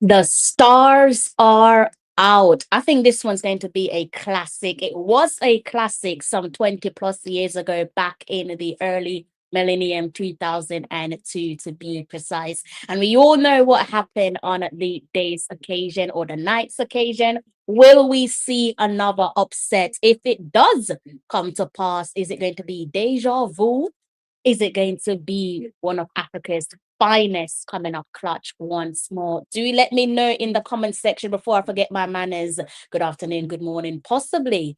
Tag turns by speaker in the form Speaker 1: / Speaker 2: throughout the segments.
Speaker 1: The stars are out. I think this one's going to be a classic. It was a classic some 20 plus years ago, back in the early millennium, 2002 to be precise. And we all know what happened on the day's occasion or the night's occasion. Will we see another upset? If it does come to pass, is it going to be deja vu? Is it going to be one of Africa's finest coming up clutch once more? Do let me know in the comment section before I forget my manners. Good afternoon, good morning, possibly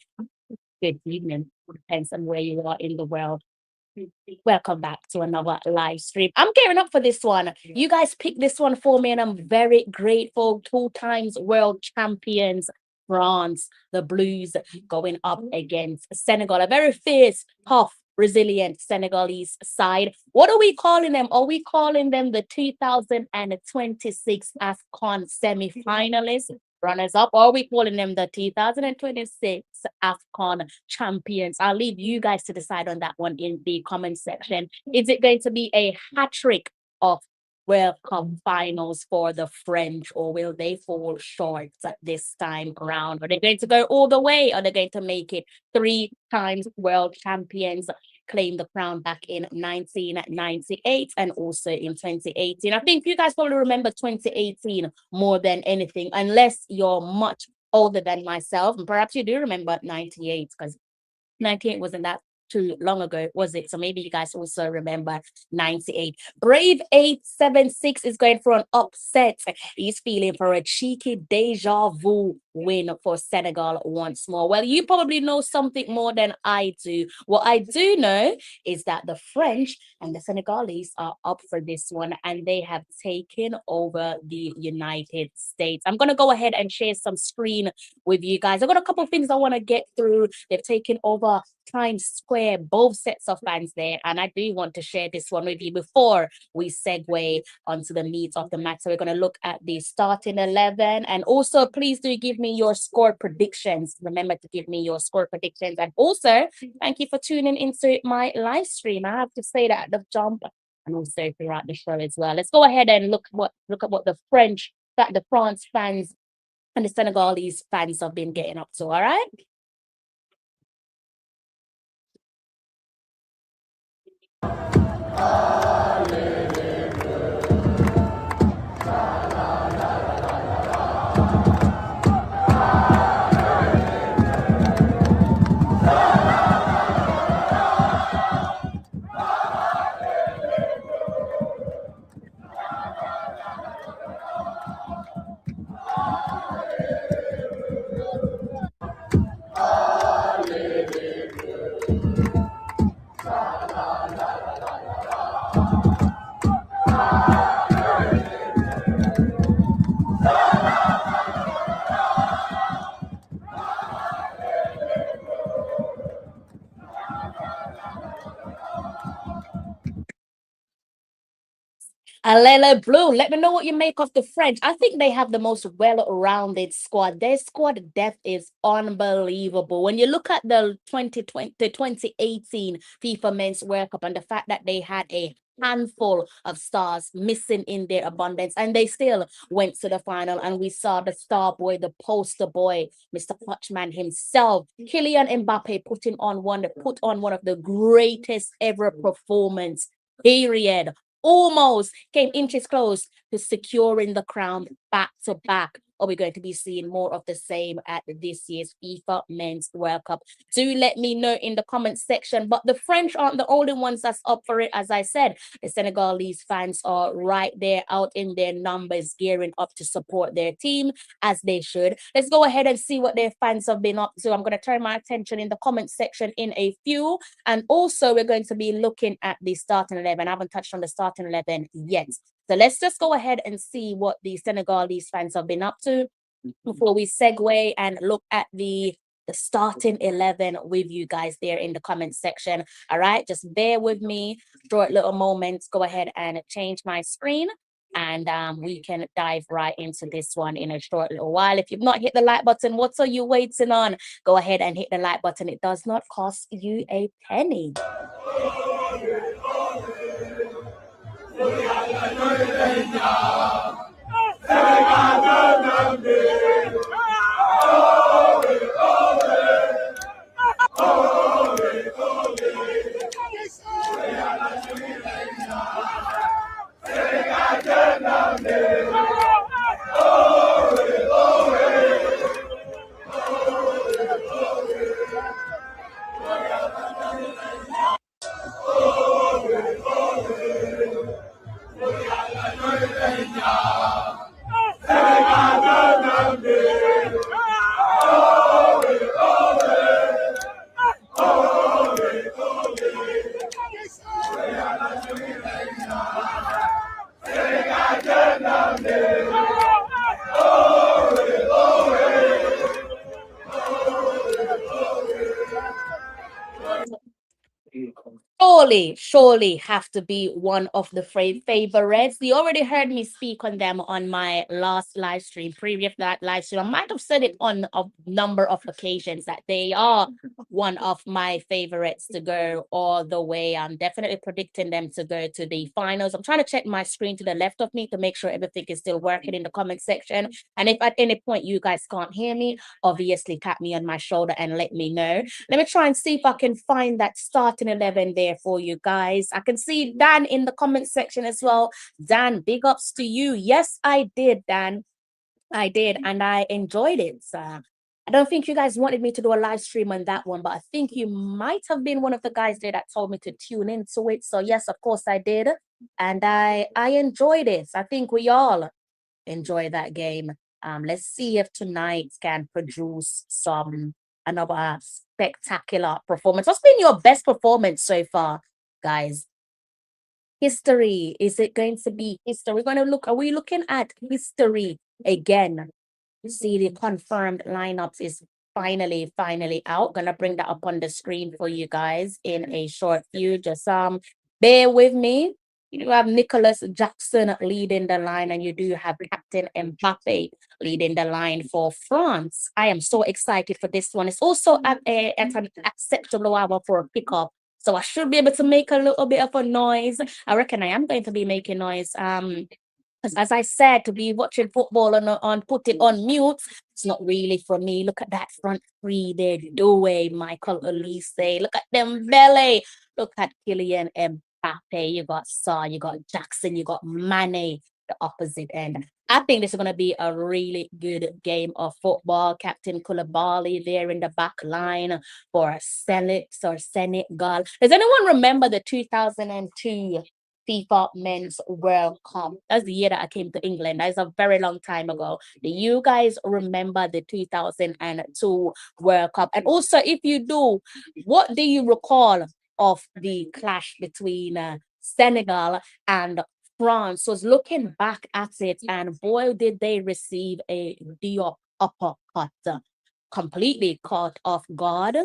Speaker 1: good evening. Depends on where you are in the world. Welcome back to another live stream. I'm gearing up for this one. You guys picked this one for me, and I'm very grateful. 2 times world champions, France, the Blues going up against Senegal. A very fierce, tough, resilient Senegalese side. What are we calling them? Are we calling them the 2026 AFCON semi-finalists? Runners up, or are we calling them the 2026 AFCON champions? I'll leave you guys to decide on that one in the comment section. Is it going to be a hat trick of World Cup finals for the French, or will they fall short at this time around? Are they going to go all the way? Are they going to make it 3 times world champions? Claimed the crown back in 1998 and also in 2018. I think you guys probably remember 2018 more than anything, unless you're much older than myself. And perhaps you do remember 98, because 98 wasn't that too long ago, was it? So maybe you guys also remember 98. Brave 876 is going for an upset. He's feeling for a cheeky deja vu win for Senegal once more. Well, you probably know something more than I do. What I do know is that the French and the Senegalese are up for this one, and they have taken over the United States. I'm going to go ahead and share some screen with you guys. I've got a couple of things I want to get through. They've taken over Times Square, both sets of fans there, and I do want to share this one with you before we segue onto the meat of the match. So we're going to look at the starting 11, and also please do give me your score predictions. Remember to give me your score predictions, and also thank you for tuning into my live stream. I have to say that at the jump and also throughout the show as well. Let's go ahead and look at what the France fans and the Senegalese fans have been getting up to. All right. Alele Blue, let me know what you make of the French. I think they have the most well-rounded squad. Their squad depth is unbelievable. When you look at the 2018 FIFA Men's World Cup and the fact that they had a handful of stars missing in their abundance, and they still went to the final, and we saw the star boy, the poster boy, Mr. Clutchman himself, Kylian Mbappe, put on one of the greatest ever performance, period. Almost came inches close to securing the crown back to back. Are we going to be seeing more of the same at this year's FIFA Men's World Cup? Do let me know in the comment section. But the French aren't the only ones that's up for it. As I said, the Senegalese fans are right there out in their numbers, gearing up to support their team, as they should. Let's go ahead and see what their fans have been up to. I'm going to turn my attention in the comment section in a few. And also, we're going to be looking at the starting 11. I haven't touched on the starting 11 yet. So let's just go ahead and see what the Senegalese fans have been up to before we segue and look at the starting 11 with you guys there in the comment section. All right, just bear with me, short little moments. Go ahead and change my screen, and we can dive right into this one in a short little while. If you've not hit the like button, what are you waiting on? Go ahead and hit the like button. It does not cost you a penny. Surely have to be one of the favorites. You already heard me speak on them on my last live stream, previous that live stream. I might have said it on a number of occasions that they are one of my favorites to go all the way. I'm definitely predicting them to go to the finals. I'm trying to check my screen to the left of me to make sure everything is still working in the comment section. And if at any point you guys can't hear me, obviously tap me on my shoulder and let me know. Let me try and see if I can find that starting 11 there for you guys. I can see Dan in the comment section as well. Dan, big ups to you. Yes, I did, Dan. I did, and I enjoyed it. I don't think you guys wanted me to do a live stream on that one, but I think you might have been one of the guys there that told me to tune into it. So yes, of course I did, and I enjoyed it. I think we all enjoy that game. Let's see if tonight can produce another spectacular performance. What's been your best performance so far, guys? History. Is it going to be history? We're going to look. Are we looking at history again? See, the confirmed lineups is finally out. Gonna bring that up on the screen for you guys in a short few. Just bear with me. You do have Nicholas Jackson leading the line, and you do have Captain Mbappe leading the line for France. I am so excited for this one. It's also at an acceptable hour for a pickup. So I should be able to make a little bit of a noise. I reckon I am going to be making noise. As I said, to be watching football on put it on mute, it's not really for me. Look at that front three there, Due, Michael Elise. Look at them belly. Look at Kylian Mbappe. You got Saw, you got Jackson, you got Mane, the opposite end. I think this is going to be a really good game of football. Captain Koulibaly there in the back line for Senegal. Does anyone remember the 2002 FIFA Men's World Cup? That's the year that I came to England. That is a very long time ago. Do you guys remember the 2002 World Cup? And also, if you do, what do you recall of the clash between Senegal and France? Was looking back at it, and boy, did they receive a Diop uppercut, completely caught off guard.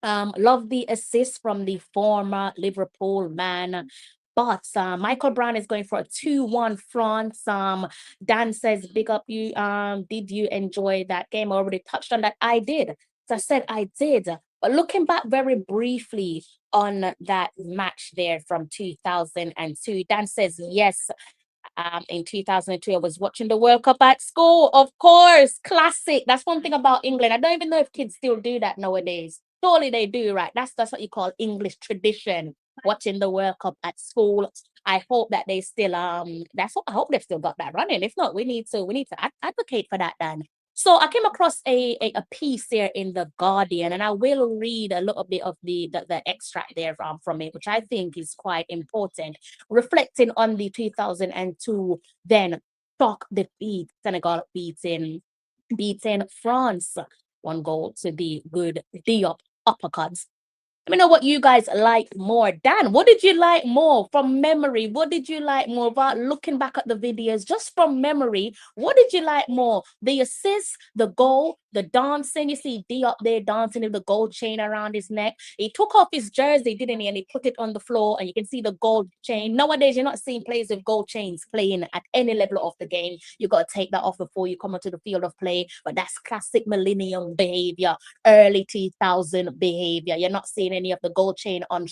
Speaker 1: Love the assist from the former Liverpool man. But Michael Brown is going for a 2-1 France. Dan says, big up you. Did you enjoy that game? I already touched on that. I did. So I said I did. But looking back very briefly on that match there from 2002, Dan says, yes, in 2002, I was watching the World Cup at school. Of course, classic. That's one thing about England. I don't even know if kids still do that nowadays. Surely they do, right? That's what you call English tradition. Watching the World Cup at school. I hope that they still that's what I hope they've still got that running. If not, we need to advocate for that then. So I came across a piece here in the Guardian, and I will read a little bit of the extract there from it, which I think is quite important, reflecting on the 2002 then shock defeat. Senegal beating France 1 goal to the good Diop uppercuts. Let me know what you guys like more. Dan, what did you like more from memory? What did you like more about looking back at the videos just from memory? What did you like more? The assist, the goal, the dancing. You see D up there dancing with the gold chain around his neck. He took off his jersey, didn't he? And he put it on the floor, and you can see the gold chain. Nowadays, you're not seeing players with gold chains playing at any level of the game. You got to take that off before you come onto the field of play. But that's classic millennium behavior, early 2000 behavior. You're not seeing any of the gold chain on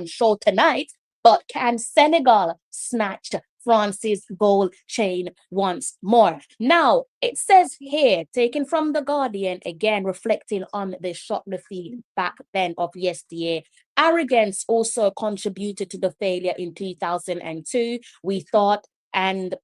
Speaker 1: show tonight. But can Senegal snatch France's gold chain once more? Now, it says here, taken from the Guardian, again, reflecting on the shock defeat back then of yesteryear. Arrogance also contributed to the failure in 2002, we thought, and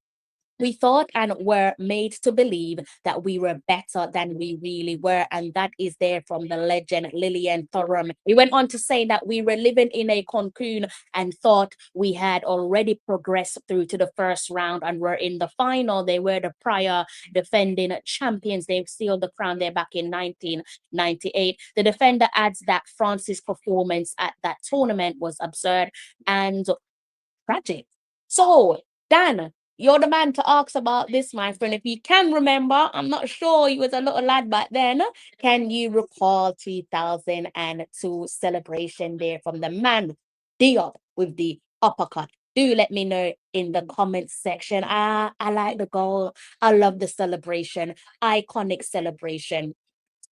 Speaker 1: We thought and were made to believe that we were better than we really were. And that is there from the legend Lillian Thuram. He went on to say that we were living in a cocoon and thought we had already progressed through to the first round and were in the final. They were the prior defending champions. They sealed the crown there back in 1998. The defender adds that France's performance at that tournament was absurd and tragic. So, Dan, you're the man to ask about this, my friend. If you can remember, I'm not sure you was a little lad back then. Can you recall 2002 celebration there from the man Diop with the uppercut? Do let me know in the comments section. I like the goal. I love the celebration. Iconic celebration.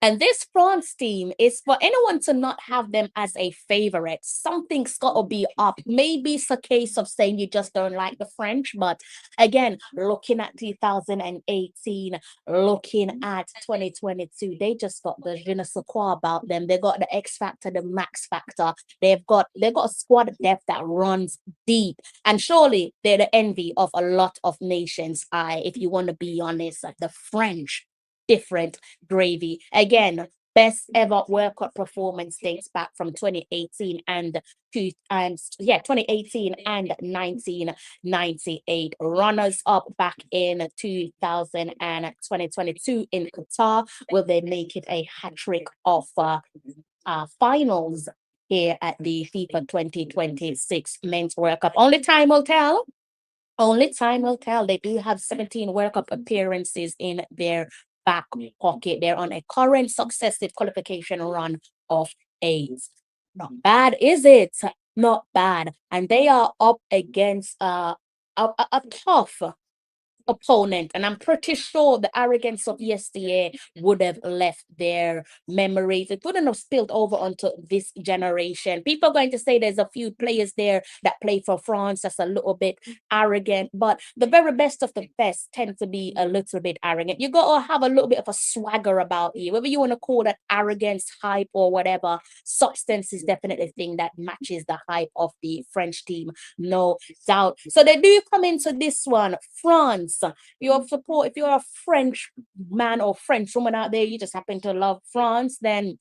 Speaker 1: And this France team is for anyone to not have them as a favorite. Something's got to be up. Maybe it's a case of saying you just don't like the French. But again, looking at 2018, looking at 2022, they just got the je ne sais quoi about them. They got the X factor, the max factor. They've got a squad depth that runs deep. And surely they're the envy of a lot of nations. If you want to be honest, like the French different gravy. Again, best ever World Cup performance dates back from 2018 and 2018 and 1998. Runners up back in 2000 and 2022 in Qatar. Will they make it a hat trick of finals here at the FIFA 2026 Men's World Cup? Only time will tell. Only time will tell. They do have 17 World Cup appearances in their back pocket. They're on a current successive qualification run of 8. Not bad, is it? Not bad. And they are up against a tough opponent. And I'm pretty sure the arrogance of yesteryear would have left their memories. It wouldn't have spilled over onto this generation. People are going to say there's a few players there that play for France that's a little bit arrogant, but the very best of the best tend to be a little bit arrogant. You got to have a little bit of a swagger about you, whether you want to call that arrogance, hype, or whatever. Substance is definitely a thing that matches the hype of the French team, no doubt. So they do come into this one, France. Your support, if you're a French man or French woman out there, you just happen to love France, then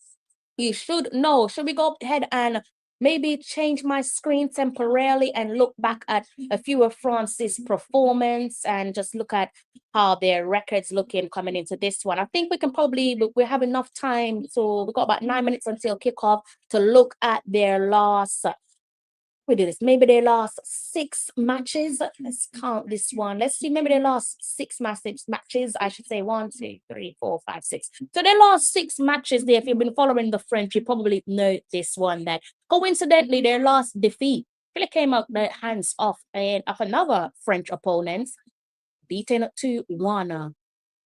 Speaker 1: you should know. Should we go ahead and maybe change my screen temporarily and look back at a few of France's performance and just look at how their records looking coming into this one? I think we can probably, we have enough time. So we've got about 9 minutes until kickoff to look at their last we do this. Maybe they lost 6 matches. Let's count this one. Let's see. Maybe they lost 6 massive matches. I should say 1, 2, 3, 4, 5, 6. So they lost 6 matches there. If you've been following the French, you probably know this one. That coincidentally, their last defeat really came out the hands of another French opponent, beaten 2-1.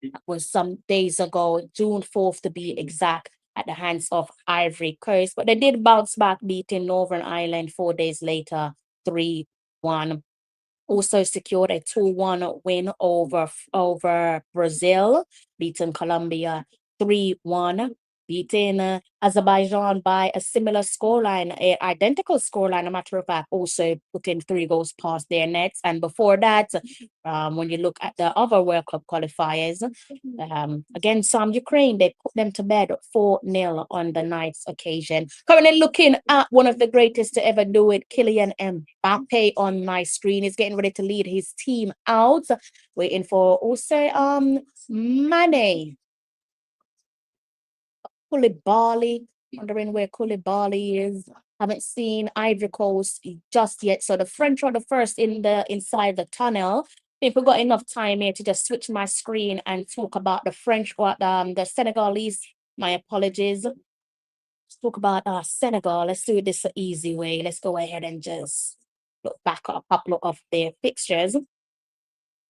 Speaker 1: That was some days ago, June 4th to be exact, at the hands of Ivory Coast. But they did bounce back, beating Northern Ireland 4 days later, 3-1. Also secured a 2-1 win over Brazil, beating Colombia 3-1, beating Azerbaijan by a similar scoreline, a identical scoreline, a matter of fact, also putting 3 goals past their nets. And before that, when you look at the other World Cup qualifiers, against Ukraine, they put them to bed 4-0 on the night's occasion. Currently looking at one of the greatest to ever do it, Kylian Mbappe on my screen. He's getting ready to lead his team out. Waiting for also Mane. Koulibaly, wondering where Koulibaly is. Haven't seen Ivory Coast just yet. So the French are the first inside the tunnel. If we've got enough time here to just switch my screen and talk about the French or the Senegalese. My apologies. Let's talk about Senegal. Let's do this the easy way. Let's go ahead and just look back at a couple of their fixtures.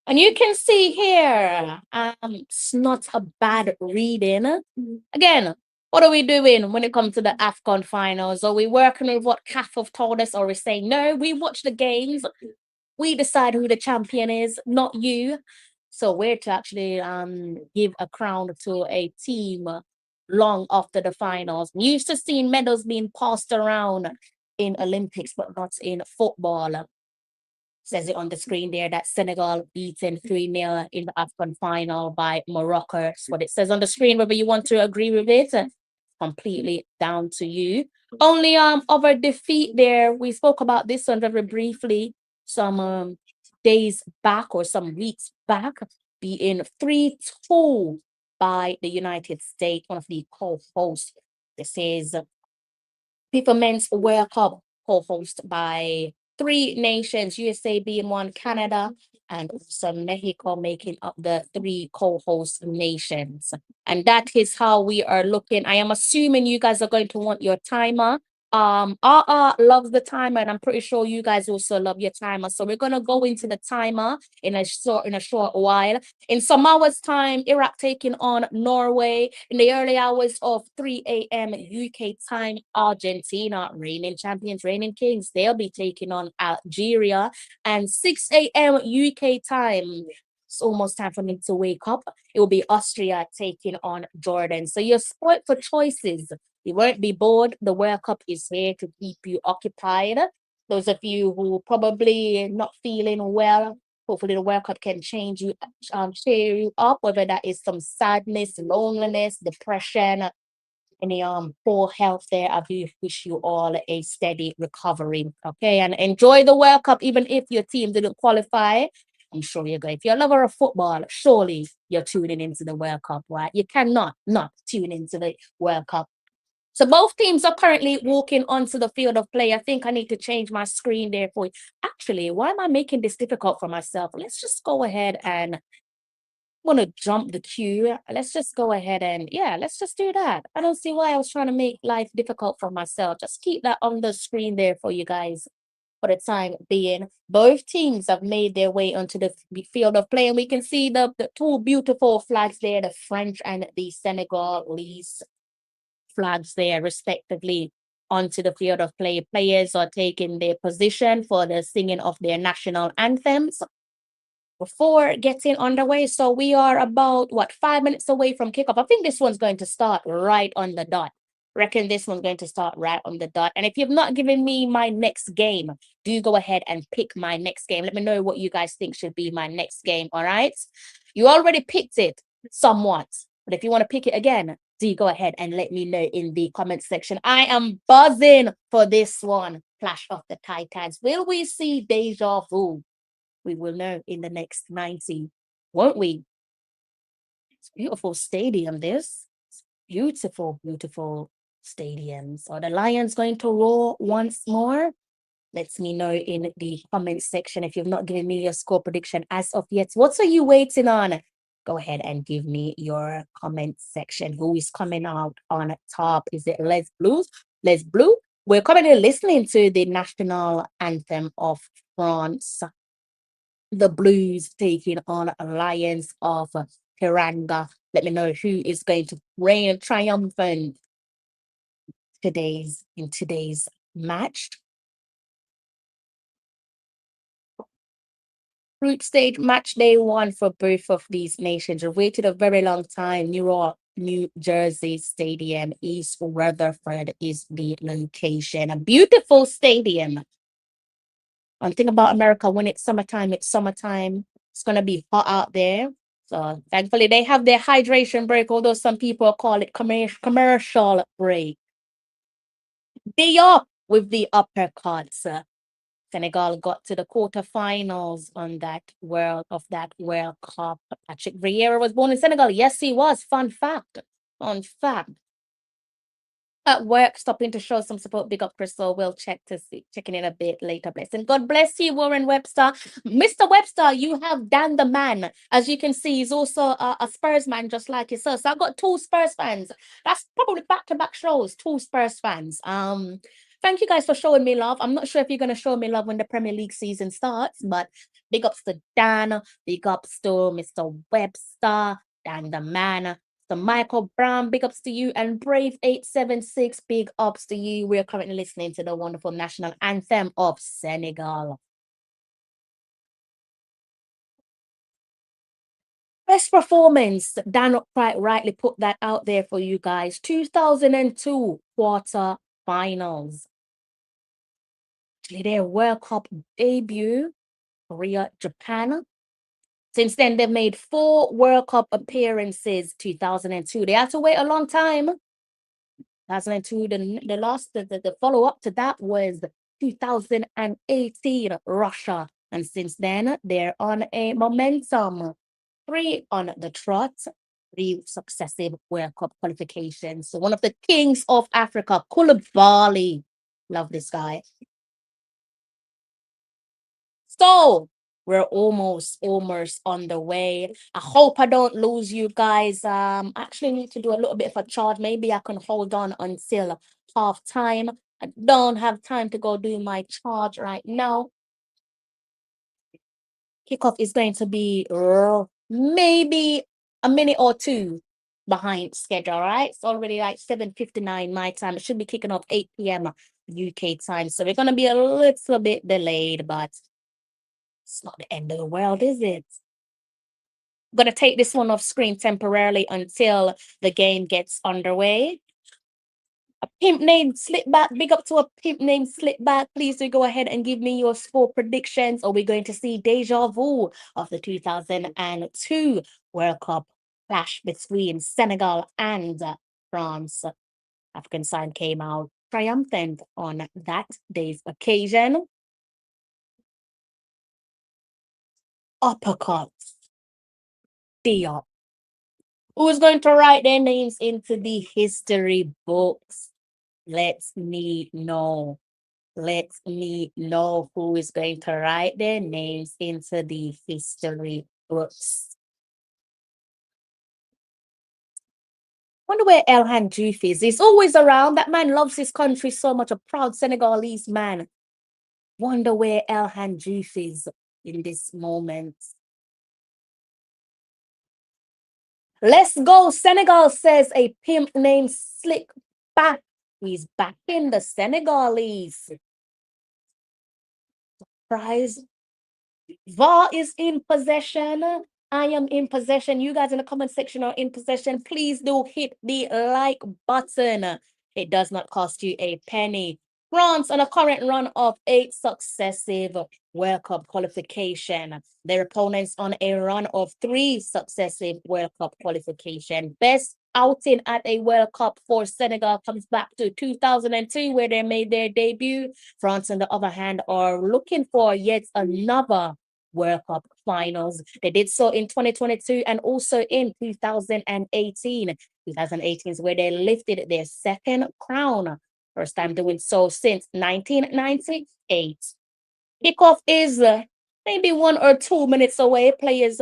Speaker 1: And you can see here, it's not a bad reading. Again, what are we doing when it comes to the AFCON finals? Are we working with what CAF have told us, or are we saying, no, we watch the games, we decide who the champion is, not you? So we're to actually give a crown to a team long after the finals. We used to see medals being passed around in Olympics, but not in football. Says it on the screen there that Senegal beaten 3-0 in the AFCON final by Morocco. That's what it says on the screen. Whether you want to agree with it, completely down to you. Only other defeat there. We spoke about this one very briefly some days back or some weeks back, being 3-2 by the United States, one of the co-hosts. This is FIFA Men's World Cup, co-hosted by three nations, USA being one, Canada, and also Mexico making up the three co-host nations. And that is how we are looking. I am assuming you guys are going to want your timer. Loves the timer, and I'm pretty sure you guys also love your timer. So we're gonna go into the timer in a short while. In some hours' time, Iraq taking on Norway. In the early hours of 3 a.m. UK time, Argentina, reigning champions, reigning kings, they'll be taking on Algeria. And 6 a.m. UK time, it's almost time for me to wake up. It will be Austria taking on Jordan. So you're spoiled for choices. You won't be bored. The World Cup is here to keep you occupied. Those of you who probably not feeling well, hopefully the World Cup can cheer you up, whether that is some sadness, loneliness, depression, any poor health there. I do wish you all a steady recovery. Okay, and enjoy the World Cup, even if your team didn't qualify. I'm sure you're going. If you're a lover of football, surely you're tuning into the World Cup, right? You cannot not tune into the World Cup. So both teams are currently walking onto the field of play. I think I need to change my screen there for you. Actually, why am I making this difficult for myself? Let's just go ahead and want to jump the queue. Let's just go ahead and let's just do that. I don't see why I was trying to make life difficult for myself. Just keep that on the screen there for you guys for the time being. Both teams have made their way onto the field of play, and we can see the two beautiful flags there, the French and the Senegalese flags there, respectively, onto the field of play. Players are taking their position for the singing of their national anthems before getting underway. So we are about 5 minutes away from kickoff. I think this one's going to start right on the dot. Reckon this one's going to start right on the dot. And if you've not given me my next game, do go ahead and pick my next game. Let me know what you guys think should be my next game. All right. You already picked it somewhat, but if you want to pick it again, do go ahead and let me know in the comment section. I am buzzing for this one. Clash of the Titans. Will we see deja vu? We will know in the next 90, won't we? It's a beautiful stadium, this. Beautiful, beautiful stadiums. Are the Lions going to roar once more? Let me know in the comment section if you've not given me your score prediction as of yet. What are you waiting on? Go ahead and give me your comment section. Who is coming out on top? Is it Les Blues? Les Blue? We're currently listening to the national anthem of France. The Blues taking on Lions of Teranga. Let me know who is going to reign triumphant in today's match. Group stage match day one for both of these nations. We've waited a very long time. New Jersey Stadium, East Rutherford is the location. A beautiful stadium. One thing about America, when it's summertime, it's summertime. It's gonna be hot out there. So thankfully they have their hydration break, although some people call it commercial break. They up with the uppercuts. Senegal got to the quarterfinals on that World Cup. Patrick Vieira was born in Senegal. Yes, he was. Fun fact. Fun fact. At work, stopping to show some support. Big up, Crystal. We'll checking in a bit later. Blessing. God bless you, Warren Webster. Mr. Webster, you have Dan the man. As you can see, he's also a Spurs man, just like yourself. So I've got two Spurs fans. That's probably back-to-back shows. Two Spurs fans. Thank you guys for showing me love. I'm not sure if you're going to show me love when the Premier League season starts, but big ups to Dan. Big ups to Mr. Webster. Dan the man. So Michael Brown, big ups to you, and Brave876, big ups to you. We are currently listening to the wonderful national anthem of Senegal. Best performance, Dan quite rightly put that out there for you guys. 2002 quarter finals. Actually, their World Cup debut Korea, Japan. Since then, they've made 4 World Cup appearances. 2002. They had to wait a long time. 2002. The follow up to that was 2018 Russia, and since then they're on a momentum. 3 on the trot. 3 successive World Cup qualifications. So one of the kings of Africa, Koulibaly. Love this guy. So we're almost on the way. I hope I don't lose you guys. I actually need to do a little bit of a charge. Maybe I can hold on until half time. I don't have time to go do my charge right now. Kickoff is going to be maybe a minute or two behind schedule, right? It's already like 7:59 my time. It should be kicking off 8 p.m. UK time. So we're going to be a little bit delayed, but it's not the end of the world, is it? I'm going to take this one off screen temporarily until the game gets underway. A pimp named Slipback. Big up to a pimp named Slipback. Please do go ahead and give me your score predictions. Are we going to see deja vu of the 2002 World Cup clash between Senegal and France? African side came out triumphant on that day's occasion. Uppercut. Diop. Who's going to write their names into the history books? Let me know. Let me know who is going to write their names into the history books. Wonder where Elhan Diouf is. He's always around. That man loves his country so much. A proud Senegalese man. Wonder where Elhan Diouf is in this moment. Let's go. Senegal, says a pimp named Slick Back. He's back in the Senegalese. Prize. VAR is in possession. I am in possession. You guys in the comment section are in possession. Please do hit the like button. It does not cost you a penny. France on a current run of 8 successive World Cup qualification. Their opponents on a run of 3 successive World Cup qualification. Best outing at a World Cup for Senegal comes back to 2002, where they made their debut. France, on the other hand, are looking for yet another World Cup finals. They did so in 2022 and also in 2018. 2018 is where they lifted their second crown. First time doing so since 1998. Kickoff is maybe 1 or 2 minutes away. Players'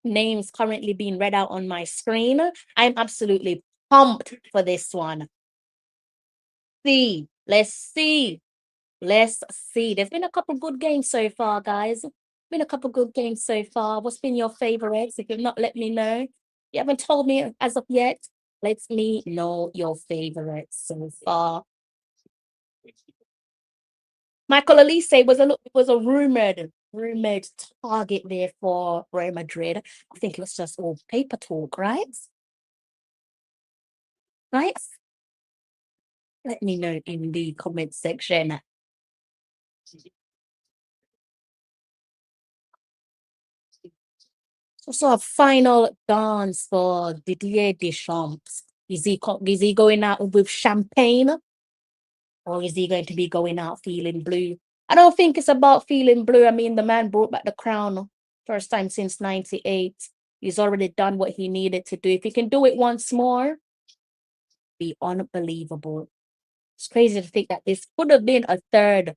Speaker 1: names currently being read out on my screen. I'm absolutely pumped for this one. Let's see. Let's see. There's been a couple good games so far, guys. Been a couple good games so far. What's been your favorites? If you've not let me know, you haven't told me as of yet. Let me know your favorites so far. Michael Elise was a rumored target there for Real Madrid. I think it was just all paper talk, right? Right? Let me know in the comment section. So a final dance for Didier Deschamps. Is he going out with champagne, or is he going to be going out feeling blue? I don't think it's about feeling blue. I mean, the man brought back the crown first time since 98. He's already done what he needed to do. If he can do it once more, be unbelievable. It's crazy to think that this could have been a third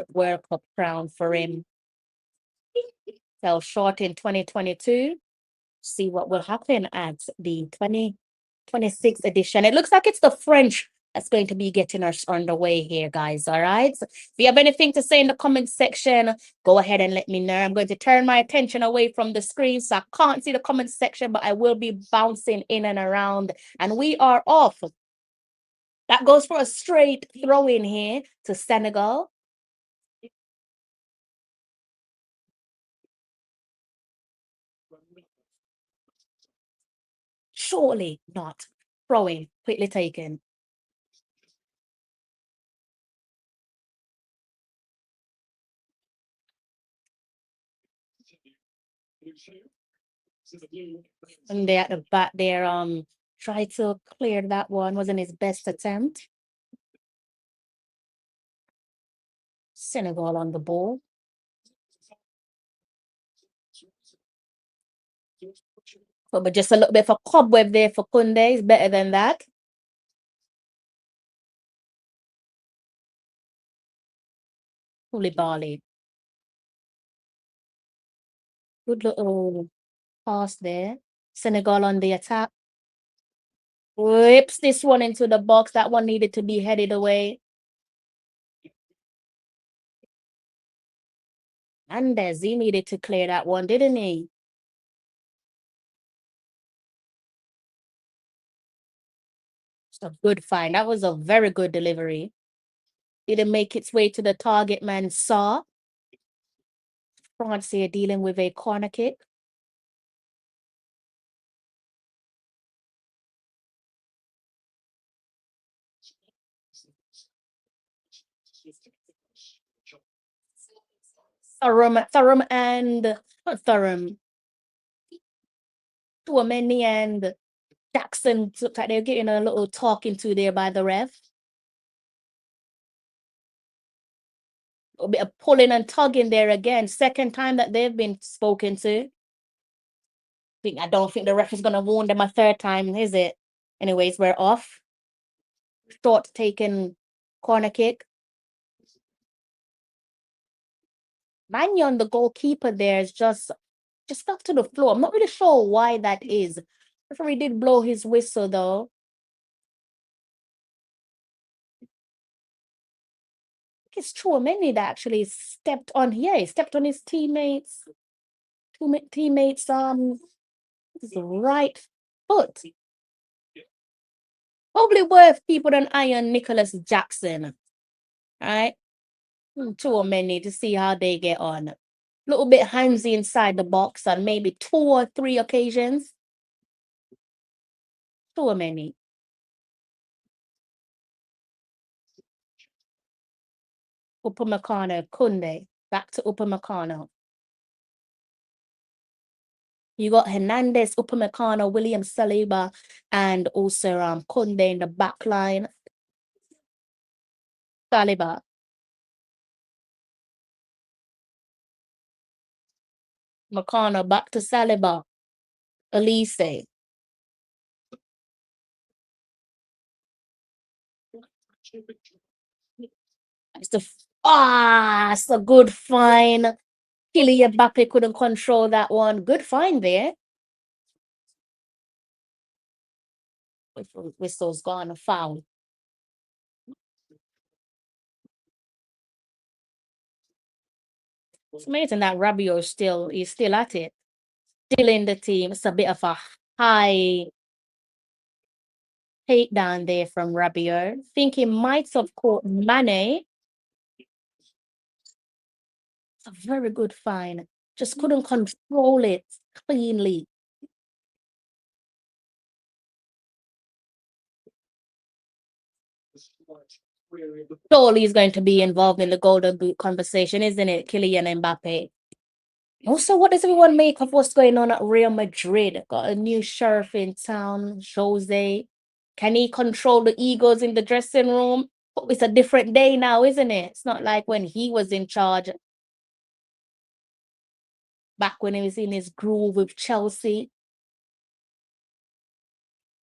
Speaker 1: World Cup crown for him. Fell short in 2022. See what will happen at the 2026 edition. It looks like it's the French that's going to be getting us underway here, guys. All right. So if you have anything to say in the comment section, go ahead and let me know. I'm going to turn my attention away from the screen so I can't see the comment section, but I will be bouncing in and around. And we are off. That goes for a straight throw in here to Senegal. Surely not. Throwing, quickly taken. And they at the back there, try to clear that one. Wasn't his best attempt. Senegal on the ball. But just a little bit of a cobweb there for Kunde is better than that. Koulibaly. Good little pass there. Senegal on the attack. Whips this one into the box. That one needed to be headed away. Andes, he needed to clear that one, didn't he? It's a good find. That was a very good delivery. Didn't make its way to the target man. Saw France here dealing with a corner kick. Thuram and not Thuram. Tuameni and Jackson looked like they're getting a little talking to there by the ref. A bit of pulling and tugging there again. Second time that they've been spoken to. I don't think the ref is gonna warn them a third time, is it? Anyways, we're off. Short taken corner kick. Mannion, the goalkeeper there, is just fell to the floor. I'm not really sure why that is. Referee did blow his whistle though. It's Chouameni that actually stepped on. Yeah, he stepped on his teammates. Teammates his right foot. Probably worth people than Iron Nicholas Jackson. Right? Chouameni to see how they get on. Little bit handsy inside the box on maybe 2 or 3 occasions. Chouameni. Upamecano, Kunde. Back to Upamecano. You got Hernandez, Upamecano, William Saliba, and also Kunde in the back line. Saliba. Meccano back to Saliba. Elise. It's a good find. Kylian Mbappe couldn't control that one. Good find there. Whistle's gone, a foul. It's amazing that Rabiot is still at it. Still in the team. It's a bit of a high takedown there from Rabiot. Think he might have caught Mane. It's a very good find. Just couldn't control it cleanly. Surely he's going to be involved in the Golden Boot conversation, isn't it, Kylian Mbappe? Also, what does everyone make of what's going on at Real Madrid? Got a new sheriff in town, Jose. Can he control the egos in the dressing room? It's a different day now, isn't it? It's not like when he was in charge back when he was in his groove with Chelsea.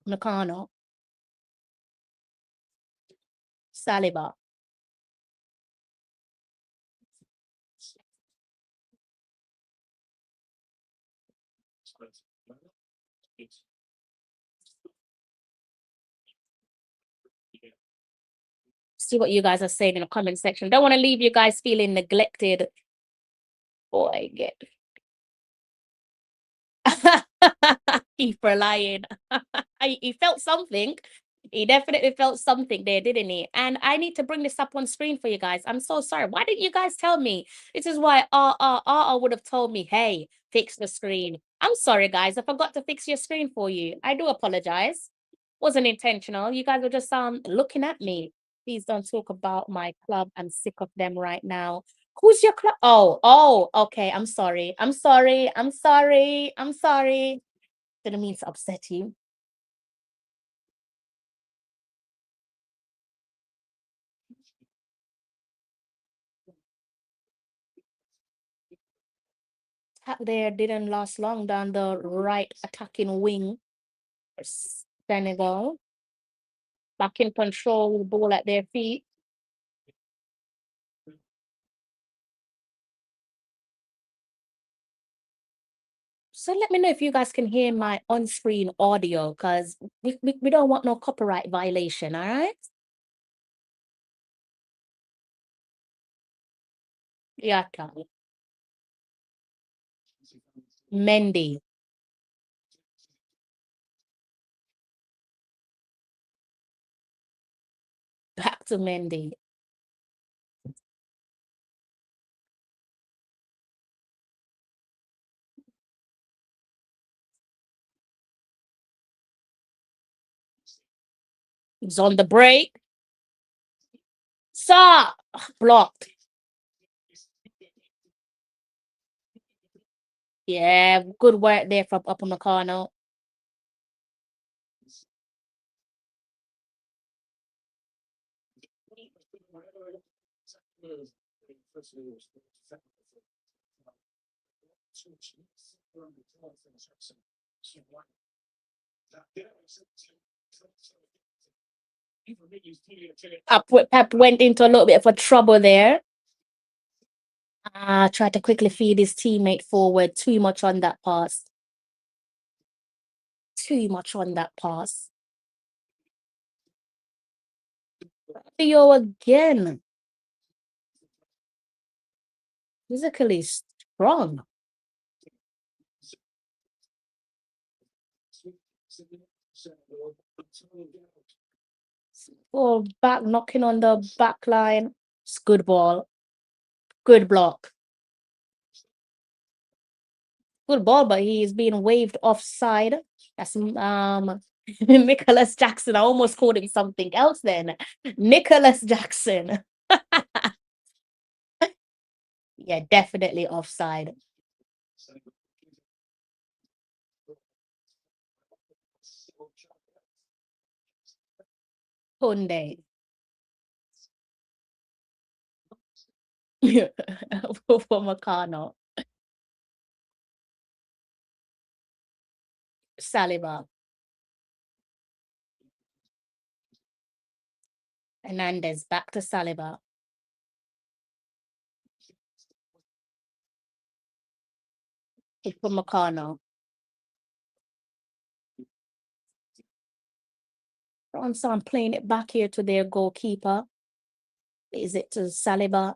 Speaker 1: Nakano. Saliba. See what you guys are saying in the comment section. Don't want to leave you guys feeling neglected. Boy, get Keeper lying. He felt something. He definitely felt something there, didn't he? And I need to bring this up on screen for you guys. I'm so sorry. Why didn't you guys tell me? This is why RR would have told me, hey, fix the screen. I'm sorry, guys. I forgot to fix your screen for you. I do apologize. Wasn't intentional. You guys were just looking at me. Please don't talk about my club. I'm sick of them right now. Who's your club? Oh, okay. I'm sorry. I'm sorry. I'm sorry. I'm sorry. Didn't mean to upset you. Attack there didn't last long down the right attacking wing for Senegal. Back in control with the ball at their feet. So let me know if you guys can hear my on-screen audio because we don't want no copyright violation, all right? Yeah, Mendy. Back to Mendy. He's on the break. Stop! Blocked. Yeah, good work there from Upper McConnell. Pep went into a little bit of a trouble there. Tried to quickly feed his teammate forward. Too much on that pass. Too much on that pass. Theo again. Physically strong. Oh, back knocking on the back line. It's good ball. Good block. Good ball, but he's being waved offside. That's Nicholas Jackson. I almost called him something else then. Nicholas Jackson. Yeah, definitely offside. Hyundai. For Meccano. Saliba. Hernandez back to Saliba. For Meccano. So I'm playing it back here to their goalkeeper. Is it to Saliba?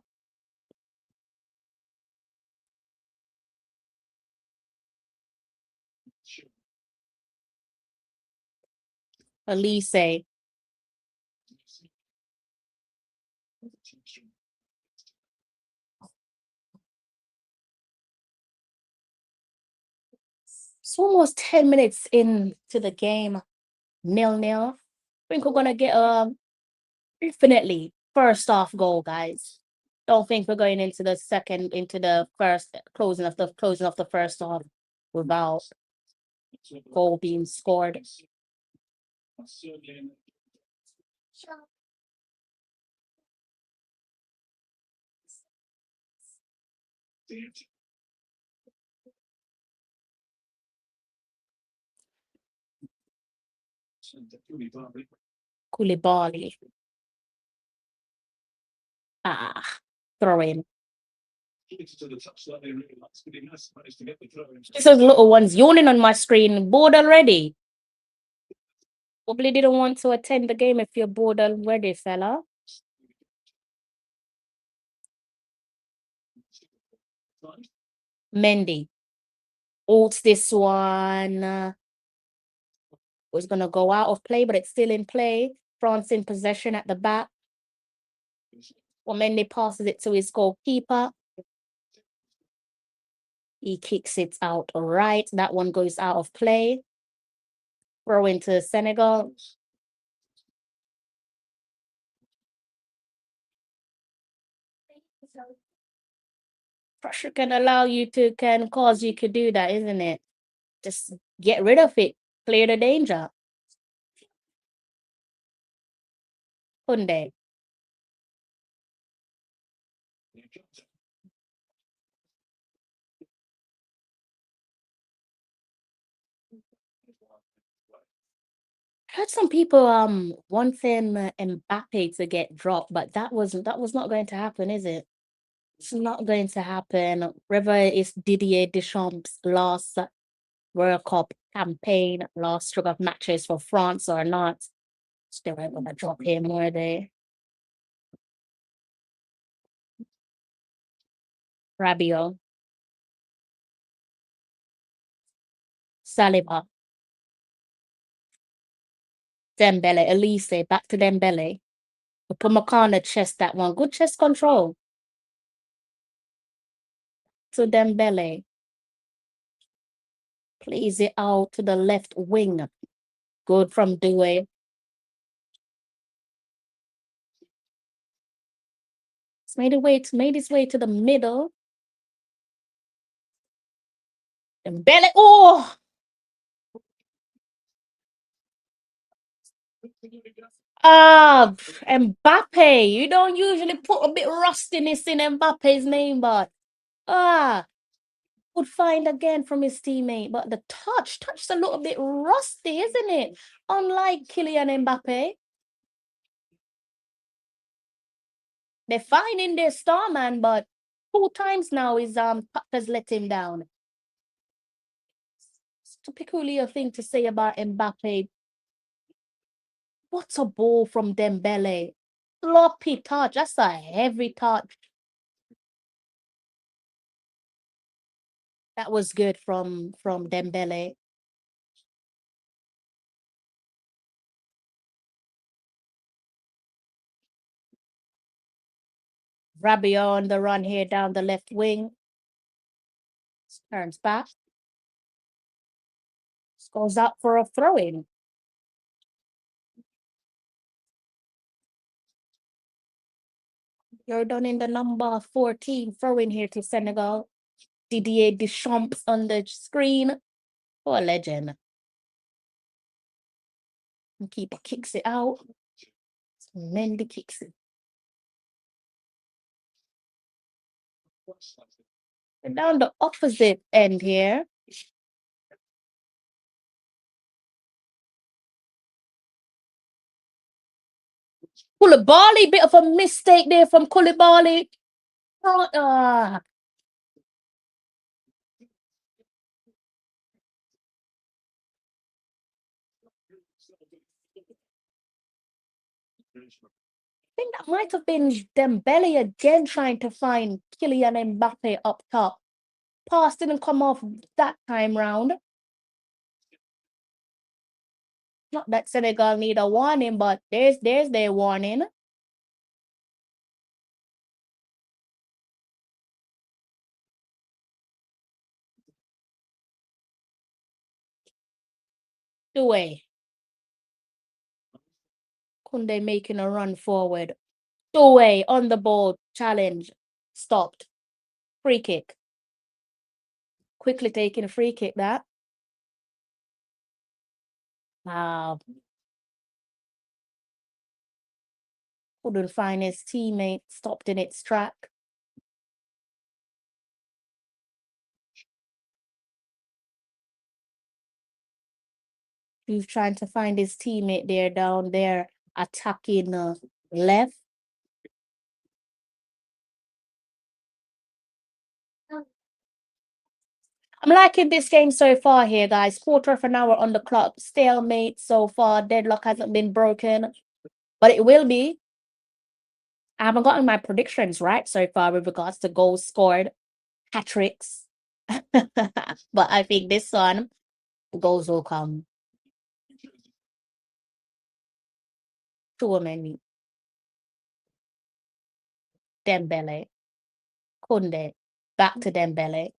Speaker 1: Elise. It's almost 10 minutes into the game. 0-0. I think we're gonna get definitely first half goal, guys. Don't think we're going into the first closing of the first half without goal being scored. Koulibaly. Throw in. These are the little ones yawning on my screen. Bored already. Probably didn't want to attend the game if you're bored already, fella. Mendy. Alt this one was going to go out of play, but it's still in play. France in possession at the back. Well, Mendy passes it to his goalkeeper. He kicks it out right. That one goes out of play. Throw into Senegal. Pressure can allow you to can cause you to do that, isn't it? Just get rid of it. Clear the danger. Couldn't they? Heard some people wanting Mbappe to get dropped, but that was not going to happen, is it? It's not going to happen. Whether it's Didier Deschamps' last World Cup campaign, last stroke of matches for France or not, they weren't gonna drop him, were they? Rabiot, Saliba, Dembele, Elise, back to Dembele. Put McConnell chest that one. Good chest control to Dembele. Plays it out to the left wing. Good from Doué. It's made its way to the middle. Dembele. Oh, Mbappe. You don't usually put a bit rustiness in Mbappe's name, but would find again from his teammate. But the touch's a little bit rusty, isn't it? Unlike Kylian Mbappe. They're finding their star man, but 2 times now his touch has let him down. It's a peculiar thing to say about Mbappe. What's a ball from Dembele? Sloppy touch. That's a heavy touch. That was good from Dembele. Rabiot on the run here down the left wing. Turns back. Goes out for a throw in. You're done in the number 14 throw in here to Senegal. Didier Deschamps on the screen. Oh, a legend. And keeper kicks it out. Mendy kicks it. And down the opposite end here. Koulibaly, bit of a mistake there from Koulibaly. I think that might have been Dembele again trying to find Kylian Mbappe up top. Pass didn't come off that time round. Not that Senegal need a warning, but there's their warning. Doué. Kunde making a run forward. Doué on the ball. Challenge. Stopped. Free kick. Quickly taking a free kick that. Wow. Couldn't find his teammate. Stopped in its track. He's trying to find his teammate there down there attacking left. I'm liking this game so far here, guys. Quarter of an hour on the clock. Stalemate so far. Deadlock hasn't been broken, but it will be. I haven't gotten my predictions right so far with regards to goals scored, hat tricks. But I think this one, the goals will come. Too many. Dembele. Kunde. Back to Dembele.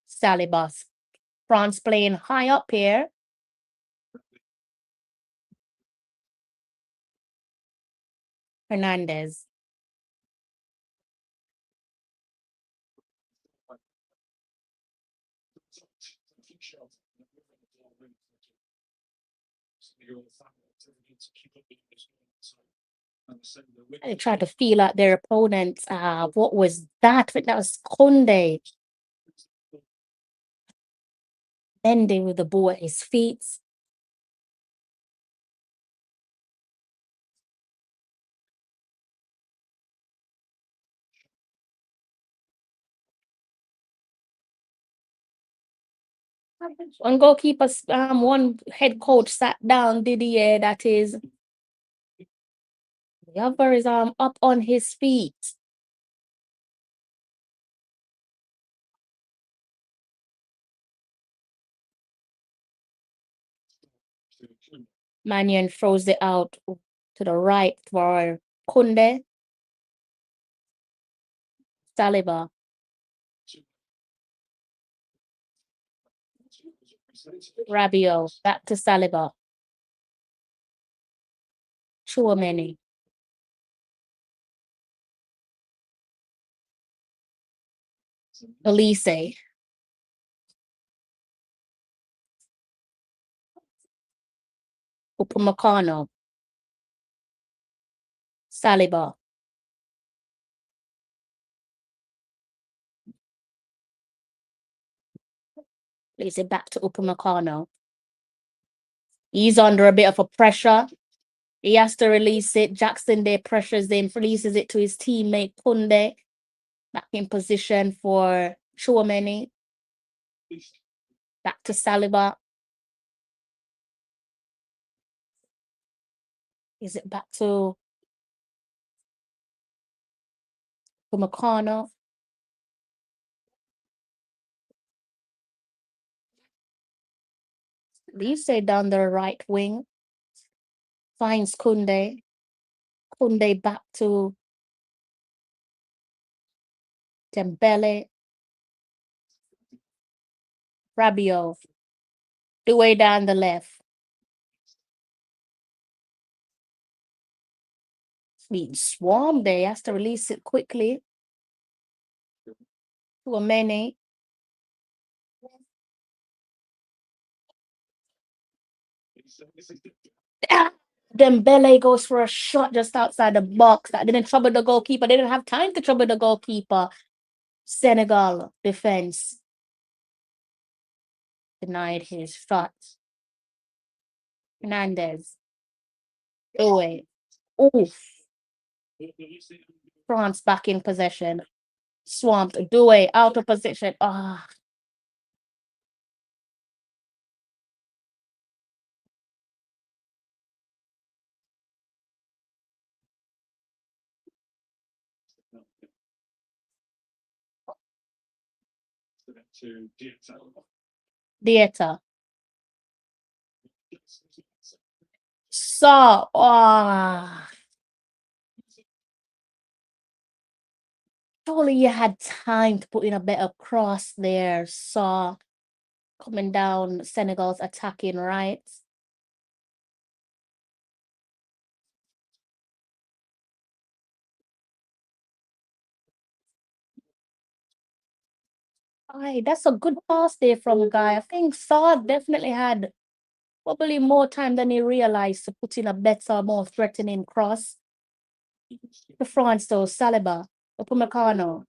Speaker 1: Saliba. France playing high up here. Hernandez. They tried to feel out their opponents. What was that? I think that was Kunde bending with the ball at his feet. One goalkeeper, one head coach sat down, Didier, that is. The other is up on his feet. Mannion throws it out to the right for Kunde. Saliba. Rabiot. Back to Saliba. Chouameni. Elise. Upamecano. Saliba. Plays it back to Upamecano. He's under a bit of a pressure. He has to release it. Jackson there pressures him, releases it to his teammate Kunde. Back in position for Chouameni. Back to Saliba. Is it back to Upamecano? Lise down the right wing. Finds Kunde. Kunde back to Dembele. Rabiot. The way down the left. Being swarmed there. He has to release it quickly. Chouameni. Dembele goes for a shot just outside the box. That didn't trouble the goalkeeper. They didn't have time to trouble the goalkeeper. Senegal defense denied his shot. Hernandez. Away. Oof. France back in possession. Swamped. Doué out of position. Ah. Dieta. Saw. Ah. Surely you had time to put in a better cross there. Saw coming down Senegal's attacking right. Aye, that's a good pass there from Guy. I think Saw definitely had probably more time than he realized to put in a better, more threatening cross. The France though, Saliba, Upamecano,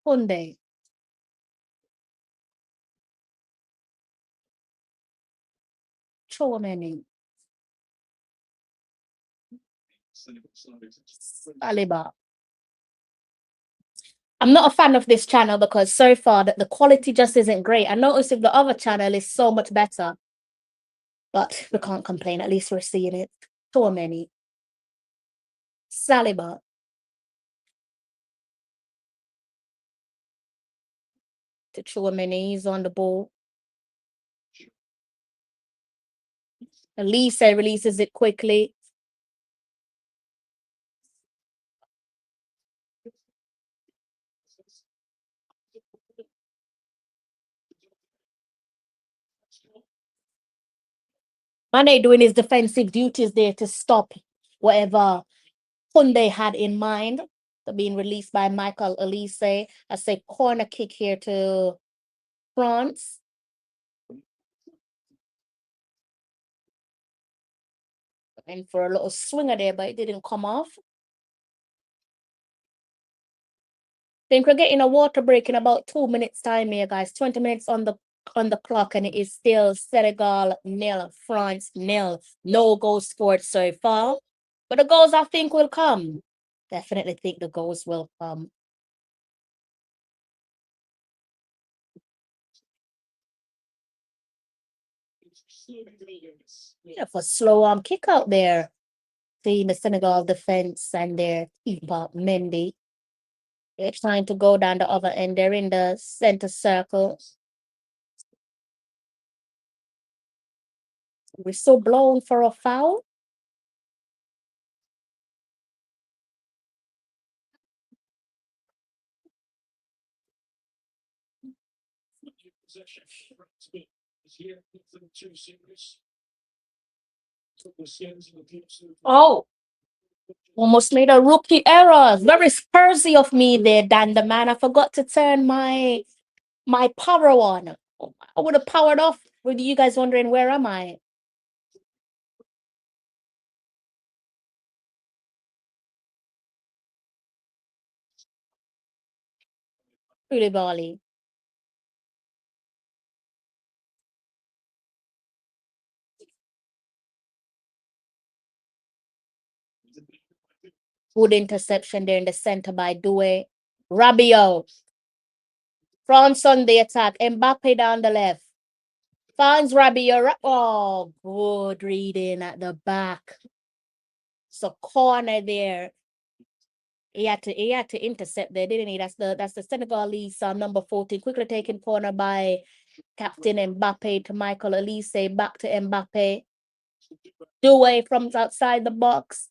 Speaker 1: Kunde. Chouameni. Saliba. I'm not a fan of this channel because so far that the quality just isn't great. I noticed if the other channel is so much better. But we can't complain, at least we're seeing it. Chouameni. Saliba. To Chouameni, he's on the ball. Elise releases it quickly. Mane doing his defensive duties there to stop whatever Kunde had in mind. Being released by Michael Elise. I say corner kick here to France. And for a little swinger there, but it didn't come off. Think we're getting a water break in about 2 minutes time here, guys. 20 minutes on the clock, and it is still Senegal 0, France 0. No goals scored so far. But the goals I think will come. Definitely think the goals will come. Yeah, for slow arm kick out there. The Senegal defense and their keeper Mendy. They're trying to go down the other end. They're in the center circle. We're so blown for a foul. Oh, almost made a rookie error. Very Spursy of me there, Dan the man. I forgot to turn my power on. I would have powered off with you guys wondering where am I. Really Bali. Good interception there in the center by Doué. Rabiot. France on the attack. Mbappe down the left. Finds Rabiot. Oh, good reading at the back. So corner there. He had to intercept there, didn't he? That's the Senegalese number 14. Quickly taken corner by Captain Mbappe to Michael Elise. Back to Mbappe. Doué from outside the box.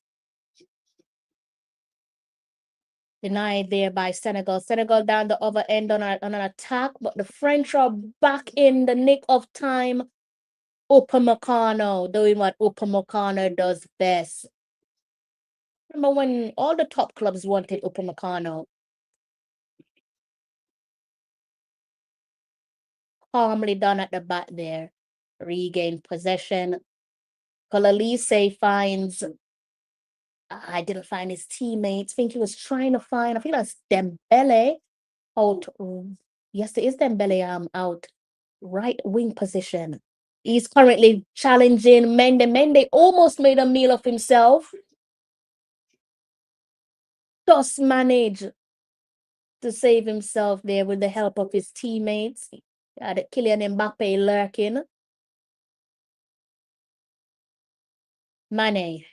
Speaker 1: Denied there by Senegal. Senegal down the other end on an attack, but the French are back in the nick of time. Upamecano doing what Upamecano does best. Remember when all the top clubs wanted Upamecano? Calmly done at the back there. Regain possession. Cololise finds. I didn't find his teammates. I think he was trying to find. I think that's Dembele out. Yes, it is Dembele out. Right wing position. He's currently challenging Mende. Mende almost made a meal of himself. Just managed to save himself there with the help of his teammates. Had Kylian Mbappe lurking. Mane.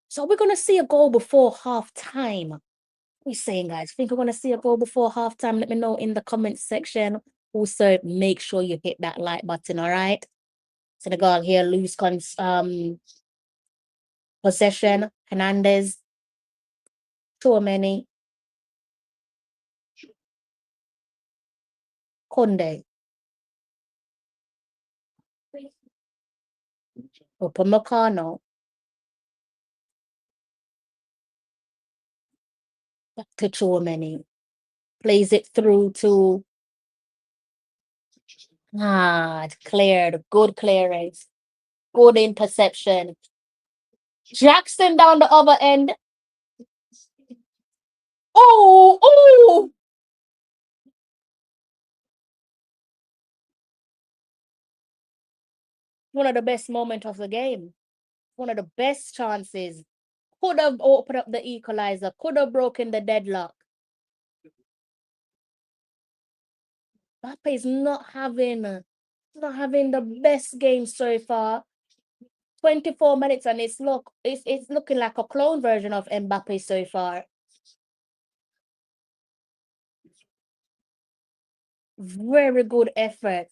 Speaker 1: So we're gonna see a goal before half time. What are we saying, guys? Think we're gonna see a goal before half time? Let me know in the comments section. Also, make sure you hit that like button, all right? Senegal here lose possession. Hernandez. Too many. Conde. Upamecano. Back to Chouameni. Plays it through to cleared. Good clearance. Good interception. Jackson down the other end. Oh. One of the best moments of the game. One of the best chances. Could have opened up the equalizer. Could have broken the deadlock. Mbappe is not having the best game so far. 24 minutes and it's looking like a clone version of Mbappe so far. Very good effort.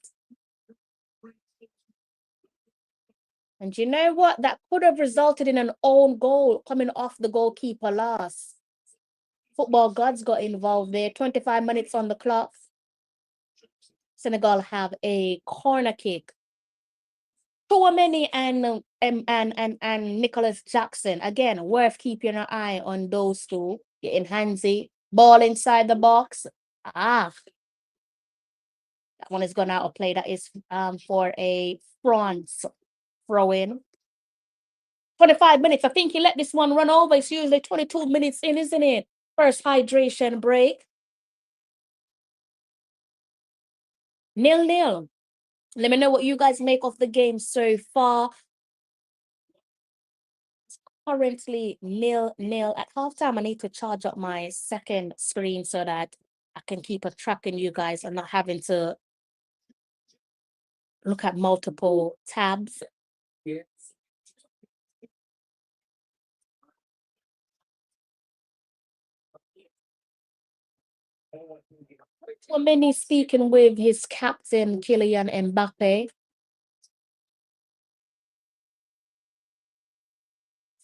Speaker 1: And you know what? That could have resulted in an own goal coming off the goalkeeper last. Football gods got involved there. 25 minutes on the clock. Senegal have a corner kick. Chouameni and Nicholas Jackson. Again, worth keeping an eye on those two. Getting handsy. Ball inside the box. Ah, that one is gone out of play. That is for a France throw in. 25 minutes. I think he let this one run over. It's usually 22 minutes in, isn't it? First hydration break. 0-0. Let me know what you guys make of the game so far. Currently 0-0. At halftime, I need to charge up my second screen so that I can keep a tracking you guys and not having to look at multiple tabs. Many speaking with his captain Kylian Mbappe.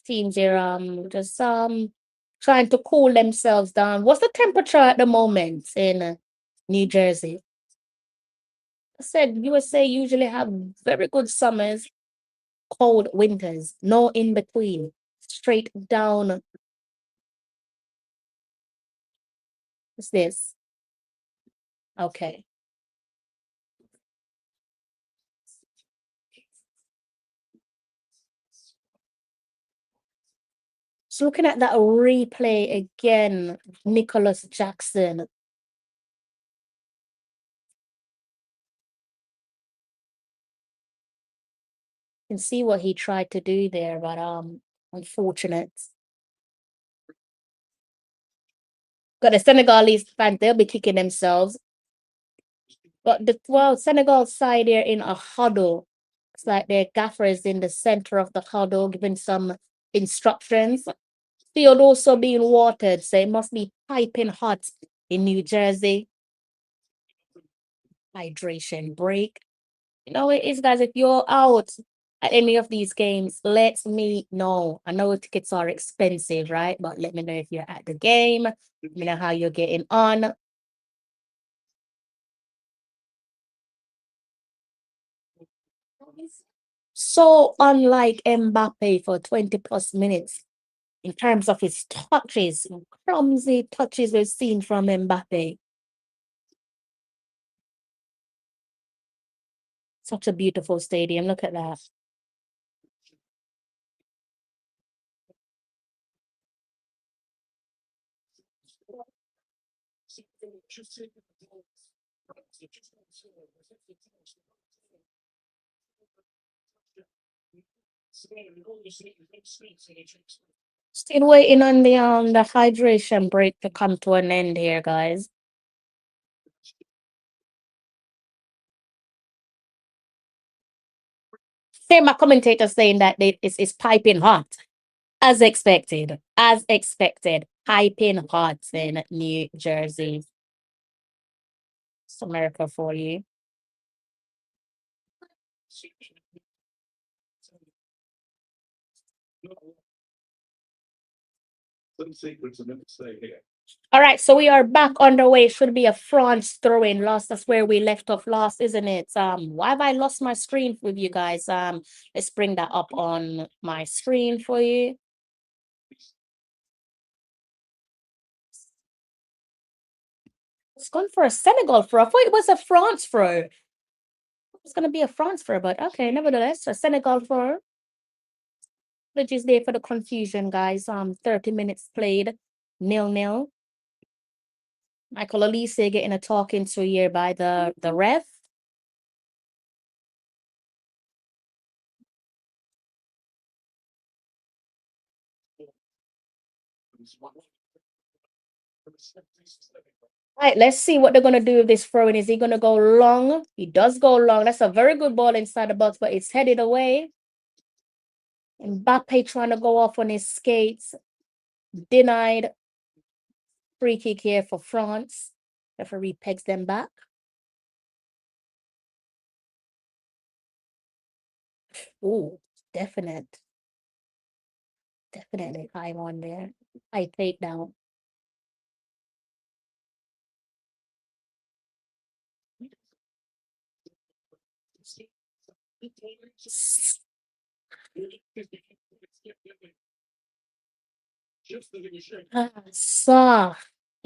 Speaker 1: Teams are just trying to cool themselves down. What's the temperature at the moment in New Jersey? I said USA usually have very good summers, cold winters, no in between, straight down. What's this? Okay. So looking at that replay again, Nicholas Jackson. You can see what he tried to do there, but unfortunate. Got the Senegalese fans, they'll be kicking themselves. But the Senegal side here in a huddle. It's like their gaffer is in the center of the huddle, giving some instructions. Field also being watered, so it must be piping hot in New Jersey. Hydration break. You know it is, guys. If you're out at any of these games, let me know. I know tickets are expensive, right? But let me know if you're at the game. Let me know how you're getting on. So unlike Mbappe for 20 plus minutes in terms of his touches, clumsy touches we've seen from Mbappe. Such a beautiful stadium. Look at that. Still waiting on the hydration break to come to an end here, guys. Hear my commentator saying that it's piping hot, as expected. As expected, piping hot in New Jersey. It's America for you. All right, so we are back underway. Should be a France throwing loss. That's where we left off last, isn't it? Why have I lost my screen with you guys? Let's bring that up on my screen for you. It's gone for a Senegal throw. I thought it was a France throw. It's gonna be a France throw, but okay, nevertheless, a Senegal throw. Apologies there for the confusion, guys. 30 minutes played, 0-0. Michael Elise getting a talking to here by the ref. Right, let's see what they're gonna do with this throwing. Is he gonna go long? He does go long. That's a very good ball inside the box, but it's headed away. Mbappe trying to go off on his skates. Denied. Free kick here for France. Referee pegs them back. Oh, definite. Definitely high on there. I take down. Ah,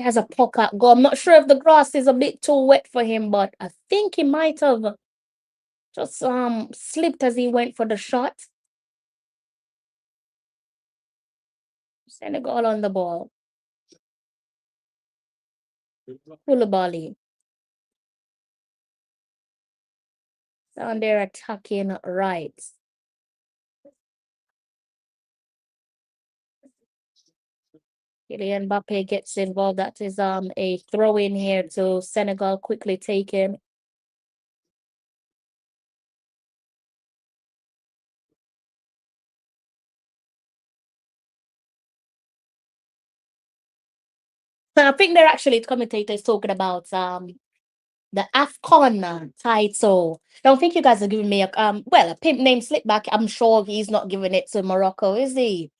Speaker 1: He has a pocket goal. I'm not sure if the grass is a bit too wet for him, but I think he might have just slipped as he went for the shot. Senegal on the ball. Koulibaly. Down there attacking right. Kylian Mbappe gets involved. That is a throw in here to Senegal, quickly taken. I think they're actually commentators talking about the AFCON title. Don't think you guys are giving me a pimp name slip back. I'm sure he's not giving it to Morocco, is he?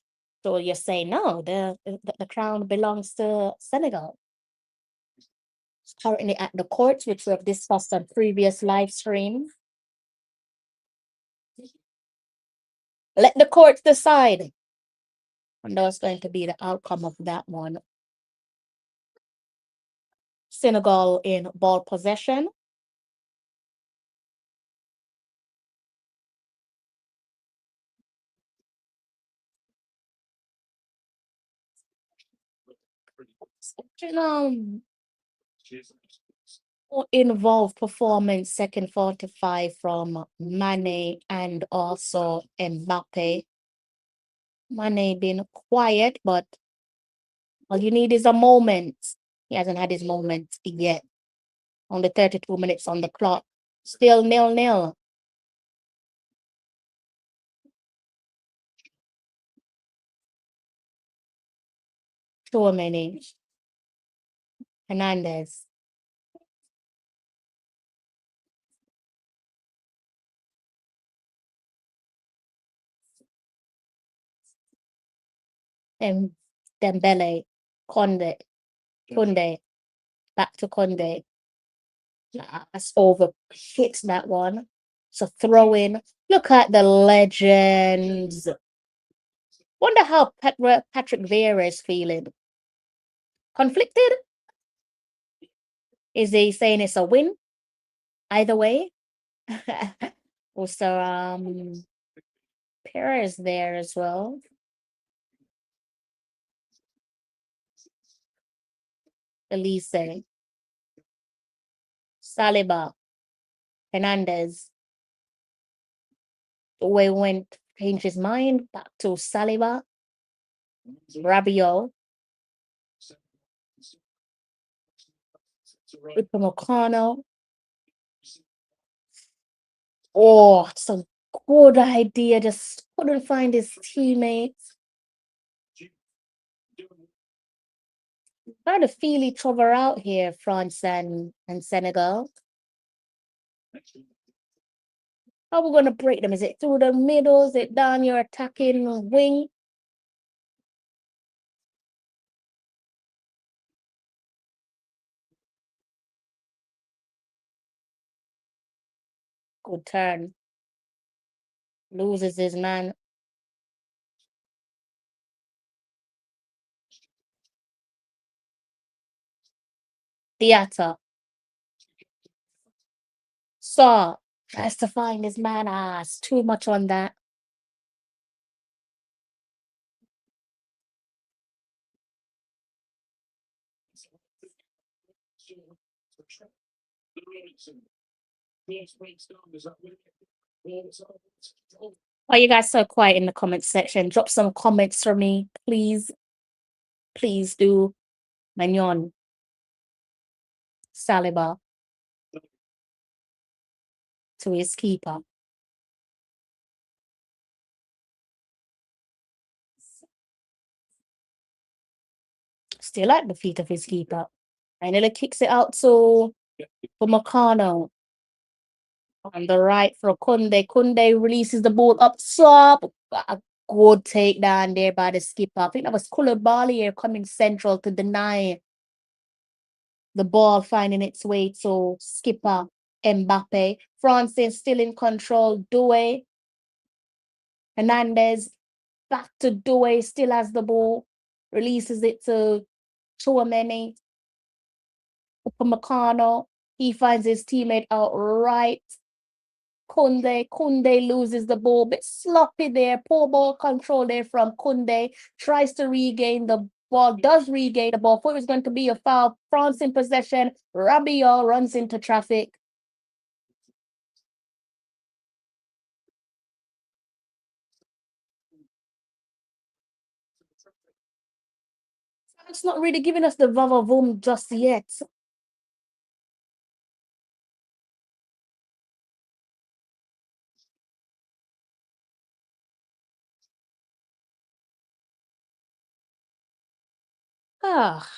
Speaker 1: So you're saying no, the crown belongs to Senegal. It's currently at the courts, which we have discussed on previous live stream. Let the courts decide. And that's going to be the outcome of that one. Senegal in ball possession. Involved performance, second 45 from Mane and also Mbappe. Mane been quiet, but all you need is a moment. He hasn't had his moment yet. Only 32 minutes on the clock. Still 0-0. Too many. Hernandez. And Dembele. Conde. Back to Conde. That's over. Hits that one. So throw in. Look at the legends. Wonder how Patrick Vieira is feeling. Conflicted? Is he saying it's a win? Either way. Also, Perez there as well. Elise. Saliba. Hernandez. Away went, changed his mind. Back to Saliba. Rabiot. Upamecano. Oh, it's a good idea. Just couldn't find his teammates. Trying to feel each other out here, France and Senegal. How are we going to break them? Is it through the middle? Is it down your attacking wing? Good turn. Loses his man. Theater. Saw. Tries to find his man. It's too much on that. Why are you guys so quiet in the comment section? Drop some comments for me, please. Please do. Magnon. Saliba. To his keeper. Still at the feet of his keeper. Finally kicks it out to Upamecano. On the right for Kunde. Kunde releases the ball up top. A good takedown there by the skipper. I think that was Koulibaly here coming central to deny the ball finding its way to skipper Mbappe. France is still in control. Doué. Hernandez. Back to Doué. Still has the ball. Releases it to Chouameni. Upamecano. He finds his teammate out right. Kunde loses the ball, bit sloppy there. Poor ball control there from Kunde. Tries to regain the ball, does regain the ball. Thought it was going to be a foul. France in possession. Rabiot runs into traffic. It's not really giving us the vavavoom just yet. Ah,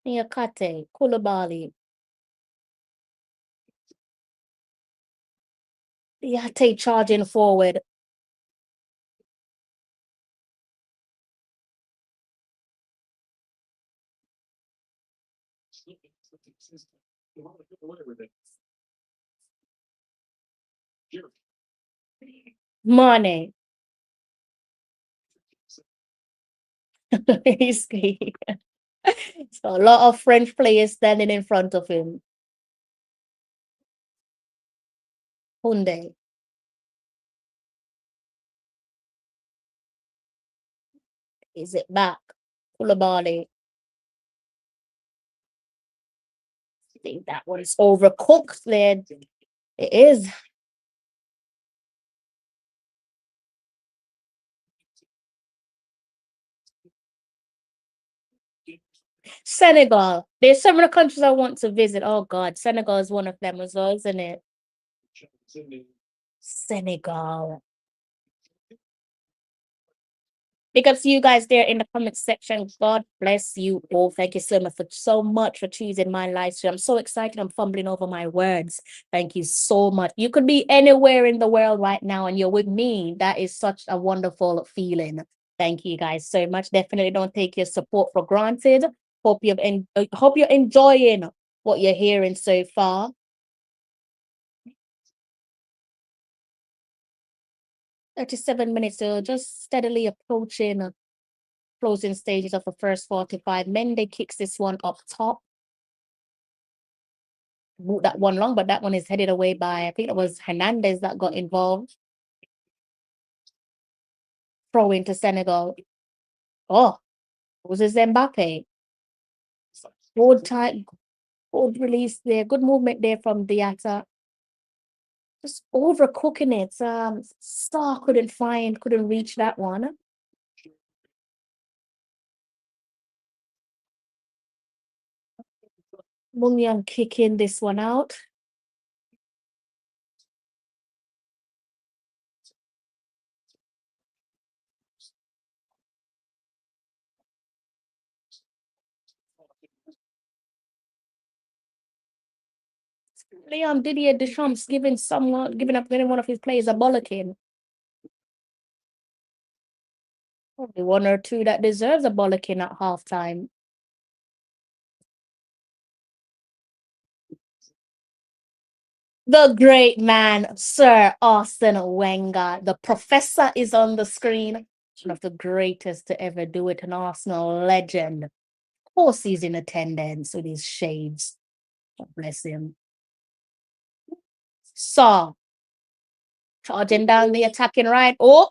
Speaker 1: Niakate, Koulibaly. Yate charging forward. Mane. So a lot of French players standing in front of him. Hyundai. Is it back? Koulibaly. I think that one's overcooked there. It is. Senegal. There's so many countries I want to visit. Oh God, Senegal is one of them as well, isn't it? Senegal. Big ups to you guys there in the comment section. God bless you all. Thank you so much for choosing my live stream. I'm so excited. I'm fumbling over my words. Thank you so much. You could be anywhere in the world right now and you're with me. That is such a wonderful feeling. Thank you guys so much. Definitely don't take your support for granted. Hope you're enjoying what you're hearing so far. 37 minutes, so just steadily approaching closing stages of the first 45. Mende kicks this one up top. Moved that one long, but that one is headed away by, I think it was Hernandez that got involved. Throw into Senegal. Oh, it was Mbappe. Good time, good release there. Good movement there from Diatta. Just overcooking it. Star couldn't reach that one. Munyan kicking this one out. Leon Didier Deschamps giving up any one of his players a bollocking. Probably one or two that deserves a bollocking at halftime. The great man, Sir Arsene Wenger. The professor is on the screen. One of the greatest to ever do it, an Arsenal legend. Of course, he's in attendance with his shades. God bless him. Saw charging down the attacking right. Oh,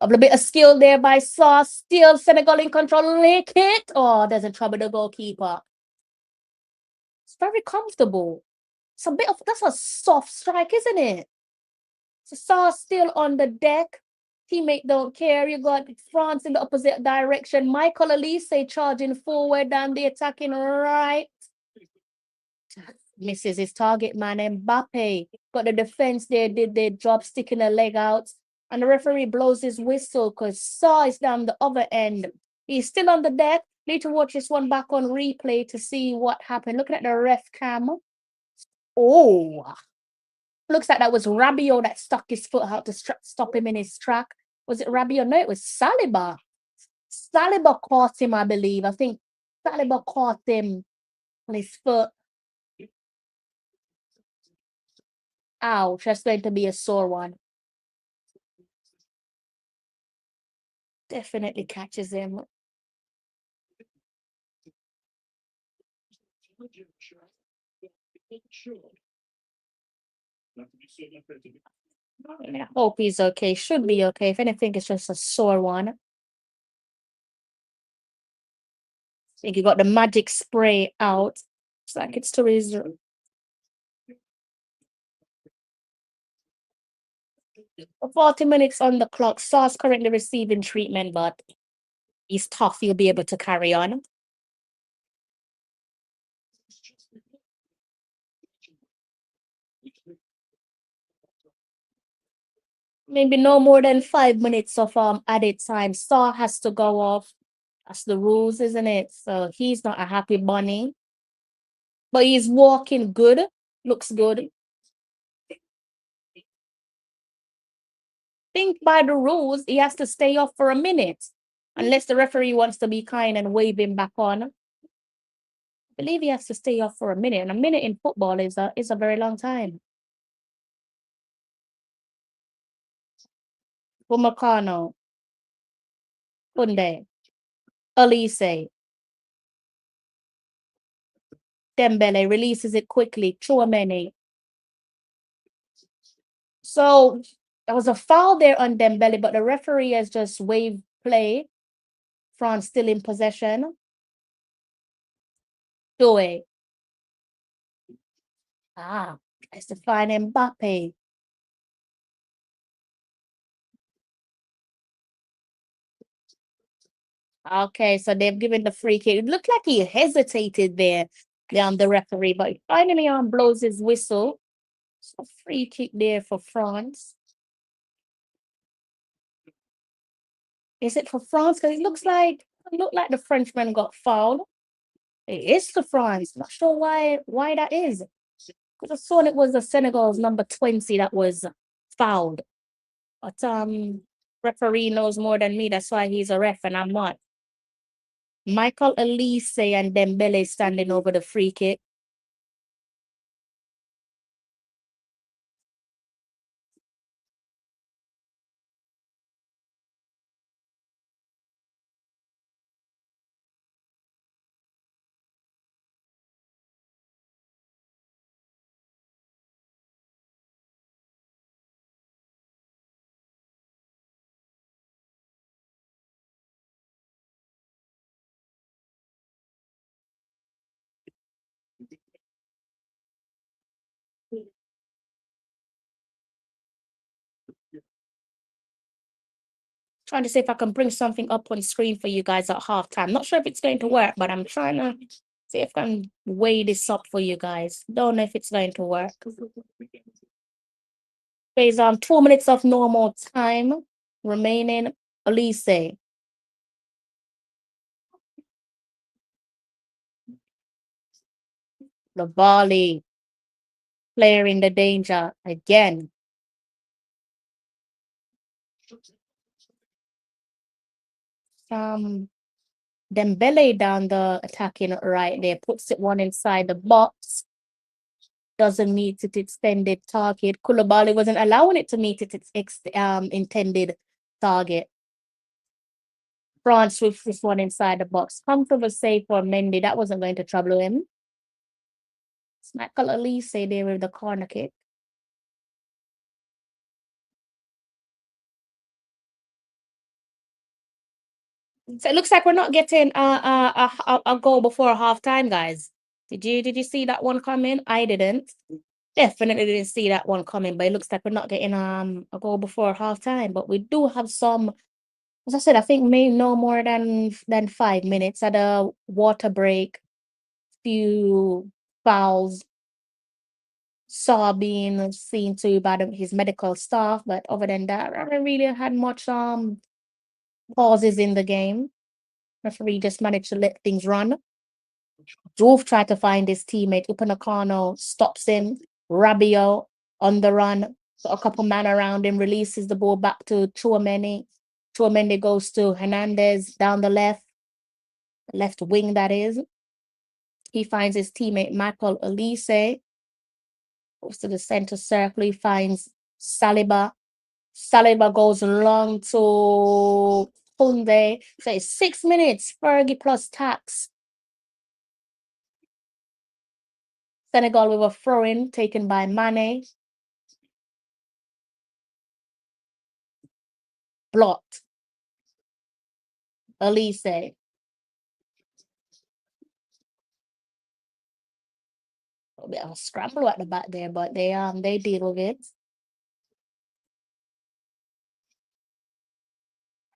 Speaker 1: a little bit of skill there by Saw. Still Senegal in control. Lick it. Oh, there's a trouble the goalkeeper. It's very comfortable. It's a bit of that's a soft strike, isn't it? So Saw still on the deck. Teammate don't care. You got France in the opposite direction. Michael Elise charging forward down the attacking right. Misses his target man. Mbappe got the defense there, did their job, sticking a leg out. And the referee blows his whistle because Saw is down the other end. He's still on the deck. Need to watch this one back on replay to see what happened. Looking at the ref cam. Oh, looks like that was Rabiot that stuck his foot out to stop him in his track. Was it Rabiot? No, it was Saliba. Saliba caught him, I believe. I think Saliba caught him on his foot. Ouch, that's going to be a sore one. Definitely catches him. I hope he's okay. Should be okay. If anything, it's just a sore one. I think he got the magic spray out. It's like it's to his 40 minutes on the clock. Sauce currently receiving treatment, but he's tough. He'll be able to carry on. Maybe no more than 5 minutes of added time. Saw has to go off. That's the rules, isn't it? So he's not a happy bunny. But he's walking good. Looks good. Think by the rules, he has to stay off for a minute. Unless the referee wants to be kind and wave him back on. I believe he has to stay off for a minute. And a minute in football is a very long time. Bumacano. Kunde. Elise. Dembele releases it quickly. Chouameni. So there was a foul there on Dembele, but the referee has just waved play. France still in possession. Doe. It's to find Mbappe. Okay, so they've given the free kick. It looked like he hesitated there, the referee, but he finally blows his whistle. So free kick there for France. Is it for France? Because it looked like the Frenchman got fouled. It is for France. Not sure why that is. Because I saw it was the Senegal's number 20 that was fouled. But referee knows more than me. That's why he's a ref and I'm not. Michael Elise and Dembele standing over the free kick. Trying to see if I can bring something up on screen for you guys at halftime. Not sure if it's going to work, but I'm trying to see if I can weigh this up for you guys. Don't know if it's going to work. There's 2 minutes of normal time remaining. Elise. The volley. Player in the danger again. Dembele down the attacking right there, puts it one inside the box. Doesn't meet its extended target. Koulibaly wasn't allowing it to meet its intended target. France with this one inside the box. Comfortable save for Mendy. That wasn't going to trouble him. It's Michael Elise there with the corner kick. So it looks like we're not getting a goal before halftime, guys. Did you see that one coming? I didn't. Definitely didn't see that one coming, but it looks like we're not getting a goal before halftime. But we do have some, as I said, I think maybe no more than 5 minutes at a water break, few fouls, Saw being seen to by his medical staff, but other than that, I haven't really had much pauses in the game. Referee just managed to let things run. Dove tried to find his teammate. Upamecano stops him. Rabiot on the run. Got a couple man around him. Releases the ball back to Chouameni. Chouameni goes to Hernandez down the left wing, that is. He finds his teammate Michael Elise. Goes to the center circle. He finds Saliba. Saliba goes long to Kunde. So it's 6 minutes. Fergie plus tax. Senegal with a throw-in taken by Mane. Blocked. Elise. A bit of a scramble at the back there, but they deal with it.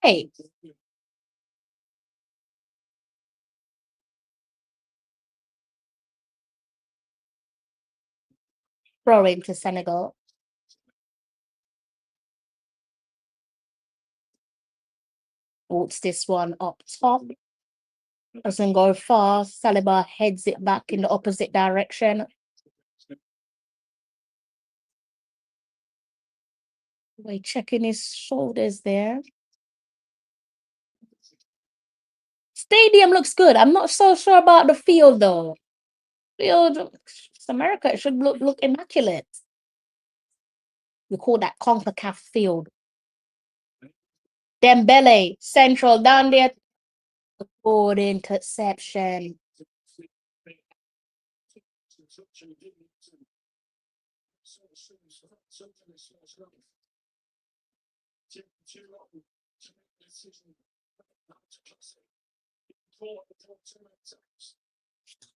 Speaker 1: Hey, throw-in to Senegal. Boots this one up top. Doesn't go far. Saliba heads it back in the opposite direction. We're checking his shoulders there. Stadium looks good. I'm not so sure about the field though. Field, it's America. It should look immaculate. We call that CONCACAF field. Dembele, central down there. Good interception.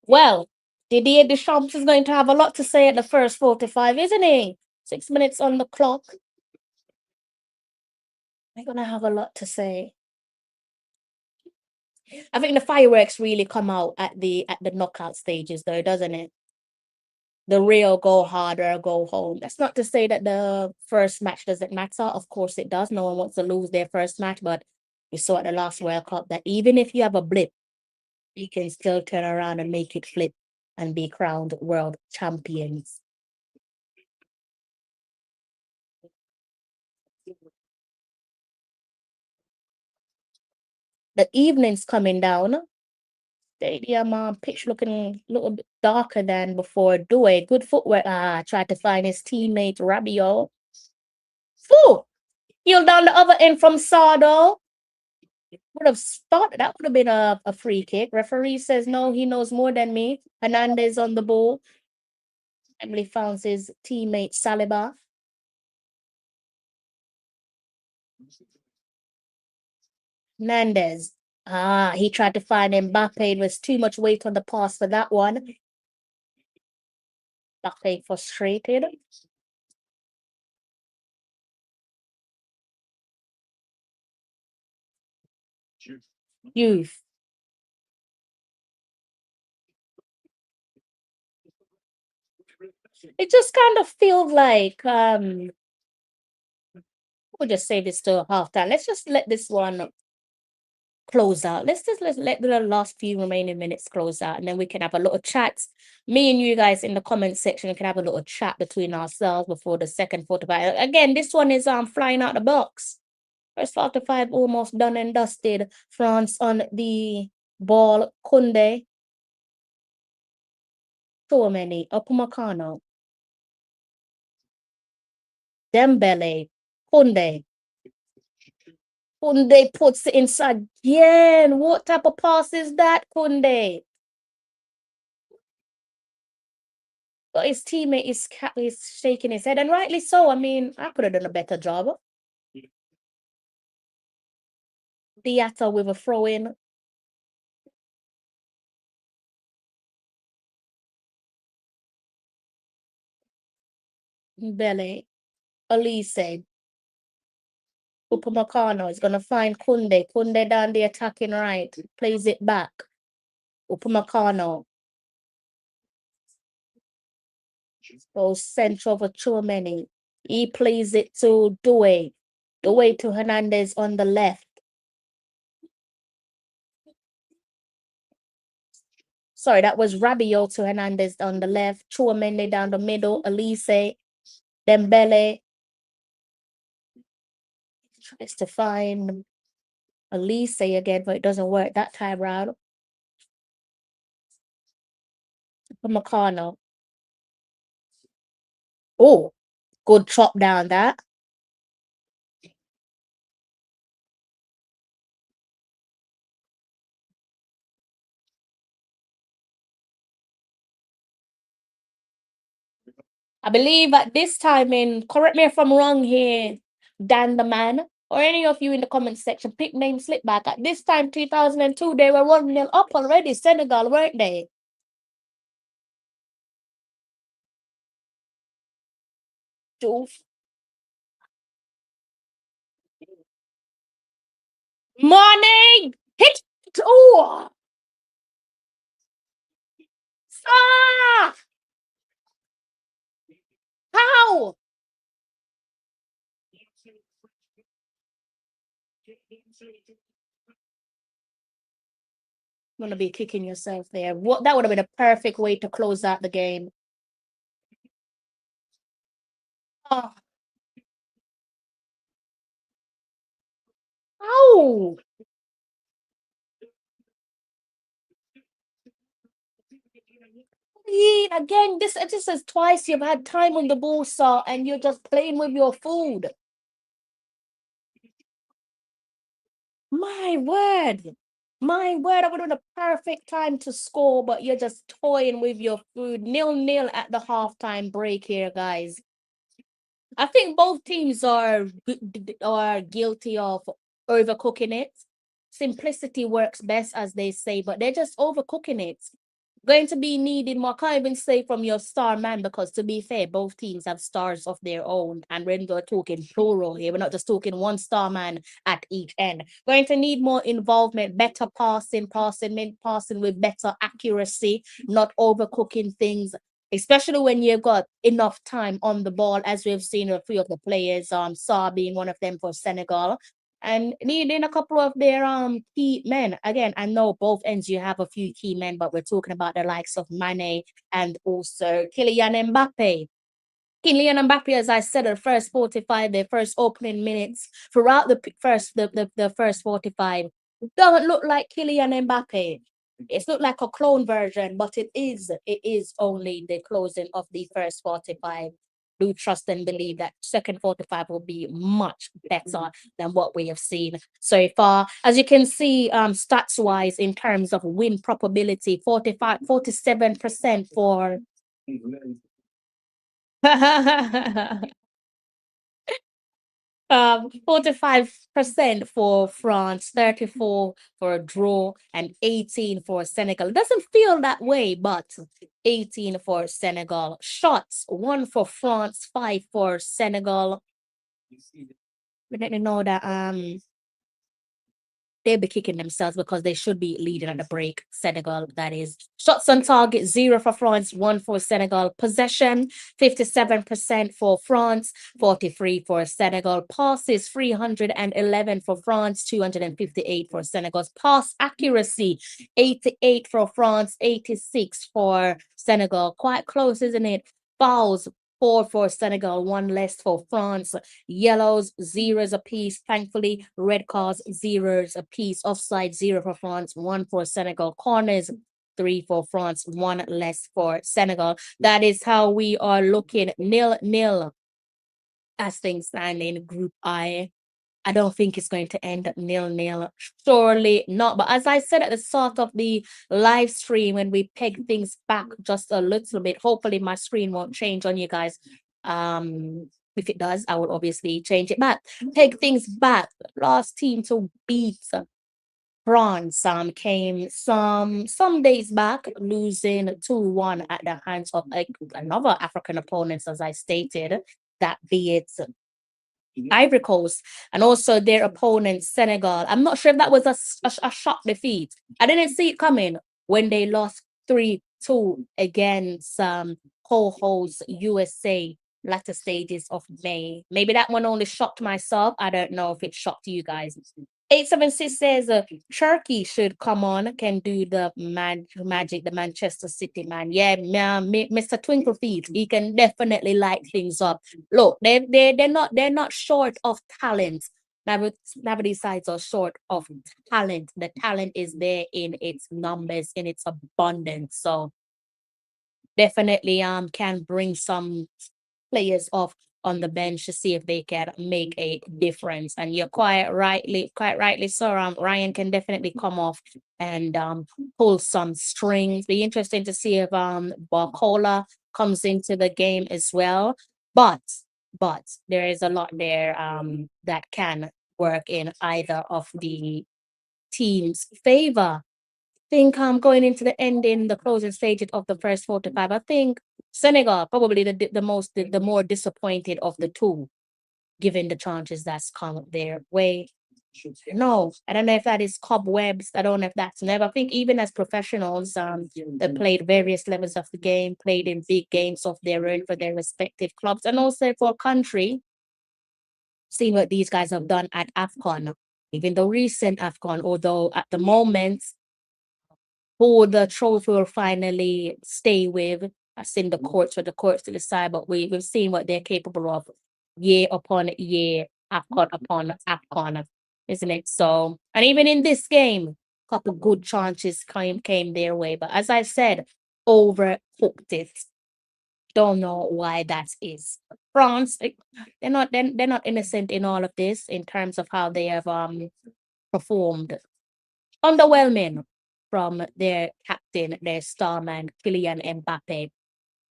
Speaker 1: Well, Didier Deschamps is going to have a lot to say at the first 45, isn't he? 6 minutes on the clock. They're going to have a lot to say. I think the fireworks really come out at the knockout stages, though, doesn't it? The real go hard or go home. That's not to say that the first match doesn't matter. Of course it does. No one wants to lose their first match, but we saw at the last World Cup that even if you have a blip, you can still turn around and make it flip and be crowned world champions. The evening's coming down. Stadium pitch looking a little bit darker than before. Doué, good footwork. Tried to find his teammate Rabiot. Foo! Healed down the other end from Sardo. Would have thought that would have been a free kick. Referee says no, he knows more than me. Hernandez on the ball. Emily found his teammate Saliba. Hernandez. He tried to find Mbappe. It was too much weight on the pass for that one. Mbappe frustrated. Youth. It just kind of feels like we'll just save this to half time. Let's just let this one close out. Let's let the last few remaining minutes close out, and then we can have a little chat. Me and you guys in the comment section can have a little chat between ourselves before the second 45. Again, this one is flying out the box. First 45 almost done and dusted. France on the ball. Kunde. So many. Upamecano. Dembele. Kunde. Kunde puts it inside again. What type of pass is that, Kunde? But his teammate is shaking his head, and rightly so. I mean, I could have done a better job. Diatta with a throw in. Belly. Elise. Upamecano is going to find Kunde. Kunde down the attacking right. Plays it back. Upamecano. Goes central for Chouameni. He plays it to Doué. Doué to Hernandez on the left. Sorry, that was Rabiot to Hernandez on the left. Chouameni down the middle. Elise. Dembele. Tries to find Elise again, but it doesn't work that time round. Upamecano. Oh, good chop down that. I believe at this time in, correct me if I'm wrong here, Dan the man, or any of you in the comment section, pick name slip back. At this time, 2002, they were 1-0 up already, Senegal, weren't they? Doof. Morning! Hit! Oh! Ah! How? Gonna be kicking yourself there. What that would have been a perfect way to close out the game. Oh, ow! Again, this is twice you've had time on the ball, sir, and you're just playing with your food. My word. My word, I would have been a perfect time to score, but you're just toying with your food. 0-0 at the halftime break here, guys. I think both teams are guilty of overcooking it. Simplicity works best, as they say, but they're just overcooking it. Going to be needed more. Can't even say from your star man, because to be fair, both teams have stars of their own. And when we're talking plural here, we're not just talking one star man at each end. Going to need more involvement, better passing with better accuracy, not overcooking things, especially when you've got enough time on the ball, as we've seen a few of the players, Saar being one of them for Senegal, and needing a couple of their key men. Again, I know both ends you have a few key men, but we're talking about the likes of Mane and also Kylian Mbappe. Kylian Mbappe, as I said, the first 45, their first opening minutes throughout the first 45, don't look like Kylian Mbappe. It's not like a clone version, but it is only the closing of the first 45. Do trust and believe that second 45 will be much better than what we have seen so far. As you can see, stats wise, in terms of win probability, 47% for 45% for France, 34 for a draw, and 18 for Senegal. It doesn't feel that way, but 18 for Senegal. Shots, 1 for France, 5 for Senegal. We let me know that they'll be kicking themselves because they should be leading at the break. Senegal, that is. Shots on target, 0 for France, 1 for Senegal. Possession, 57% for France, 43 for Senegal. Passes, 311 for France, 258 for Senegal's. Pass accuracy, 88 for France, 86 for Senegal. Quite close, isn't it? Fouls, 4 for Senegal, 1 less for France. Yellows, zeros apiece. Thankfully, red cards, zeros apiece. Offside, 0 for France, 1 for Senegal. Corners, 3 for France, 1 less for Senegal. That is how we are looking, 0-0 as things stand in Group I. I don't think it's going to end at 0-0. Surely not. But as I said at the start of the live stream, when we peg things back just a little bit, hopefully my screen won't change on you guys. If it does, I will obviously change it back. Peg things back. Last team to beat France came some days back, losing 2-1 at the hands of another African opponents, as I stated, that be it Ivory Coast, and also their opponent Senegal. I'm not sure if that was a shock defeat. I didn't see it coming when they lost 3-2 against co-host USA latter stages of May. Maybe that one only shocked myself. I don't know if it shocked you guys. 876 says Turkey should come on, can do the magic, the Manchester City man. Yeah, Mr. Twinkle Feet, he can definitely light things up. Look, they're not short of talent. Never these sides are short of talent. The talent is there in its numbers, in its abundance. So definitely can bring some players off on the bench to see if they can make a difference. And you're quite rightly so. Ryan can definitely come off and pull some strings. Be interesting to see if Barcola comes into the game as well. But but there is a lot there that can work in either of the team's favor. Think going into the ending, the closing stages of the first 45. I think Senegal probably the more disappointed of the two, given the chances that's come their way. No, I don't know if that is cobwebs. I don't know if that's never. I think even as professionals, they played various levels of the game, played in big games of their own for their respective clubs, and also for country. Seeing what these guys have done at AFCON, even the recent AFCON, although at the moment who the trophy will finally stay with. That's in the courts for the courts to decide, but we've seen what they're capable of year upon year, AFCON upon AFCON, isn't it? So, and even in this game, a couple good chances came their way. But as I said, overcooked it. Don't know why that is. France, they're not innocent in all of this in terms of how they have performed. Underwhelming from their captain, their starman, Kylian Mbappe.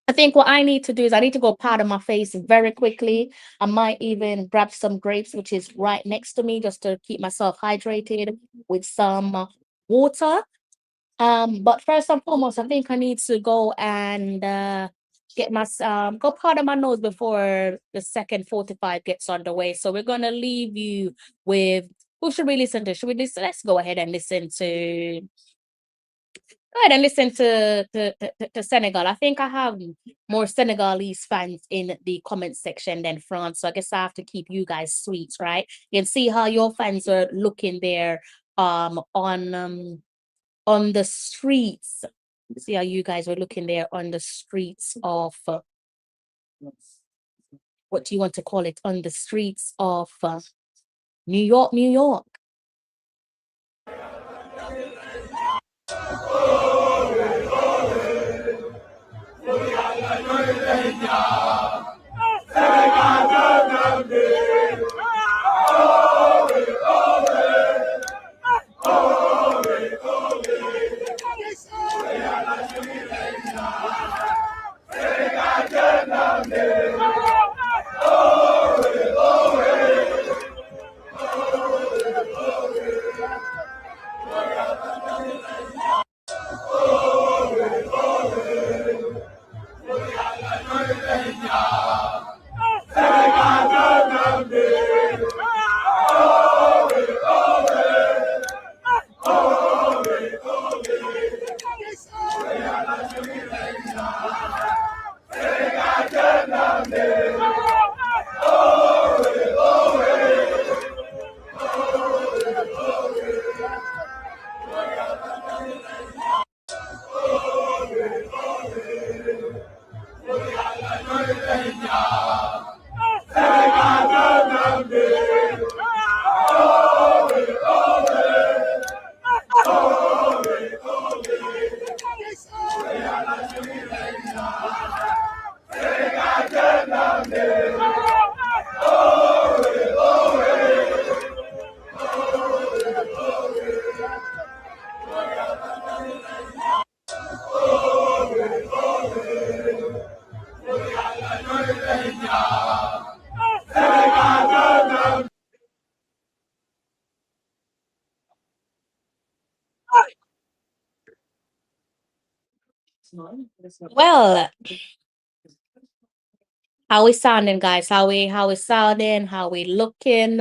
Speaker 1: I think what I need to do is I need to go powder my face very quickly. I might even grab some grapes, which is right next to me, just to keep myself hydrated with some water. But first and foremost, I think I need to go and get my go powder my nose before the second 45 gets underway. So we're gonna leave you with who should we listen to? Should we listen? Let's go ahead and listen to go ahead and listen to Senegal. I think I have more Senegalese fans in the comment section than France. So I guess I have to keep you guys sweet, right? You can see how your fans are looking there on the streets. See how you guys were looking there on the streets of what do you want to call it? On the streets of New York, New York. Well, how we sounding, guys? How we sounding? How we looking?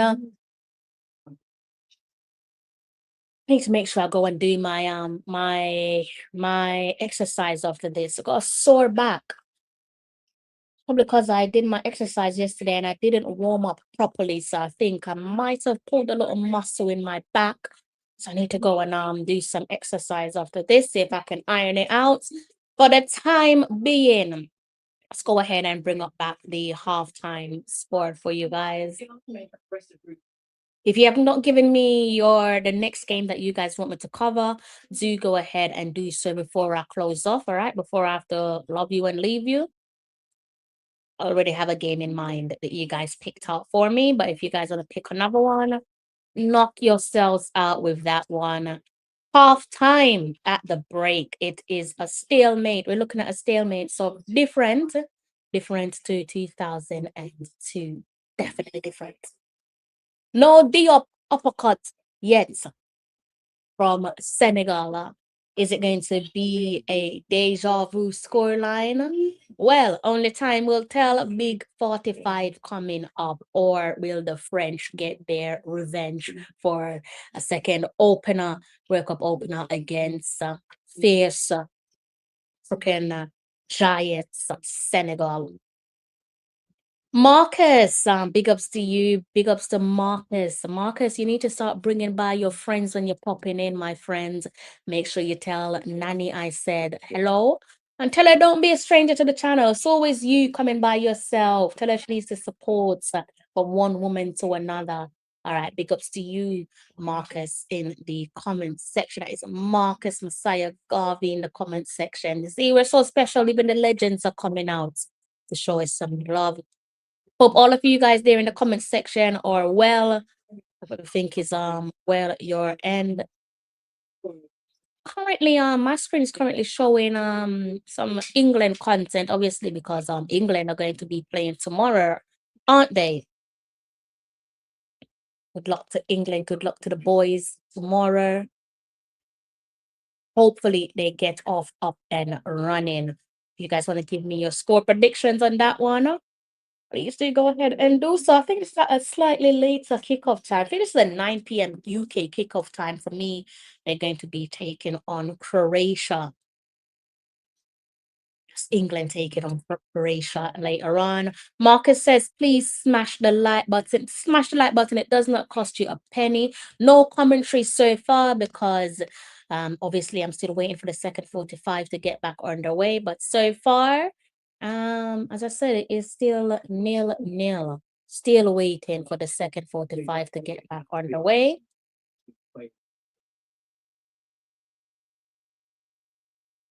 Speaker 1: Need to make sure I go and do my my exercise after this. I got a sore back. Probably because I did my exercise yesterday and I didn't warm up properly. So I think I might have pulled a little muscle in my back. So I need to go and do some exercise after this, see if I can iron it out. For the time being, let's go ahead and bring up back the halftime score for you guys. If you have not given me the next game that you guys want me to cover, do go ahead and do so before I close off. All right, before I have to love you and leave you. I already have a game in mind that you guys picked out for me. But if you guys want to pick another one, knock yourselves out with that one. Half time at the break. It is a stalemate. We're looking at a stalemate. So different to 2002. Definitely different. No uppercut yet from Senegal. Is it going to be a deja vu scoreline? Well, only time will tell. Big 45 coming up, or will the French get their revenge for a second opener, World Cup opener against fierce freaking giants Senegal? Marcus, big ups to you. Big ups to Marcus. Marcus, you need to start bringing by your friends when you're popping in, my friends. Make sure you tell Nanny I said hello. And tell her don't be a stranger to the channel. It's always you coming by yourself. Tell her she needs to support from one woman to another. All right, big ups to you, Marcus, in the comment section. That is Marcus Messiah Garvey in the comment section. See, we're so special. Even the legends are coming out to show us some love. Hope all of you guys there in the comment section are well. What I think is well at your end. Currently, my screen is currently showing some England content, obviously, because England are going to be playing tomorrow, aren't they? Good luck to England. Good luck to the boys tomorrow. Hopefully they get off up and running. You guys want to give me your score predictions on that one? Please do go ahead and do so. I think it's at a slightly later kickoff time. I think it's the 9 p.m. UK kickoff time for me. They're going to be taking on Croatia. England taking on Croatia later on. Marcus says, please smash the like button. Smash the like button. It does not cost you a penny. No commentary so far because obviously I'm still waiting for the second 45 to get back underway. But so far, as I said, it is still 0-0. Still waiting for the second 45 to get back underway.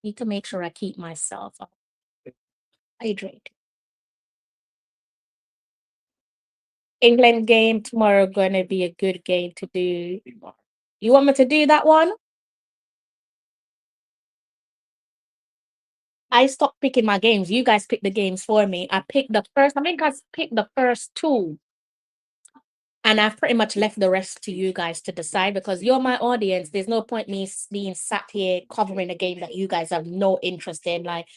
Speaker 1: Need to make sure I keep myself hydrated. England game tomorrow gonna be a good game to do. You want me to do that one? I stopped picking my games. You guys pick the games for me. I think I picked the first two. And I've pretty much left the rest to you guys to decide because you're my audience. There's no point me being sat here covering a game that you guys have no interest in. Like,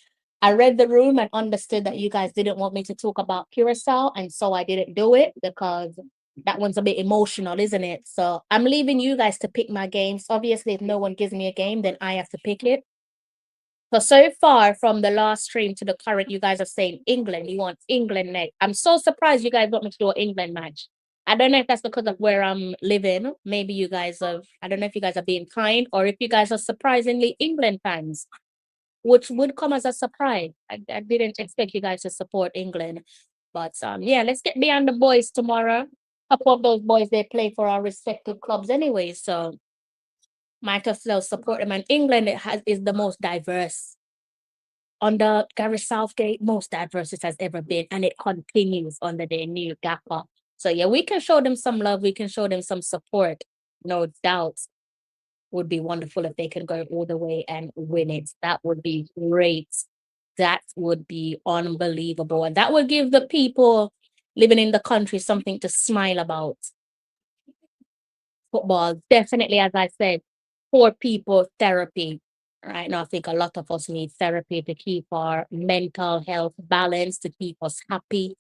Speaker 1: I read the room and understood that you guys didn't want me to talk about Curacao, and so I didn't do it because that one's a bit emotional, isn't it? So I'm leaving you guys to pick my games. Obviously, if no one gives me a game, then I have to pick it. So far from the last stream to the current, you guys are saying England. You want England next. I'm so surprised you guys want me to do an England match. I don't know if that's because of where I'm living. Maybe you guys have, I don't know if you guys are being kind or if you guys are surprisingly England fans, which would come as a surprise. I didn't expect you guys to support England. But yeah, let's get behind the boys tomorrow. A couple of those boys, they play for our respective clubs anyway. So might as well support them. And England is the most diverse under Gary Southgate, most diverse it has ever been, and it continues under their new gaffer. So yeah, we can show them some love, we can show them some support, no doubt. Would be wonderful if they can go all the way and win it. That would be great. That would be unbelievable. And that would give the people living in the country something to smile about. Football, definitely, as I said, for people, therapy. Right now, I think a lot of us need therapy to keep our mental health balanced, to keep us happy.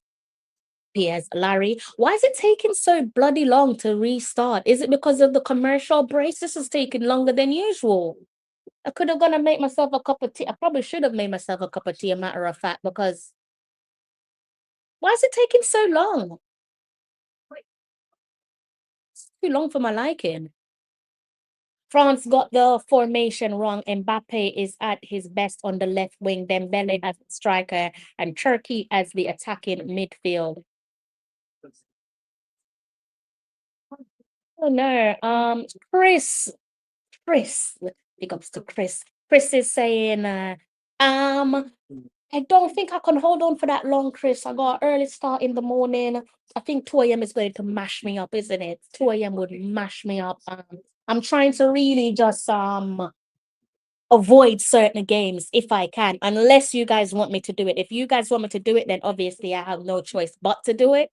Speaker 1: P.S. Larry, why is it taking so bloody long to restart? Is it because of the commercial breaks? This is taking longer than usual. I could have gone and make myself a cup of tea. I probably should have made myself a cup of tea, a matter of fact, because why is it taking so long? It's too long for my liking. France got the formation wrong. Mbappe is at his best on the left wing, Dembele as the striker, and Turkey as the attacking midfield. Oh no. Chris, big ups to Chris. Chris is saying, I don't think I can hold on for that long, Chris. I got an early start in the morning. I think 2 a.m. is going to mash me up, isn't it? 2 a.m. would mash me up. I'm trying to really just avoid certain games if I can, unless you guys want me to do it. If you guys want me to do it, then obviously I have no choice but to do it.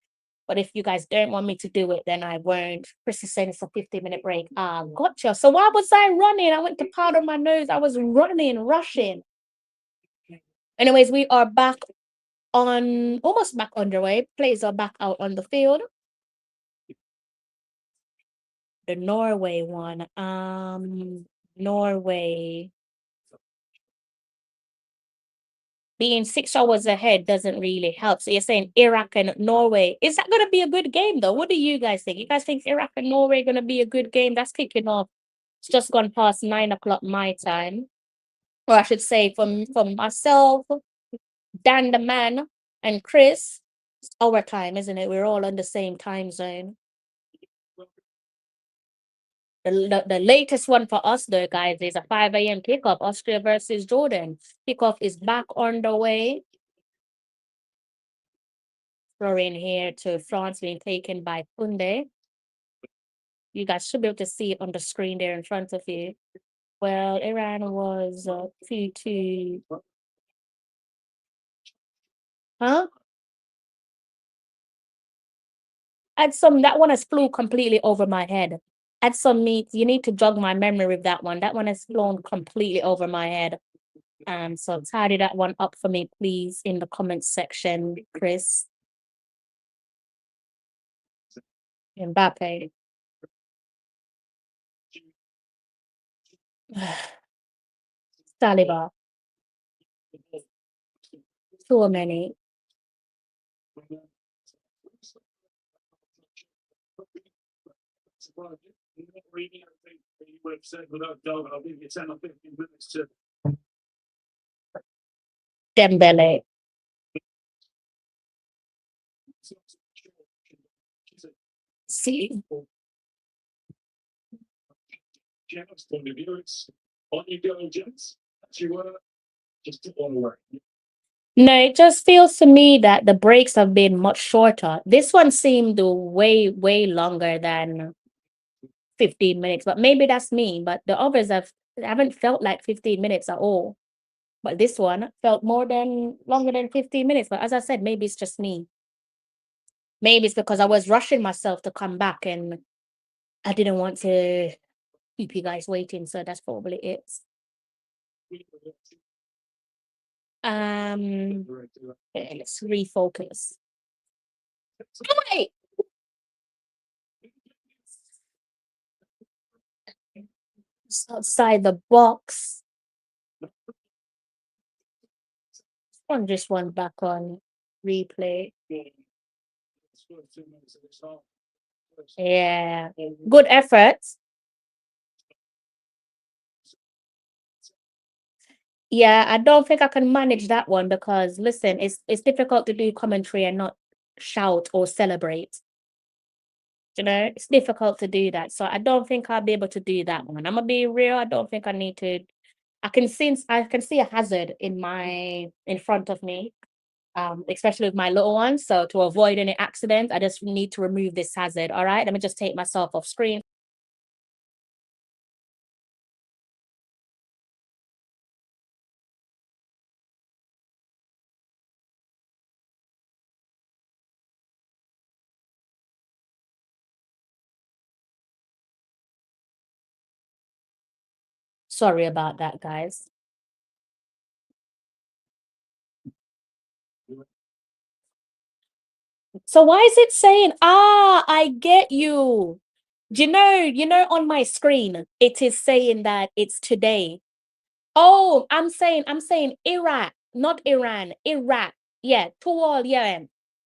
Speaker 1: But if you guys don't want me to do it, then I won't. Chris is saying it's a 15-minute break. Ah, gotcha. So why was I running? I went to powder my nose. I was running, rushing. Anyways, we are back on, almost back underway. Players are back out on the field. The Norway one. Norway. Being 6 hours ahead doesn't really help. So you're saying Iraq and Norway. Is that going to be a good game, though? What do you guys think? You guys think Iraq and Norway going to be a good game? That's kicking off. It's just gone past 9 o'clock my time. Or I should say from myself, Dan the man, and Chris. It's our time, isn't it? We're all on the same time zone. The latest one for us, though, guys, is a 5 a.m. kickoff. Austria versus Jordan. Kickoff is back on the way. Florian here to France being taken by Kunde. You guys should be able to see it on the screen there in front of you. Well, Iran was 2-2. Huh? Add some, that one has flew completely over my head. Add some meat. You need to jog my memory with that one. That one has flown completely over my head. So tidy that one up for me, please, in the comments section, Chris. Mbappe. Saliba. So many. Dembele. See. No, it just feels to me that the breaks have been much shorter. This one seemed way, way longer than 15 minutes, but maybe that's me. But the others haven't felt like 15 minutes at all. But this one felt longer than 15 minutes. But as I said, maybe it's just me. Maybe it's because I was rushing myself to come back and I didn't want to keep you guys waiting. So that's probably it. Okay, let's refocus. Wait. It's outside the box. On this one back on replay. Yeah, good effort. Yeah, I don't think I can manage that one because listen, it's difficult to do commentary and not shout or celebrate. You know, it's difficult to do that. So I don't think I'll be able to do that one. I'm gonna be real. I don't think I need to. I can see a hazard in front of me, especially with my little one. So to avoid any accident, I just need to remove this hazard. All right, let me just take myself off screen. Sorry about that, guys. So why is it saying, I get you. Do you know, on my screen, it is saying that it's today. Oh, I'm saying Iraq, not Iran, Iraq. Yeah, to all, yeah.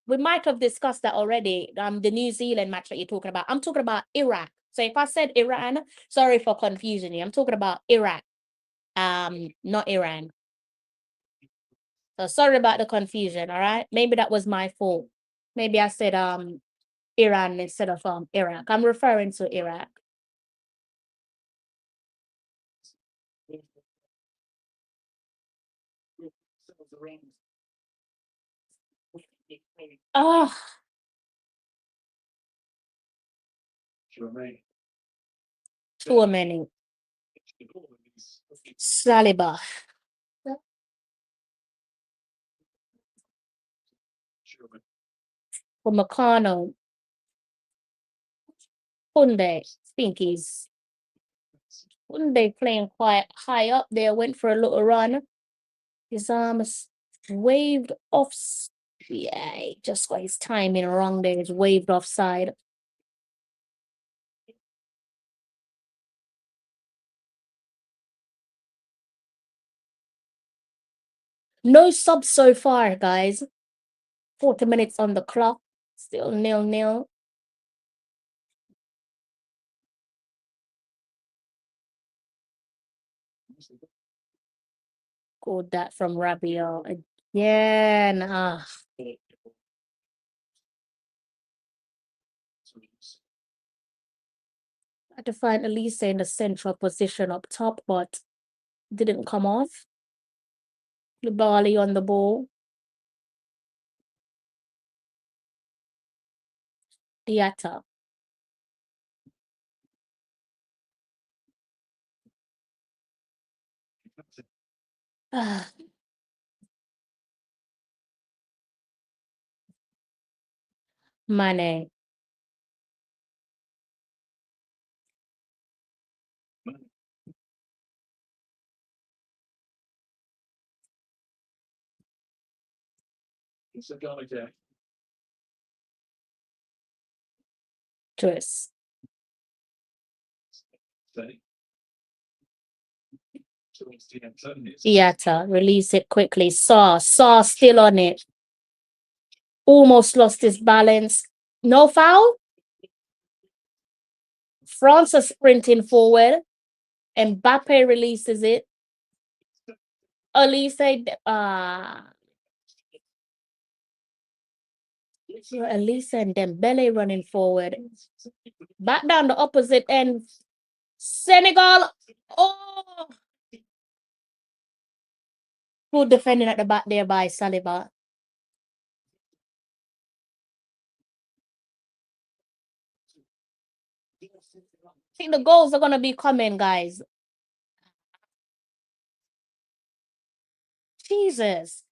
Speaker 1: We might have discussed that already. The New Zealand match that you're talking about. I'm talking about Iraq. So if I said Iran, sorry for confusing you. I'm talking about Iraq. Not Iran. So sorry about the confusion, all right? Maybe that was my fault. Maybe I said Iran instead of Iraq. I'm referring to Iraq. Oh, Too many. Saliba. For McConnell. Hyundai. Pinkies. Hyundai playing quite high up there. Went for a little run. His arms waved off. Yeah, just got his timing wrong there. It's waved offside. No subs so far, guys. 40 minutes on the clock. Still 0-0. Good that from Rabiot again. I had to find Elise in the central position up top, but didn't come off. Libali on the ball. Diatta. Mane. Twist. Diatta. Release it quickly. Saw still on it. Almost lost his balance. No foul? France are sprinting forward. Mbappe releases it. Elise, Elise and Dembele running forward. Back down the opposite end. Senegal. Oh! Good defending at the back there by Saliba. I think the goals are going to be coming, guys. Jesus.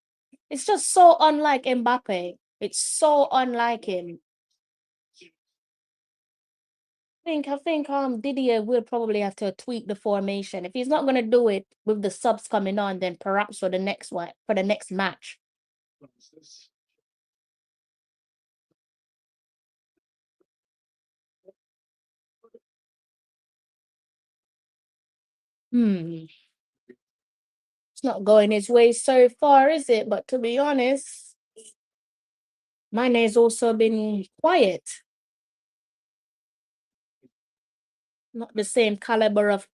Speaker 1: It's just so unlike Mbappe. It's so unlike him. I think Didier will probably have to tweak the formation. If he's not going to do it with the subs coming on, then perhaps for the next one, for the next match. It's not going his way so far, is it? But to be honest, Mane's also been quiet. Not the same caliber of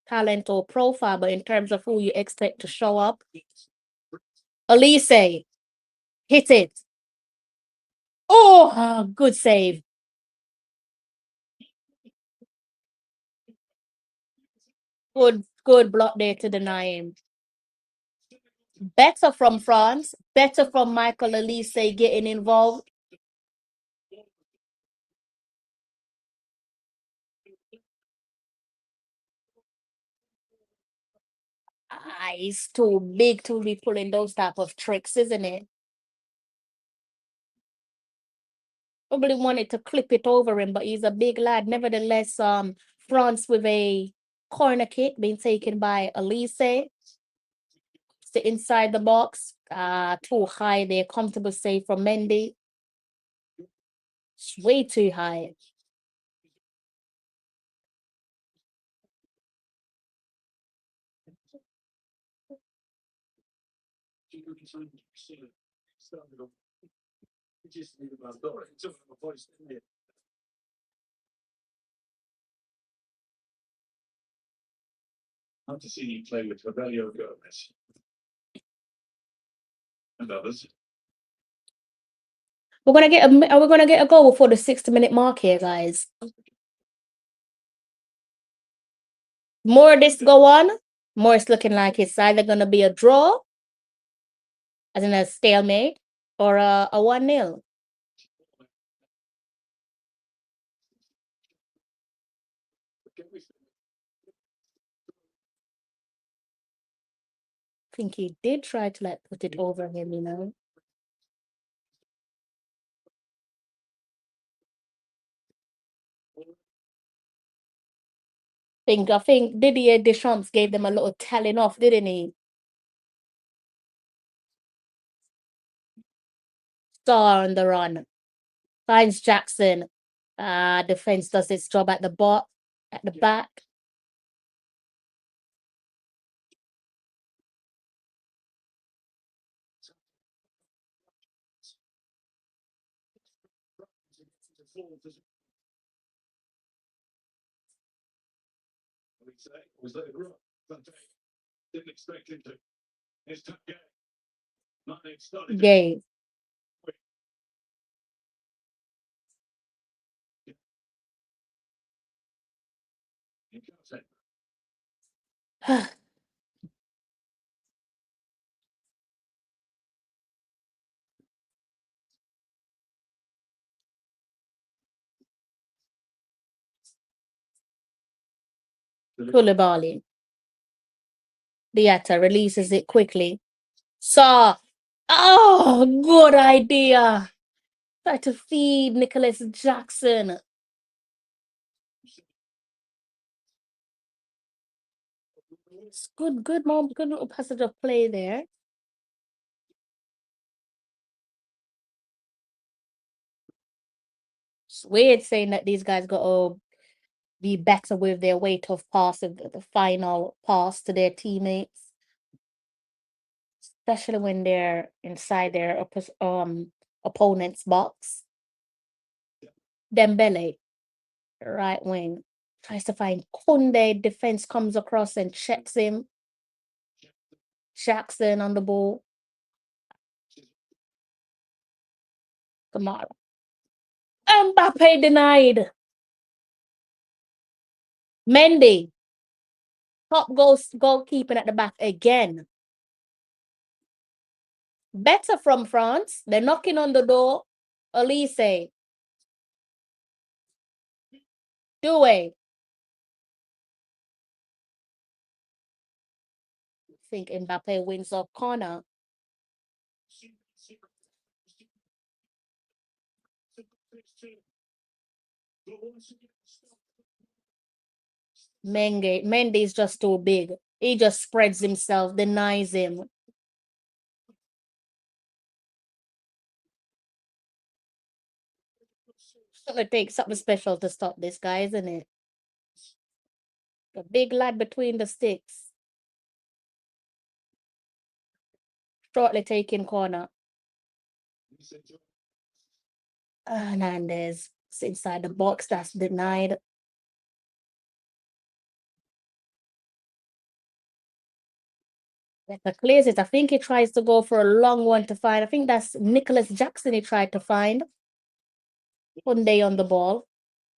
Speaker 1: talent or profile, but in terms of who you expect to show up. Elise, hit it. Oh, good save. Good block there to deny him. Better from France. Better from Michael Elise getting involved. He's too big to be pulling those type of tricks, isn't it? Probably wanted to clip it over him, but he's a big lad. Nevertheless, France with a corner kick being taken by Elise. It's inside the box. Too high there. Comfortable save from Mendy. It's way too high.
Speaker 2: I've to see you play with Rebellion Gomez and others.
Speaker 1: We're gonna get a goal before the 60-minute mark here, guys. More of this go on, more it's looking like it's either gonna be a draw, as in a stalemate, or a 1-0. think he did try to like put it over him, you know. I think Didier Deschamps gave them a little telling off, didn't he? Star on the run. Finds Jackson. Defense does its job at the back.
Speaker 2: Was that a group? Didn't expect him to. It's tough game. Nothing started.
Speaker 1: Gay. Koulibaly. Diatta releases it quickly. Saw. Oh, good idea. Try to feed Nicholas Jackson. It's good mom, good little passage of play there. It's weird saying that these guys got to be better with their weight of pass of the final pass to their teammates, especially when they're inside their opponent's box. Dembele, right wing, tries to find Kunde. Defense comes across and checks him. Jackson on the ball. Kamara. Mbappe denied. Mendy. Top goalkeeping at the back again. Better from France. They're knocking on the door. Elise. Doué. I think Mbappe wins off corner. Mendy's just too big. He just spreads himself, denies him. It's gonna take something special to stop this guy, isn't it? A big lad between the sticks. Shortly taking corner. Hernandez. It's inside the box. That's denied. That clears it. I think he tries to go for a long one to find. I think that's Nicholas Jackson he tried to find. Hyundai on the ball.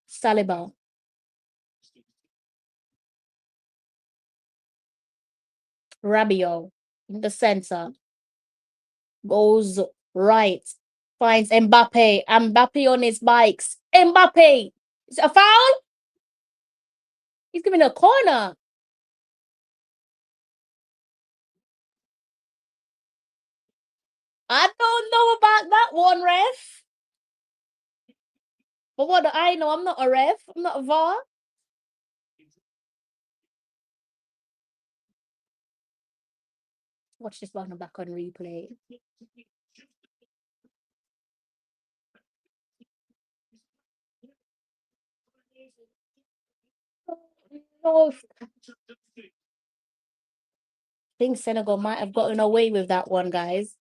Speaker 1: Saliba. Rabiot in the center. Goes right. Finds Mbappe. Mbappe on his bikes. Mbappe. Is it a foul? He's giving a corner. I don't know about that one, ref. But what do I know? I'm not a ref. I'm not a VAR. Watch this one back on replay. No, I think Senegal might have gotten away with that one, guys.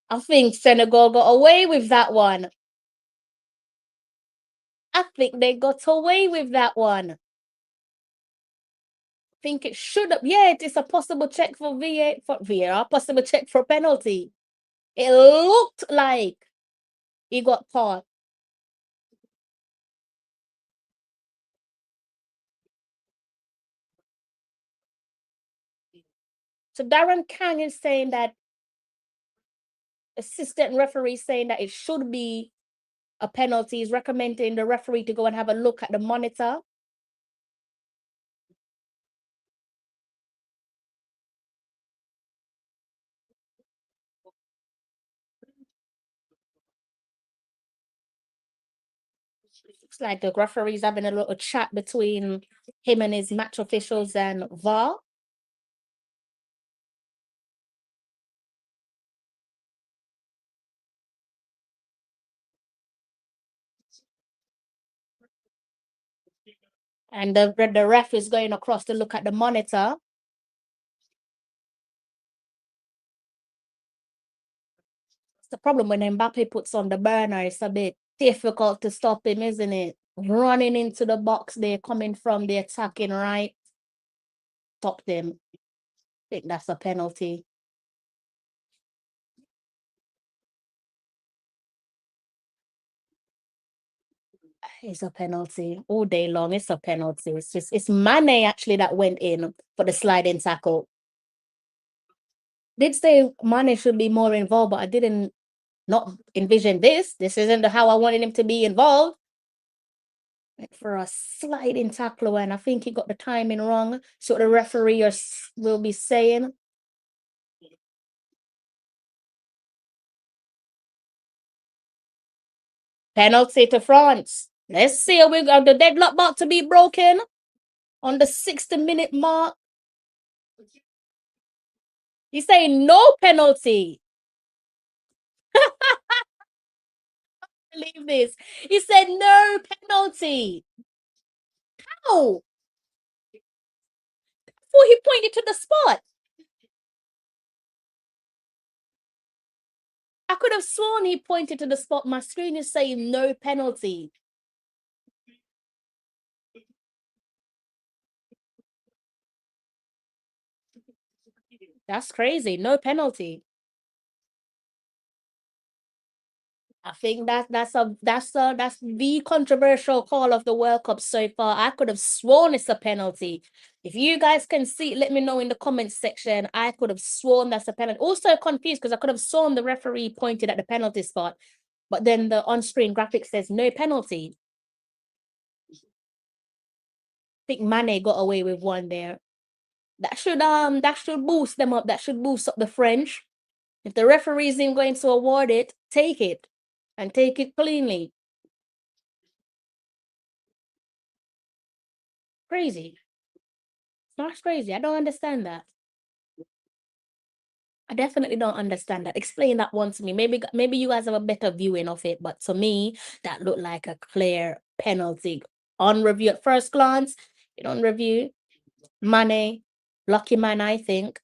Speaker 1: I think Senegal got away with that one. I think they got away with that one. I think it should have. Yeah, it is a possible check for VAR, possible check for penalty. It looked like he got caught. So Darren Kang is saying that assistant referee saying that it should be a penalty. Is recommending the referee to go and have a look at the monitor. It's like the referee's having a little chat between him and his match officials and VAR. And the ref is going across to look at the monitor. It's the problem when Mbappe puts on the burner, it's a bit difficult to stop him, isn't it? Running into the box, they're coming from the attacking right. Stop them. I think that's a penalty. It's a penalty all day long. It's a penalty. It's Mane actually that went in for the sliding tackle. Did say Mane should be more involved, but I didn't not envision this. This isn't how I wanted him to be involved. Like for a sliding tackle, and I think he got the timing wrong. So the referee will be saying. Penalty to France. Let's see. We got the deadlock about to be broken on the 60-minute mark. He's saying no penalty. Believe this. He said no penalty. How? Before he pointed to the spot. I could have sworn he pointed to the spot. My screen is saying no penalty. That's crazy. No penalty. I think that's the controversial call of the World Cup so far. I could have sworn it's a penalty. If you guys can see, let me know in the comments section. I could have sworn that's a penalty. Also confused because I could have sworn the referee pointed at the penalty spot, but then the on-screen graphic says no penalty. I think Mane got away with one there. That should boost them up. That should boost up the French. If the referee isn't going to award it, take it and take it cleanly. Crazy. That's crazy. I don't understand that. I definitely don't understand that. Explain that one to me. Maybe you guys have a better viewing of it, but to me, that looked like a clear penalty. On review at first glance, on review, Mane, lucky man, I think.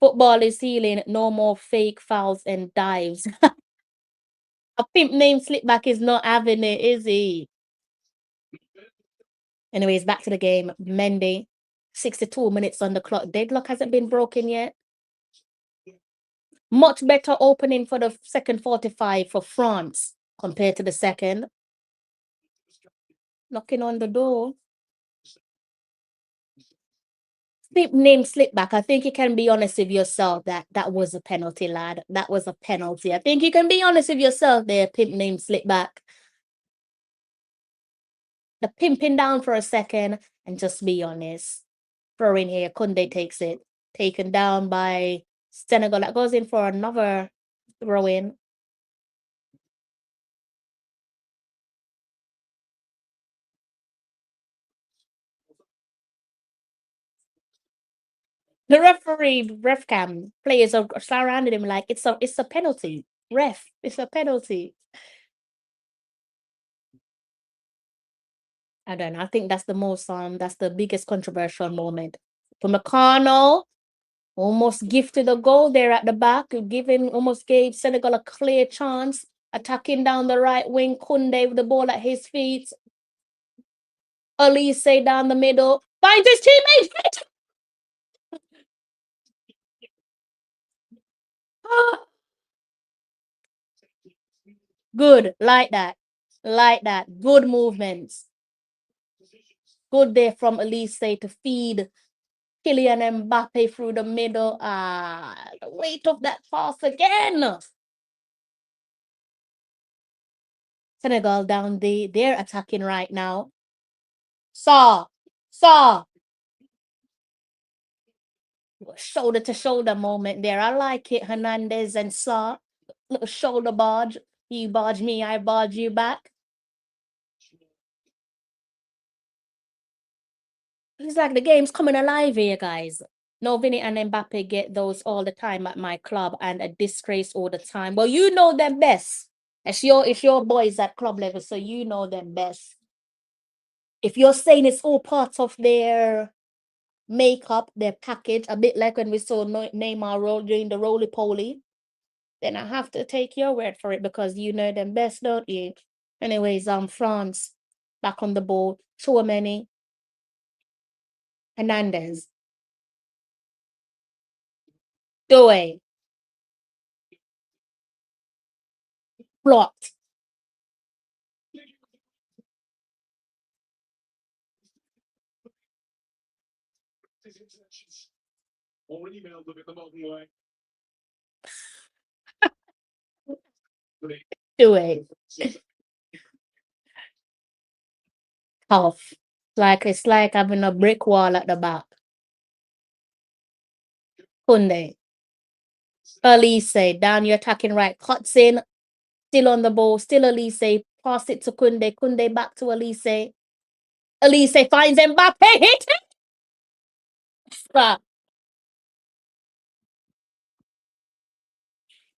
Speaker 1: Football is healing. No more fake fouls and dives. A pimp named Slipback is not having it, is he? Anyways, back to the game. Mendy, 62 minutes on the clock. Deadlock hasn't been broken yet. Much better opening for the second 45 for France compared to the second. Knocking on the door. Name Slipback. I think you can be honest with yourself that was a penalty, lad. That was a penalty. I think you can be honest with yourself there, pimp named Slipback. The pimping down for a second and just be honest. Throw in here. Kunde takes it. Taken down by Senegal. That goes in for another throw in. The ref cam players are surrounding him like it's a penalty. Ref, it's a penalty. I don't know. I think that's the biggest controversial moment. For McConnell, almost gifted a goal there at the back, almost gave Senegal a clear chance. Attacking down the right wing, Kunde with the ball at his feet. Elise down the middle. Finds his teammate. Good. Like that. Like that. Good movements. Good there from Elise to feed Kylian Mbappe through the middle. The weight of that pass again. Senegal down they're attacking right now. Saw. Shoulder to shoulder moment there. I like it. Hernandez and Saw. Little shoulder barge. You barge me, I barge you back. It's like the game's coming alive here, guys. No, Vinny and Mbappe get those all the time at my club and a disgrace all the time. Well, you know them best. It's your boys at club level, so you know them best. If you're saying it's all part of their makeup, their package, a bit like when we saw Neymar roll doing the roly poly, then I have to take your word for it because you know them best, don't you? Anyways, France back on the ball. Chouameni, Hernandez, Doe, blocked.
Speaker 2: Or emailed them in the modern way.
Speaker 1: Doe. Tough. It's like having a brick wall at the back. Kunde. Elise down your attacking right. Cuts in. Still on the ball. Still Elise. Pass it to Kunde. Kunde back to Elise. Elise finds Mbappe. Hit it.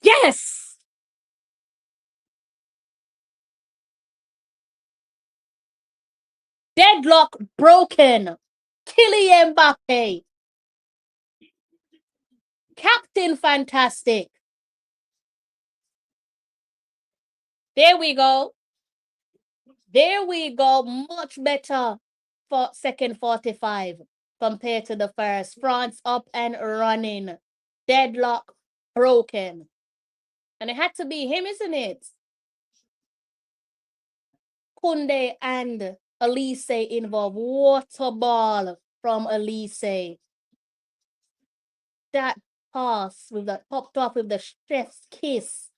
Speaker 1: Yes. Deadlock broken. Kylian Mbappe. Captain Fantastic. There we go. There we go. Much better for second 45 compared to the first. France up and running. Deadlock broken. And it had to be him, isn't it? Kunde and Elise involved. Water ball from Elise. That pass with that popped off with the chef's kiss.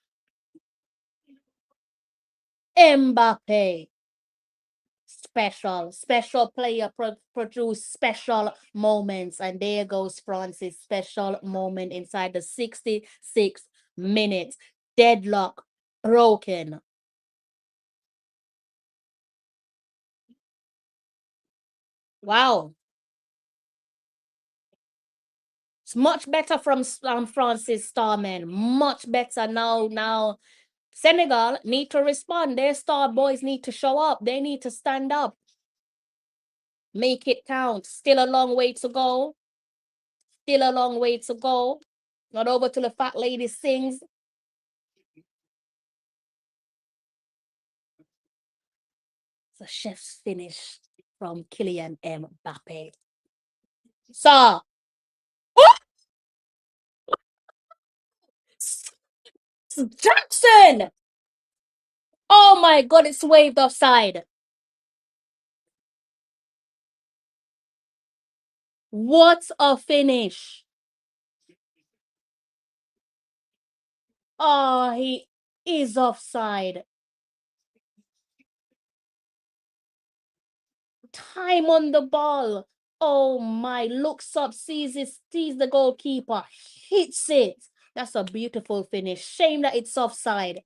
Speaker 1: Mbappe. Special player produce special moments. And there goes France's special moment inside the 66th minute. Deadlock broken. Wow. It's much better from Francis Starman. Much better now. Senegal need to respond. Their star boys need to show up. They need to stand up. Make it count. Still a long way to go. Still a long way to go. Not over till the fat lady sings. It's a chef's finish from Kylian Mbappe. So, Jackson! Oh my God, it's waved offside. What a finish. Oh, he is offside. Time on the ball. Oh my, looks up, sees the goalkeeper, hits it. That's a beautiful finish. Shame that it's offside.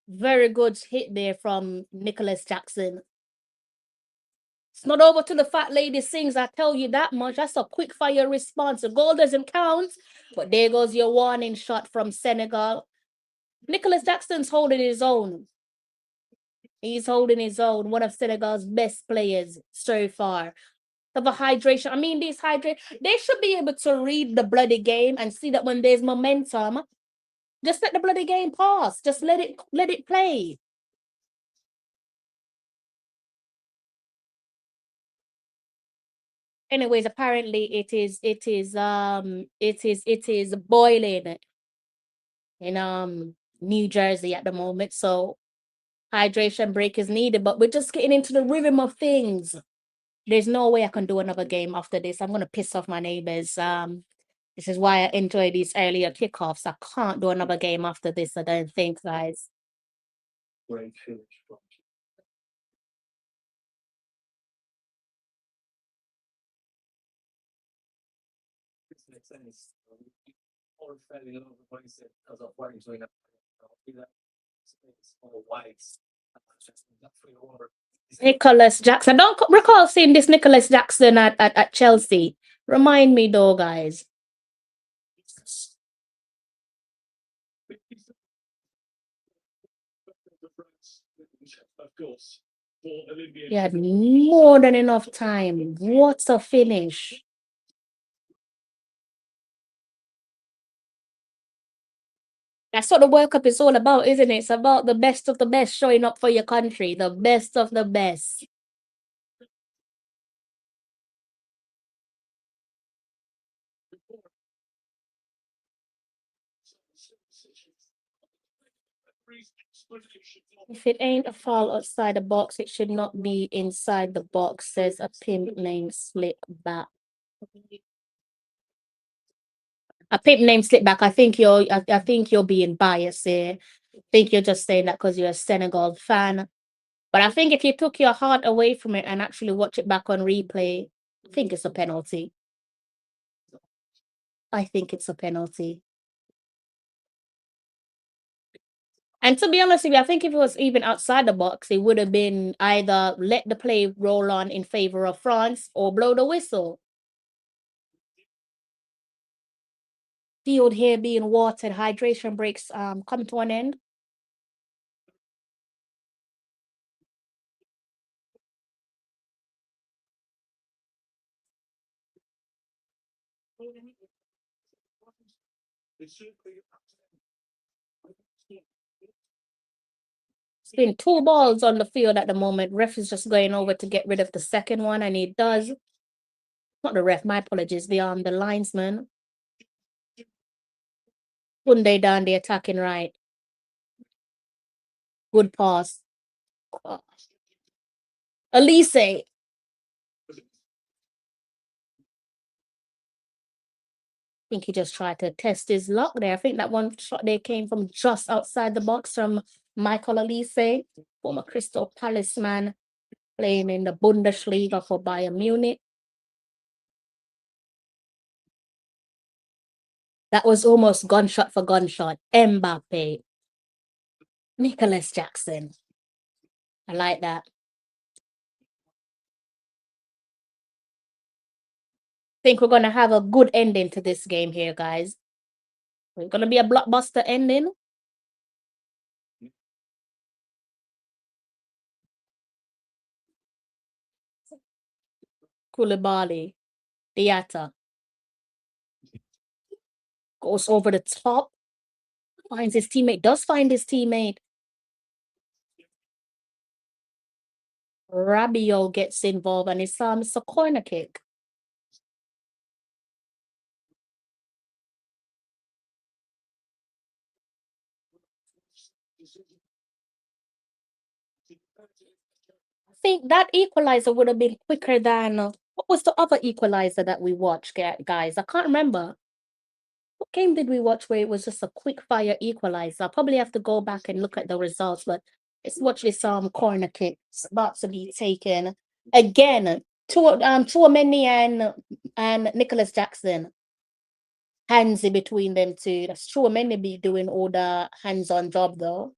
Speaker 1: Very good hit there from Nicholas Jackson. It's not over till the fat lady sings, I tell you that much. That's a quick fire response. The goal doesn't count, but there goes your warning shot from Senegal. Nicholas Jackson's holding his own. He's holding his own. One of Senegal's best players so far. Of a hydration. I mean, they should be able to read the bloody game and see that when there's momentum, just let the bloody game pass. Just let it play. Anyways, apparently it is boiling in New Jersey at the moment. So hydration break is needed, but we're just getting into the rhythm of things. There's no way I can do another game after this. I'm gonna piss off my neighbors. This is why I enjoy these earlier kickoffs. I can't do another game after this, I don't think, guys.
Speaker 2: Great finish. This makes sense. Or fell in love with what he said because of what he's doing. Space or whites. Just that free over.
Speaker 1: Nicholas Jackson. I don't recall seeing this Nicholas Jackson at Chelsea. Remind me though, guys.
Speaker 2: Of course, for Olivier.
Speaker 1: He had more than enough time. What a finish. That's what the World Cup is all about, isn't it? It's about the best of the best showing up for your country, the best of the best. If it ain't a foul outside the box, it should not be inside the box, says a pimp named Slip Back. A pimp named Slip Back. I think you're being biased here. I think you're just saying that because you're a Senegal fan. But I think if you took your heart away from it and actually watch it back on replay, I think it's a penalty. I think it's a penalty. And to be honest with you, I think if it was even outside the box, it would have been either let the play roll on in favor of France or blow the whistle. Field here being watered, hydration breaks come to an end. It's been 2 balls on the field at the moment. Ref is just going over to get rid of the second one, and he does. Not the ref, my apologies. The linesman. Kunde down the attacking right. Good pass. Elise. I think he just tried to test his luck there. I think that one shot there came from just outside the box from Michael Elise, former Crystal Palace man, playing in the Bundesliga for Bayern Munich. That was almost gunshot for gunshot. Mbappe. Nicholas Jackson. I like that. Think we're going to have a good ending to this game here, guys. We're going to be a blockbuster ending. Koulibaly. Diatta. Goes over the top. Finds his teammate. Does find his teammate. Rabiot gets involved and it's a corner kick. I think that equalizer would have been quicker than what was the other equalizer that we watched, guys? I can't remember. What game did we watch where it was just a quick fire equalizer? I'll probably have to go back and look at the results, but let's watch this corner kick. It's about to be taken again. Chouameni and Nicholas Jackson. Hands in between them two. That's Chouameni be doing all the hands-on job though.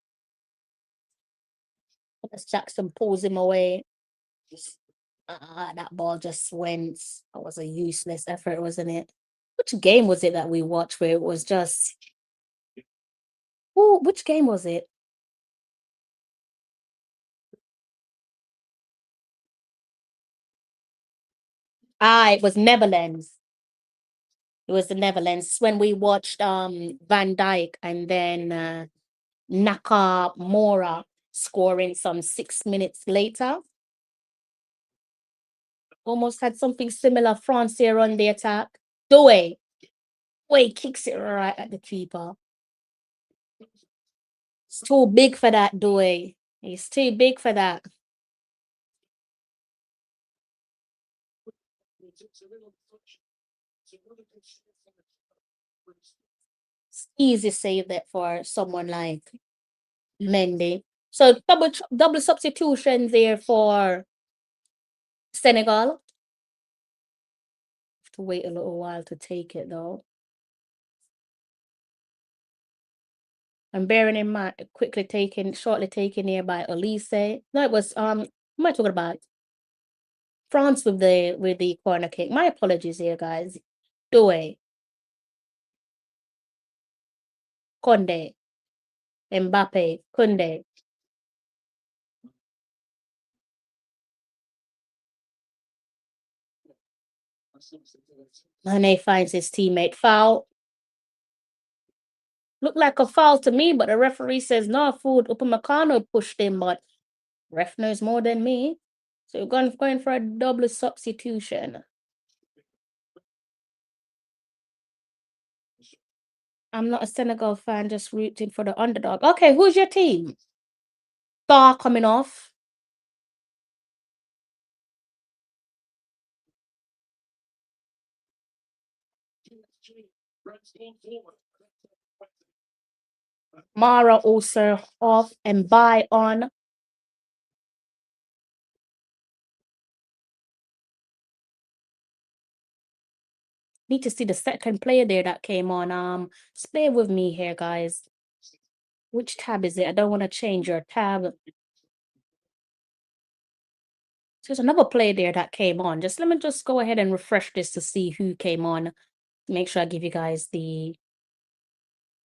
Speaker 1: Nicholas Jackson pulls him away. That ball just went. That was a useless effort, wasn't it? Which game was it that we watched where it was just? Oh, which game was it? It was Netherlands. It was the Netherlands when we watched Van Dijk and then Nakamura scoring some 6 minutes later. Almost had something similar. France here on the attack. Doué kicks it right at the keeper. It's too big for that, Doué. He's too big for that. Easy save that for someone like Mendy. So double substitution there for Senegal. Have to wait a little while to take it though. I'm bearing in mind shortly taken here by Elise. No, it was am I talking about? France with the corner kick. My apologies here, guys. Doué, Conde, Mbappe, Kunde. Mane finds his teammate. Foul. Looked like a foul to me, but the referee says no, food. Upamecano pushed him, but ref knows more than me. So we're going for a double substitution. I'm not a Senegal fan, just rooting for the underdog. Okay, who's your team? Star coming off. Mara also off and by on. Need to see the second player there that came on. Stay with me here, guys. Which tab is it? I don't want to change your tab. So there's another player there that came on. Just let me just go ahead and refresh this to see who came on. Make sure I give you guys the.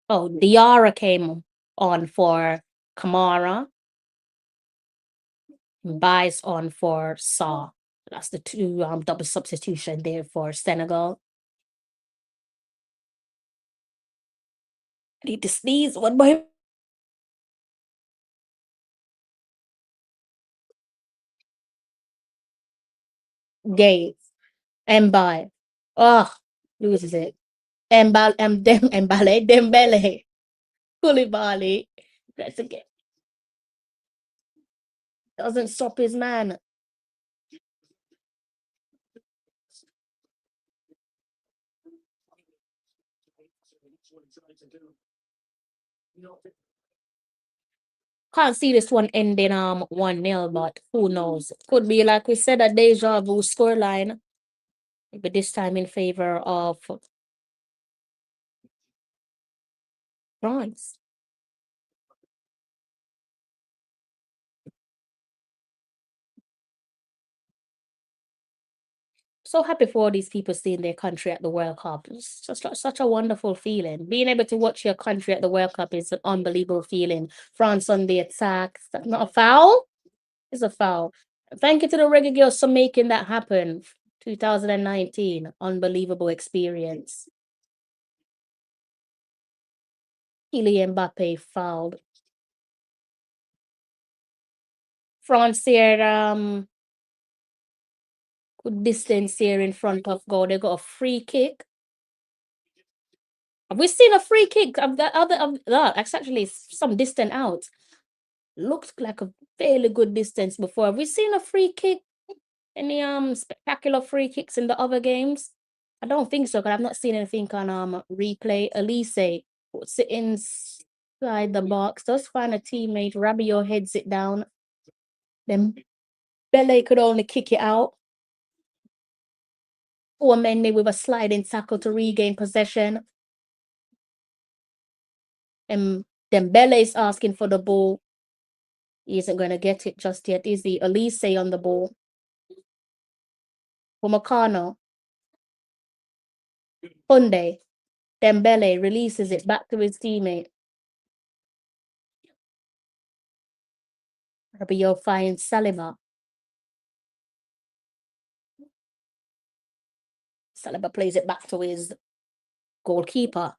Speaker 1: Oh, Diarra came on for Kamara. Buys on for Saw. That's the two double substitution there for Senegal. I need to sneeze. One more. Gates. Mbai. Oh, loses it. Dembele. Koulibaly. That's again. Doesn't stop his man. Can't see this one ending 1-0, but who knows? Could be like we said, a deja vu scoreline. But this time in favor of France. So happy for all these people seeing their country at the World Cup. It's just such a wonderful feeling. Being able to watch your country at the World Cup is an unbelievable feeling. France on the attack. Is that not a foul? It's a foul. Thank you to the Reggae Girls for making that happen. 2019. Unbelievable experience. Kylian Mbappe fouled. France here, good distance here in front of goal. They got a free kick. Have we seen a free kick of the other of that? It's actually some distance out. Looked like a fairly good distance before. Have we seen a free kick? Any spectacular free kicks in the other games? I don't think so, because I've not seen anything on replay. Elise puts it inside the box. Does find a teammate. Rabiot heads it down. Then Bele could only kick it out. Mende with a sliding tackle to regain possession. And then Bele is asking for the ball. He isn't going to get it just yet, is he? Elise on the ball. Upamecano. Kunde. Dembele releases it back to his teammate. Rabiot finds Saliba. Saliba plays it back to his goalkeeper.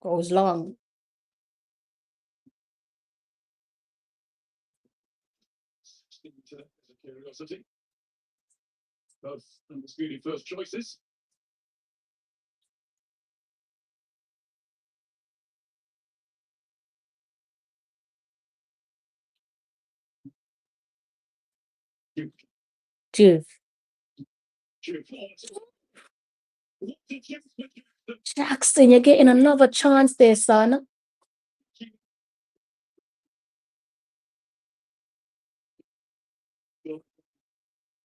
Speaker 1: Goes long.
Speaker 2: Curiosity. Both undisputed first choices.
Speaker 1: Juve. Jackson, you're getting another chance there, son.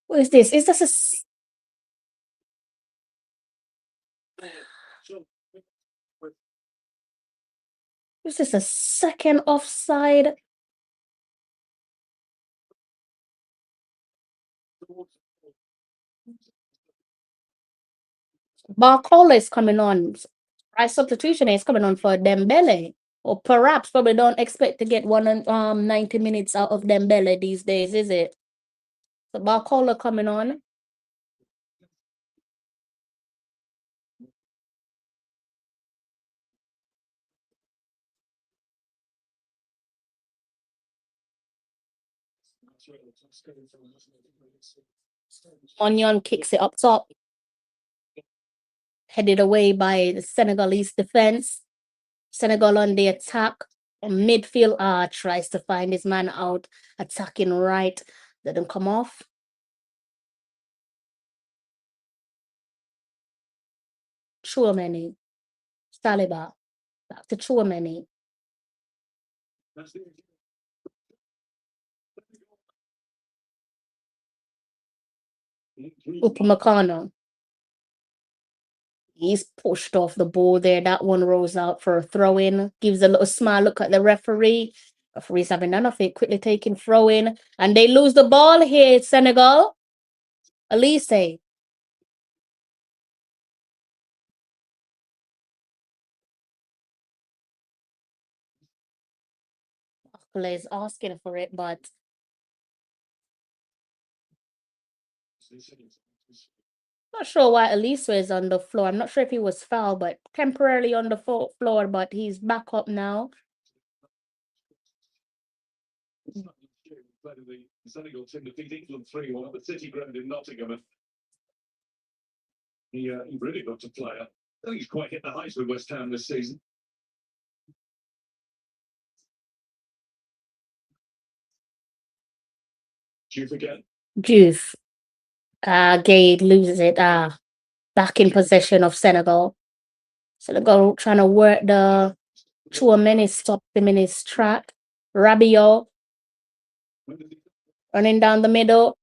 Speaker 1: What is this? Is this a is this a second offside? Barcola is coming on. Right substitution is coming on for Dembele. Or perhaps probably don't expect to get 90 minutes out of Dembele these days, is it? So Barcola coming on. Onion kicks it up top. Headed away by the Senegalese defense. Senegal on the attack. Midfield tries to find his man out. Attacking right. Didn't come off. Chouameni. Saliba. Back to Chouameni. Upamecano. He's pushed off the ball there. That one rolls out for a throw in. Gives a little smile look at the referee. Referee's having none of it. Quickly taking throw in. And they lose the ball here, Senegal. Elise. Is asking for it, but not sure why Elise is on the floor. I'm not sure if he was fouled, but temporarily on the floor, but he's back up now.
Speaker 2: The Senegal team defeat England 3-1 at the City Ground in Nottingham. He really got to play. I think he's quite hit the heights with West Ham this season. Diouf again.
Speaker 1: Diouf. Gade loses it. Back in possession of Senegal. Senegal trying to work the Chouameni, stop him in his track. Rabiot running down the middle.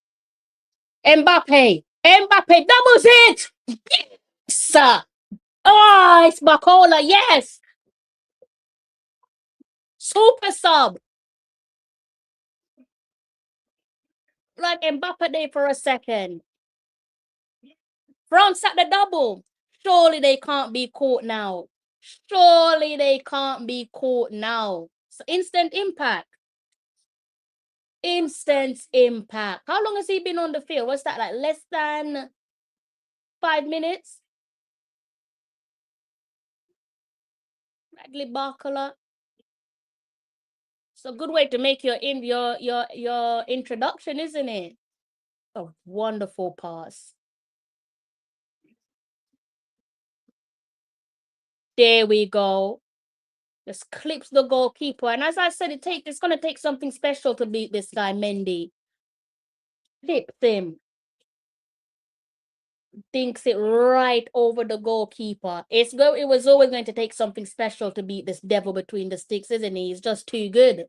Speaker 1: Mbappe doubles it. Yes! Oh, it's Barcola. Yes. Super sub. Like Mbappe there for a second. France at the double. Surely they can't be caught now. Surely they can't be caught now. So instant impact. Instant impact. How long has he been on the field? What's that, like less than 5 minutes? Bradley Barcola. It's a good way to make your introduction, isn't it? A wonderful pass. There we go. Just clips the goalkeeper. And as I said, it's going to take something special to beat this guy, Mendy. Clips him. Thinks it right over the goalkeeper. It was always going to take something special to beat this devil between the sticks, isn't he? He's just too good.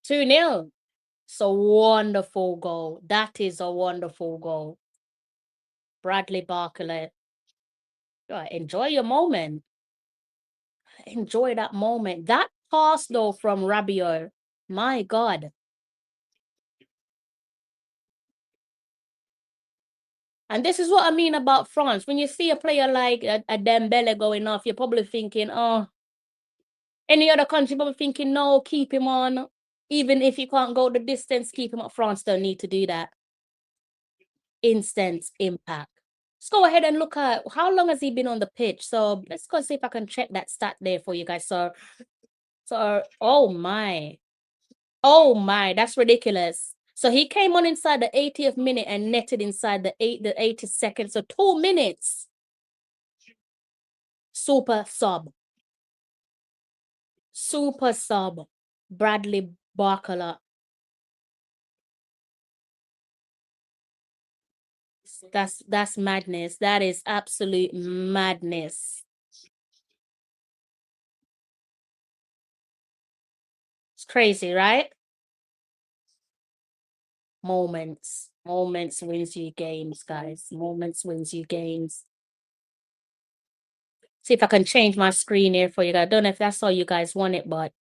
Speaker 1: 2-0. It's a wonderful goal. That is a wonderful goal. Bradley Barcola. Enjoy your moment. Enjoy that moment. That pass, though, from Rabiot. My God. And this is what I mean about France. When you see a player like a Dembele going off, you're probably thinking, oh, any other country probably thinking, no, keep him on. Even if he can't go the distance, keep him up. France don't need to do that. Instant impact. Let's go ahead and look at how long has he been on the pitch. So let's go see if I can check that stat there for you guys. So oh my, that's ridiculous. So he came on inside the 80th minute and netted inside the 82nd. So 2 minutes. Super sub. Super sub. Bradley Barcola. That's madness. That is absolute madness. It's crazy, right? Moments wins you games, guys. Moments wins you games. See if I can change my screen here for you guys. I don't know if that's all you guys want it, but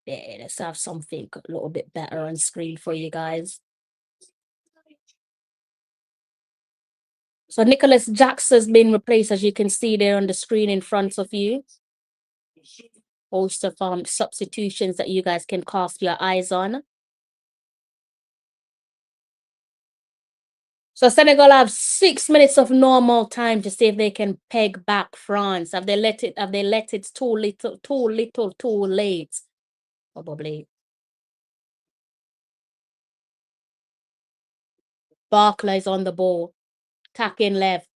Speaker 1: Yeah, let's have something a little bit better on screen for you guys. So Nicholas Jackson's been replaced, as you can see there on the screen in front of you. Host of substitutions that you guys can cast your eyes on. So Senegal have 6 minutes of normal time to see if they can peg back France. Have they let it too little, too late? Probably. Barclays on the ball. Attacking left.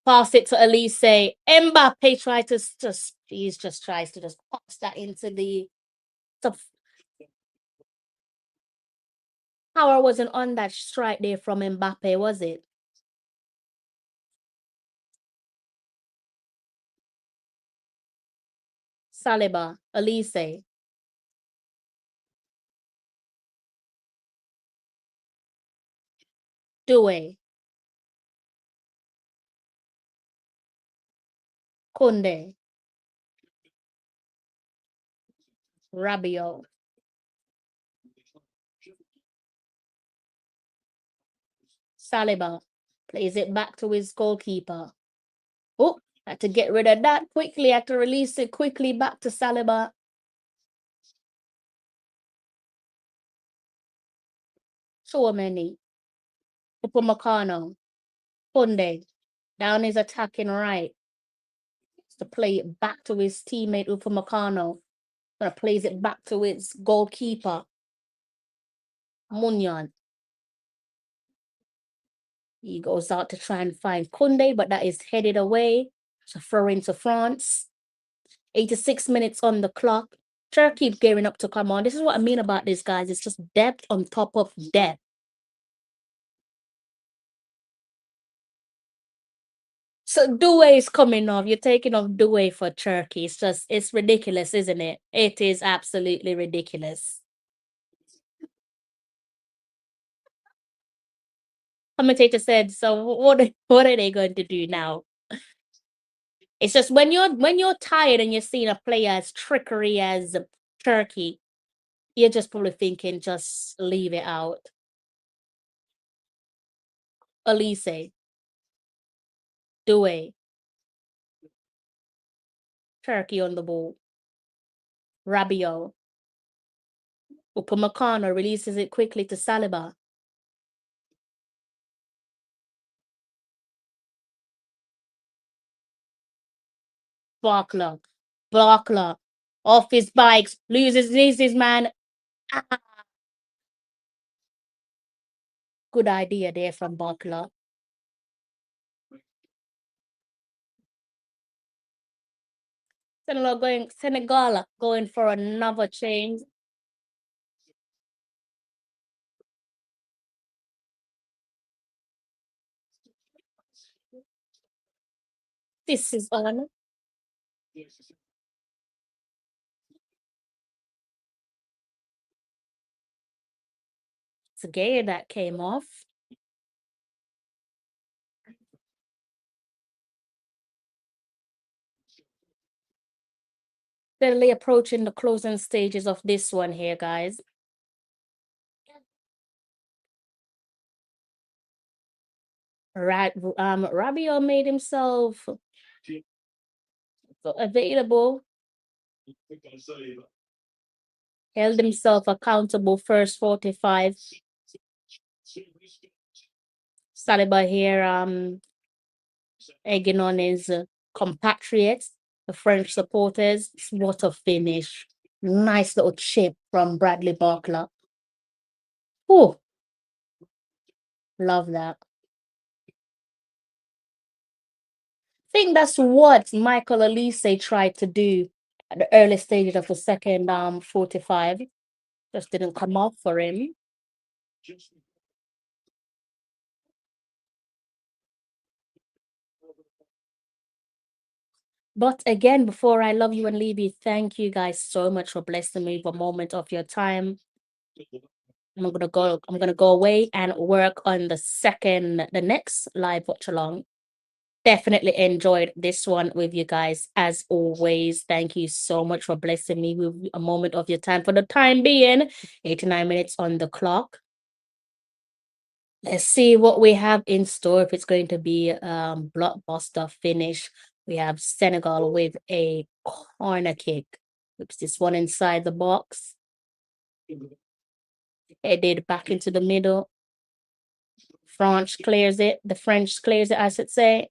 Speaker 1: Pass it to Elise. Mbappe tries to tries to pass that into the power wasn't on that strike there from Mbappe, was it? Saliba, Elise. Doué. Kunde. Rabiot. Saliba plays it back to his goalkeeper. Oh, had to get rid of that quickly. Had to release it quickly back to Saliba. Chouameni. Upamecano. Kunde. Down his attacking right. To play it back to his teammate Upamecano. Gonna plays it back to its goalkeeper. Munyon. He goes out to try and find Kunde, but that is headed away. So throw into France. 86 minutes on the clock. Turkey gearing up to come on. This is what I mean about this, guys. It's just depth on top of depth. So Doué is coming off. You're taking off Doué for Turkey. It's ridiculous, isn't it? It is absolutely ridiculous. Commentator said, so what are they going to do now? It's just when you're tired and you're seeing a player as trickery as Turkey, you're just probably thinking, just leave it out. Elise. Doué. Turkey on the ball. Rabiot. Upamecano releases it quickly to Saliba. Barkler. Off his bikes. Loses man. Ah. Good idea there from Barkler. Senegal going for another change. This is on. It's a gay that came off. Steadily approaching the closing stages of this one here, guys. Rabiot made himself available. Held himself accountable first 45. Saliba here egging on his compatriots, the French supporters. What a finish. Nice little chip from Bradley Barkler. Oh, love that. I think that's what Michael Elise tried to do at the early stages of the second 45. Just didn't come off for him. But again, before I love you and leave you, thank you guys so much for blessing me with a moment of your time. I'm gonna go away and work on the next live watch along. Definitely enjoyed this one with you guys as always. Thank you so much for blessing me with a moment of your time. For the time being, 89 minutes on the clock. Let's see what we have in store. If it's going to be blockbuster finish. We have Senegal with a corner kick. Oops, this one inside the box. Headed back into the middle. France clears it. The French clears it, I should say.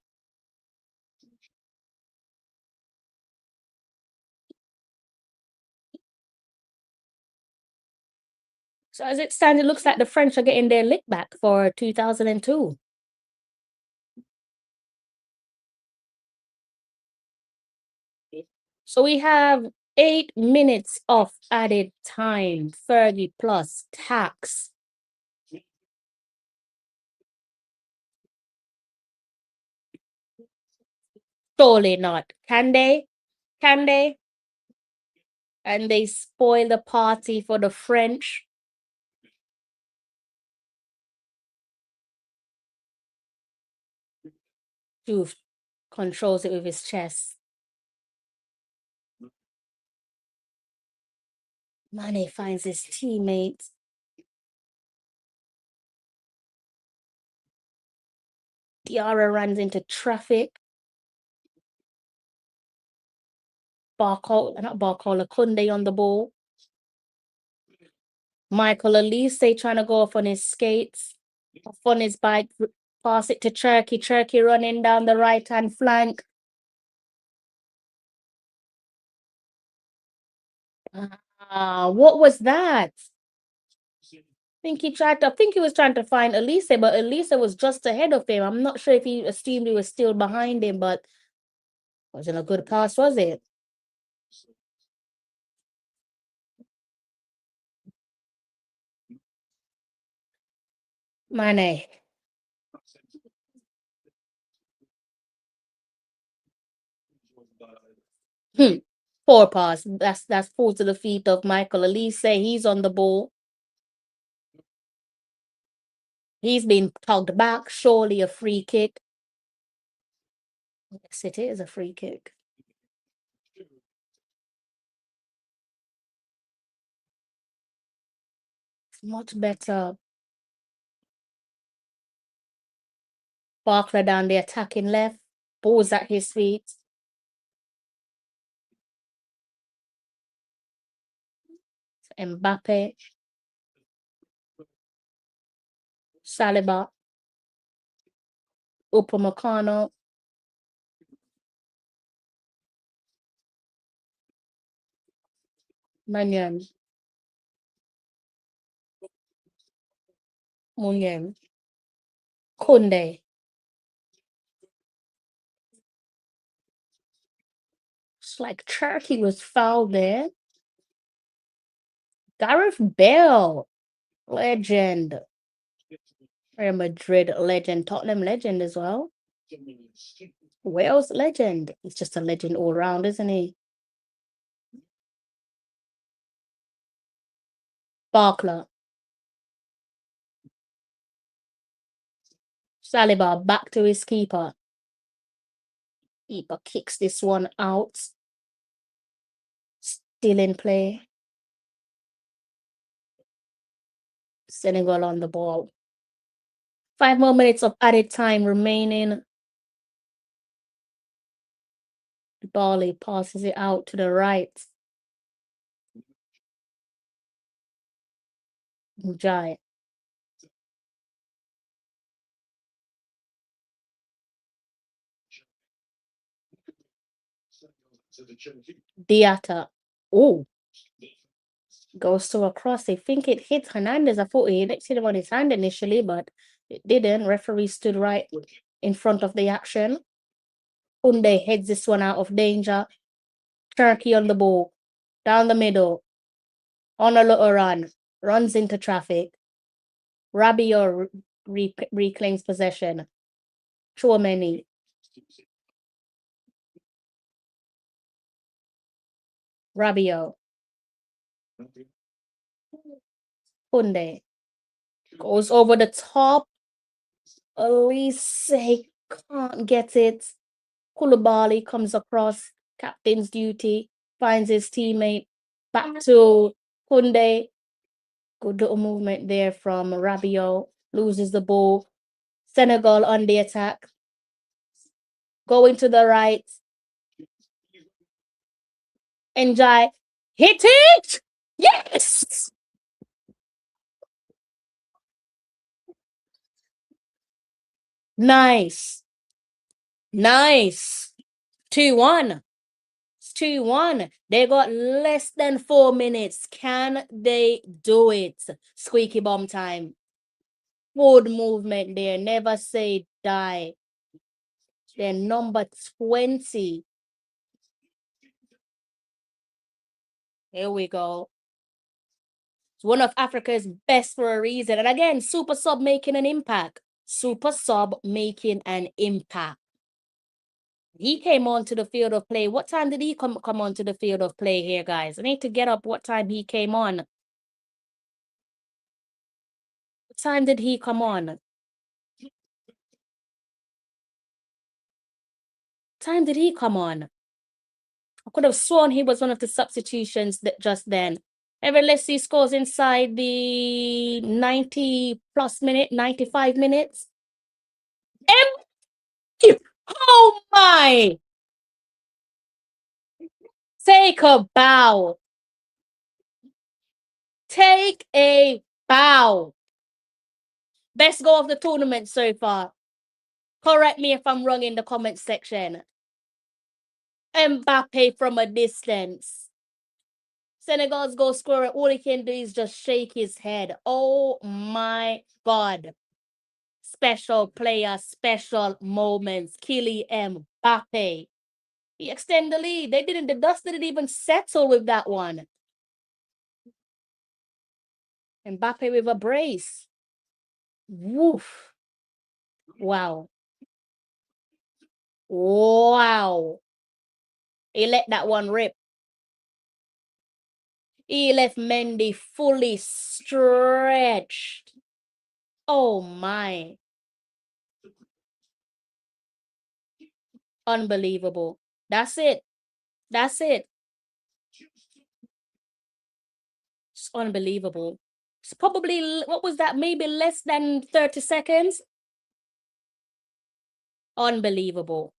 Speaker 1: So as it stands, it looks like the French are getting their lick back for 2002. So we have 8 minutes of added time, 30 plus tax. Surely not. Can they? Can they? And they spoil the party for the French. Juve controls it with his chest. Mane finds his teammates. Diarra runs into traffic. Not Barcola, Kunde on the ball. Michael Elise trying to go off on his skates, off on his bike, pass it to Cherky. Cherky running down the right-hand flank. What was that? I think he was trying to find Elise, but Elise was just ahead of him. I'm not sure if he assumed he was still behind him, but wasn't a good pass, was it? Mane. Poor pass. That's full to the feet of Michael Elise. He's on the ball. He's been tugged back. Surely a free kick. Yes, it is a free kick. It's much better. Barkler down the attacking left. Ball's at his feet. Mbappe. Saliba. Upamecano. Manyan. Munyan. Kunde. It's like Turkey was fouled there. Gareth Bale. Legend. Real Madrid legend. Tottenham legend as well. Wales legend. He's just a legend all round, isn't he? Barkler. Saliba back to his keeper. Keeper kicks this one out. Still in play. Senegal on the ball. 5 more minutes of added time remaining. Barley passes it out to the right. Jai. Diatta. Oh. Goes to a cross. I think it hit Hernandez. I thought he hit him on his hand initially, but it didn't. Referee stood right in front of the action. Unde heads this one out of danger. Turkey on the ball. Down the middle. On a little run. Runs into traffic. Rabiot reclaims possession. Chouameni. Rabiot. Kunde. Goes over the top. Elise Can't get it. Koulibaly comes across, captain's duty, finds his teammate, back to Kunde. Good little movement there from Rabiot, loses the ball. Senegal on the attack. Going to the right. Enjoy. Hit it! Yes! Nice. Nice. 2-1. It's 2-1. They got less than 4 minutes. Can they do it? Squeaky bomb time. Good movement there. Never say die. They're number 20. Here we go. It's one of Africa's best for a reason. And again, super sub making an impact. Super sub making an impact. He came onto the field of play. What time did he come onto the field of play here, guys? I need to get up what time he came on. What time did he come on? Time did he come on? I could have sworn he was one of the substitutions that just then. Ever let's see scores inside the 90 plus minute, 95 minutes. Oh my! Take a bow. Take a bow. Best goal of the tournament so far. Correct me if I'm wrong in the comment section. Mbappe from a distance. Senegal's goal scorer, all he can do is just shake his head. Oh my God. Special player, special moments. Kylian Mbappe. He extend the lead. The dust didn't even settle with that one. Mbappe with a brace. Woof. Wow. Wow. He let that one rip. He left Mendy fully stretched. Oh my. Unbelievable. That's it. That's it. It's unbelievable. It's probably, what was that? Maybe less than 30 seconds. Unbelievable.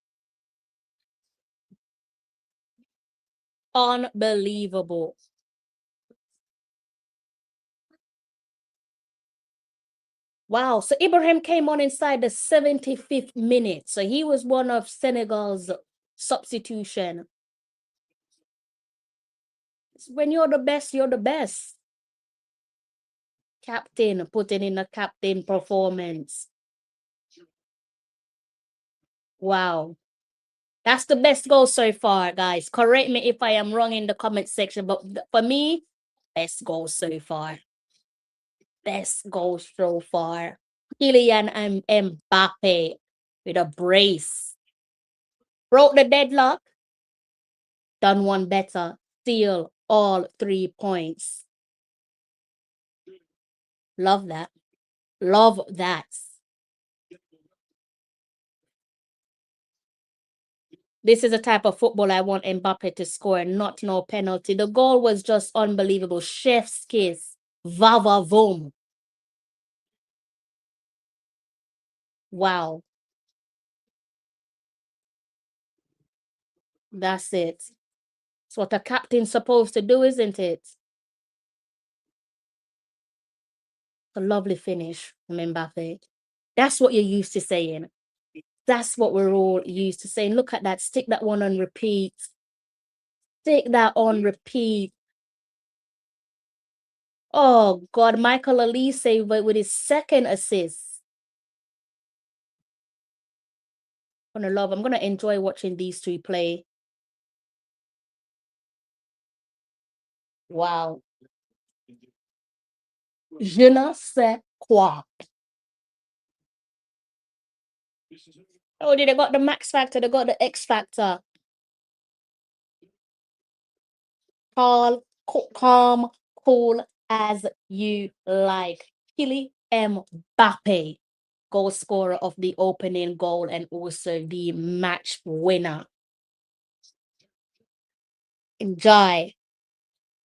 Speaker 1: Unbelievable. Wow. So Ibrahim came on inside the 75th minute. So he was one of Senegal's substitution. When you're the best, you're the best. Captain putting in a captain performance. Wow. That's the best goal so far, guys. Correct me if I am wrong in the comment section, but for me, best goal so far. Best goal so far. Kylian and Mbappe with a brace. Broke the deadlock. Done one better. Steal all 3 points. Love that. Love that. This is the type of football I want Mbappe to score, not no penalty. The goal was just unbelievable. Chef's kiss. Vava voom. Wow. That's it. It's what a captain's supposed to do, isn't it? A lovely finish from Mbappe. That's what you're used to saying. That's what we're all used to saying. Look at that. Stick that one on repeat. Stick that on repeat. Oh, God. Michael Elise with his second assist. I'm going to enjoy watching these two play. Wow. Je ne sais quoi. Oh, they got the max factor. They got the X factor. Calm, cool as you like. Kylian Mbappe. goal scorer of the opening goal and also the match winner. Enjoy.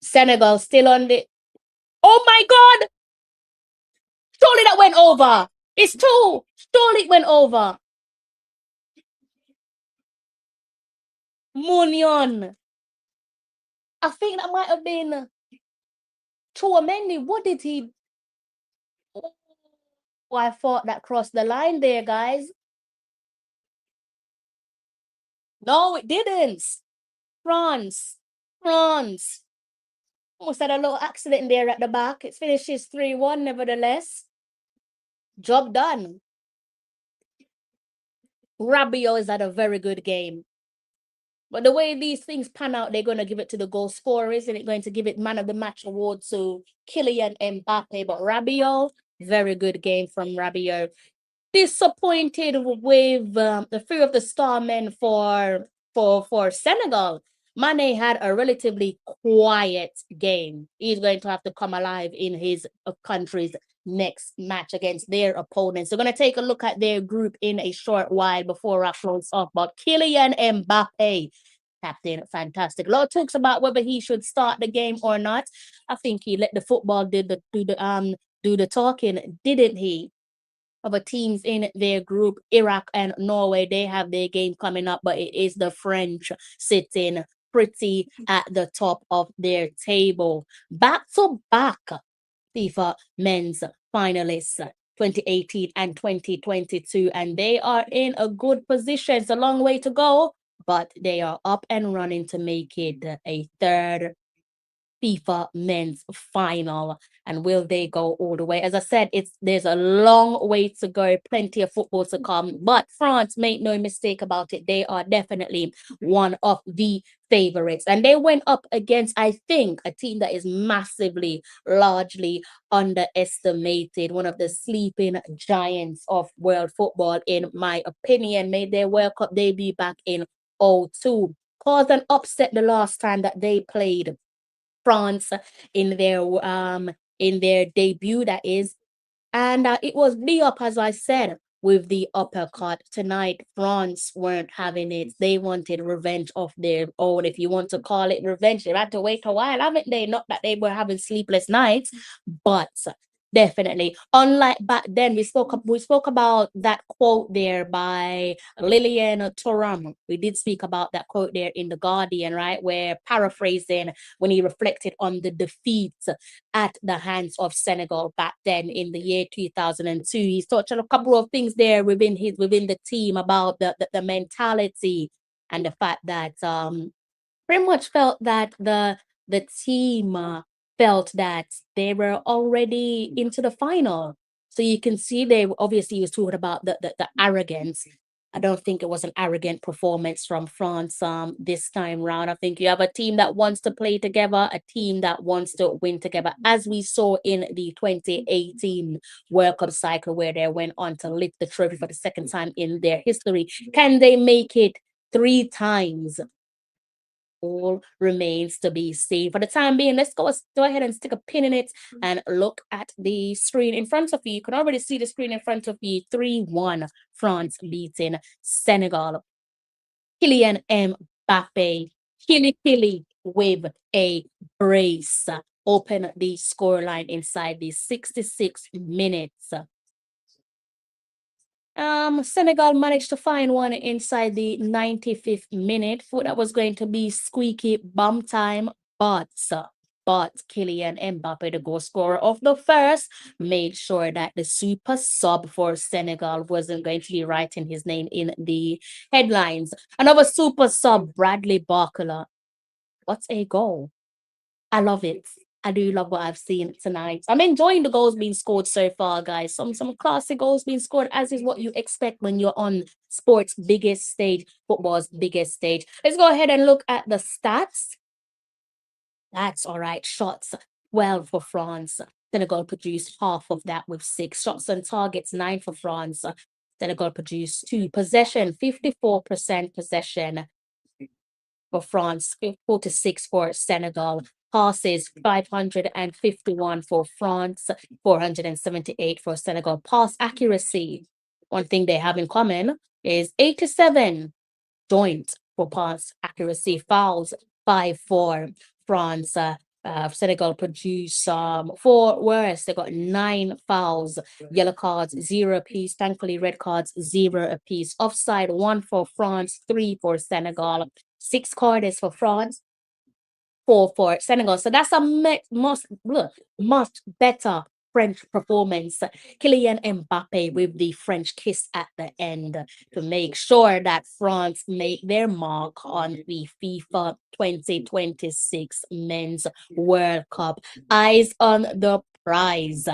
Speaker 1: Senegal still on the. Oh my God! Surely that went over. It's two. Surely it went over. Munion. I think that might have been Chouameni. What did he? Oh, I thought that crossed the line there, guys. No, it didn't. France. France. Almost had a little accident there at the back. It finishes 3-1, nevertheless. Job done. Rabiot has had a very good game. But the way these things pan out, they're going to give it to the goal scorer, isn't it? Going to give it man of the match award to Kylian Mbappe. But Rabiot, very good game from Rabiot. Disappointed with the three of the star men for Senegal. Mane had a relatively quiet game. He's going to have to come alive in his country's next match against their opponents. We're going to take a look at their group in a short while before I close off. But Kylian Mbappe, captain, fantastic. A lot of talks about whether he should start the game or not. I think he let the football do the talking, didn't he? Other teams in their group, Iraq and Norway, they have their game coming up, but it is the French sitting pretty at the top of their table. Back to back FIFA men's finalists 2018 and 2022, and they are in a good position. It's a long way to go, but they are up and running to make it a third FIFA men's final. And will they go all the way? As I said, there's a long way to go, plenty of football to come. But France, make no mistake about it, they are definitely one of the favorites. And they went up against, I think, a team that is massively, largely underestimated, one of the sleeping giants of world football, in my opinion. Made their World Cup debut back in 2002. Caused an upset the last time that they played France in their debut, that is. And it was be up, as I said, with the uppercut. Tonight, France weren't having it. They wanted revenge of their own, if you want to call it revenge. They had to wait a while, haven't they? Not that they were having sleepless nights, but definitely. Unlike back then, we spoke about that quote there by Lilian Thuram. We did speak about that quote there in The Guardian, right? Where, paraphrasing, when he reflected on the defeat at the hands of Senegal back then in the year 2002. He's touched on a couple of things there within the team about the mentality and the fact that pretty much felt that the team felt that they were already into the final. So you can see they obviously was talking about the arrogance. I don't think it was an arrogant performance from France this time round. I think you have a team that wants to play together, a team that wants to win together, as we saw in the 2018 World Cup cycle, where they went on to lift the trophy for the second time in their history. Can they make it 3 times? All remains to be seen. For the time being, let's go ahead and stick a pin in it and look at the screen in front of you. You can already see the screen in front of you. 3-1 France beating Senegal. Kylian Mbappe, Killy with a brace. Open the scoreline inside the 66 minutes. Senegal managed to find one inside the 95th minute. Thought that was going to be squeaky bum time, but Kylian Mbappe, the goal scorer of the first, made sure that the super sub for Senegal wasn't going to be writing his name in the headlines. Another super sub, Bradley Barcola. What a goal. I love it. I do love what I've seen tonight. I'm enjoying the goals being scored so far, guys. Some classic goals being scored, as is what you expect when you're on sports' biggest stage, football's biggest stage. Let's go ahead and look at the stats. That's all right. Shots, 12 for France. Senegal produced half of that with 6. Shots on targets, 9 for France. Senegal produced 2. Possession, 54% possession for France, 46 for Senegal. Passes, 551 for France, 478 for Senegal. Pass accuracy, One thing they have in common is 87 joint for pass accuracy, fouls 5 for France. Senegal produce 4 worse. They got 9 fouls, yellow cards 0 apiece. Thankfully, red cards 0 apiece. Offside 1 for France, 3 for Senegal. 6 corners for France, 4 for Senegal. So that's a much better French performance. Kylian Mbappe with the French kiss at the end to make sure that France make their mark on the FIFA 2026 Men's World Cup. Eyes on the prize.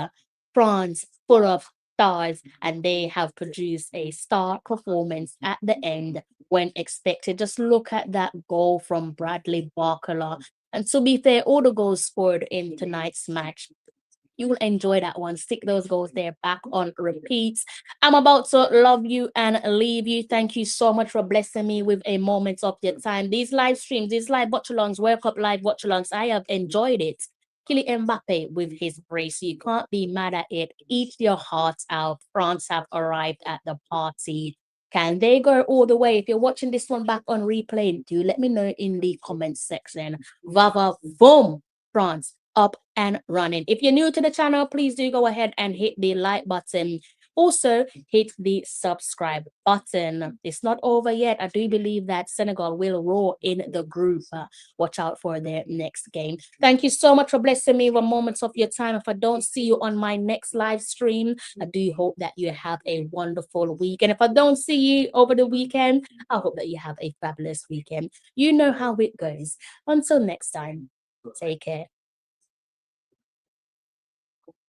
Speaker 1: France full of stars, and they have produced a star performance at the end when expected. Just look at that goal from Bradley Barcola. And to be fair, all the goals scored in tonight's match, you will enjoy that one. Stick those goals there back on repeats. I'm about to love you and leave you. Thank you so much for blessing me with a moment of your time. These live streams, these live watch-alongs, World Cup live watch-alongs, I have enjoyed it. Kylian Mbappe with his brace. You can't be mad at it. Eat your heart out. France have arrived at the party. Can they go all the way? If you're watching this one back on replay, do let me know in the comments section. Vava boom, France up and running. If you're new to the channel, please do go ahead and hit the like button. Also, hit the subscribe button. It's not over yet. I do believe that Senegal will roar in the group. Watch out for their next game. Thank you so much for blessing me with moments of your time. If I don't see you on my next live stream, I do hope that you have a wonderful week. And if I don't see you over the weekend, I hope that you have a fabulous weekend. You know how it goes. Until next time, take care.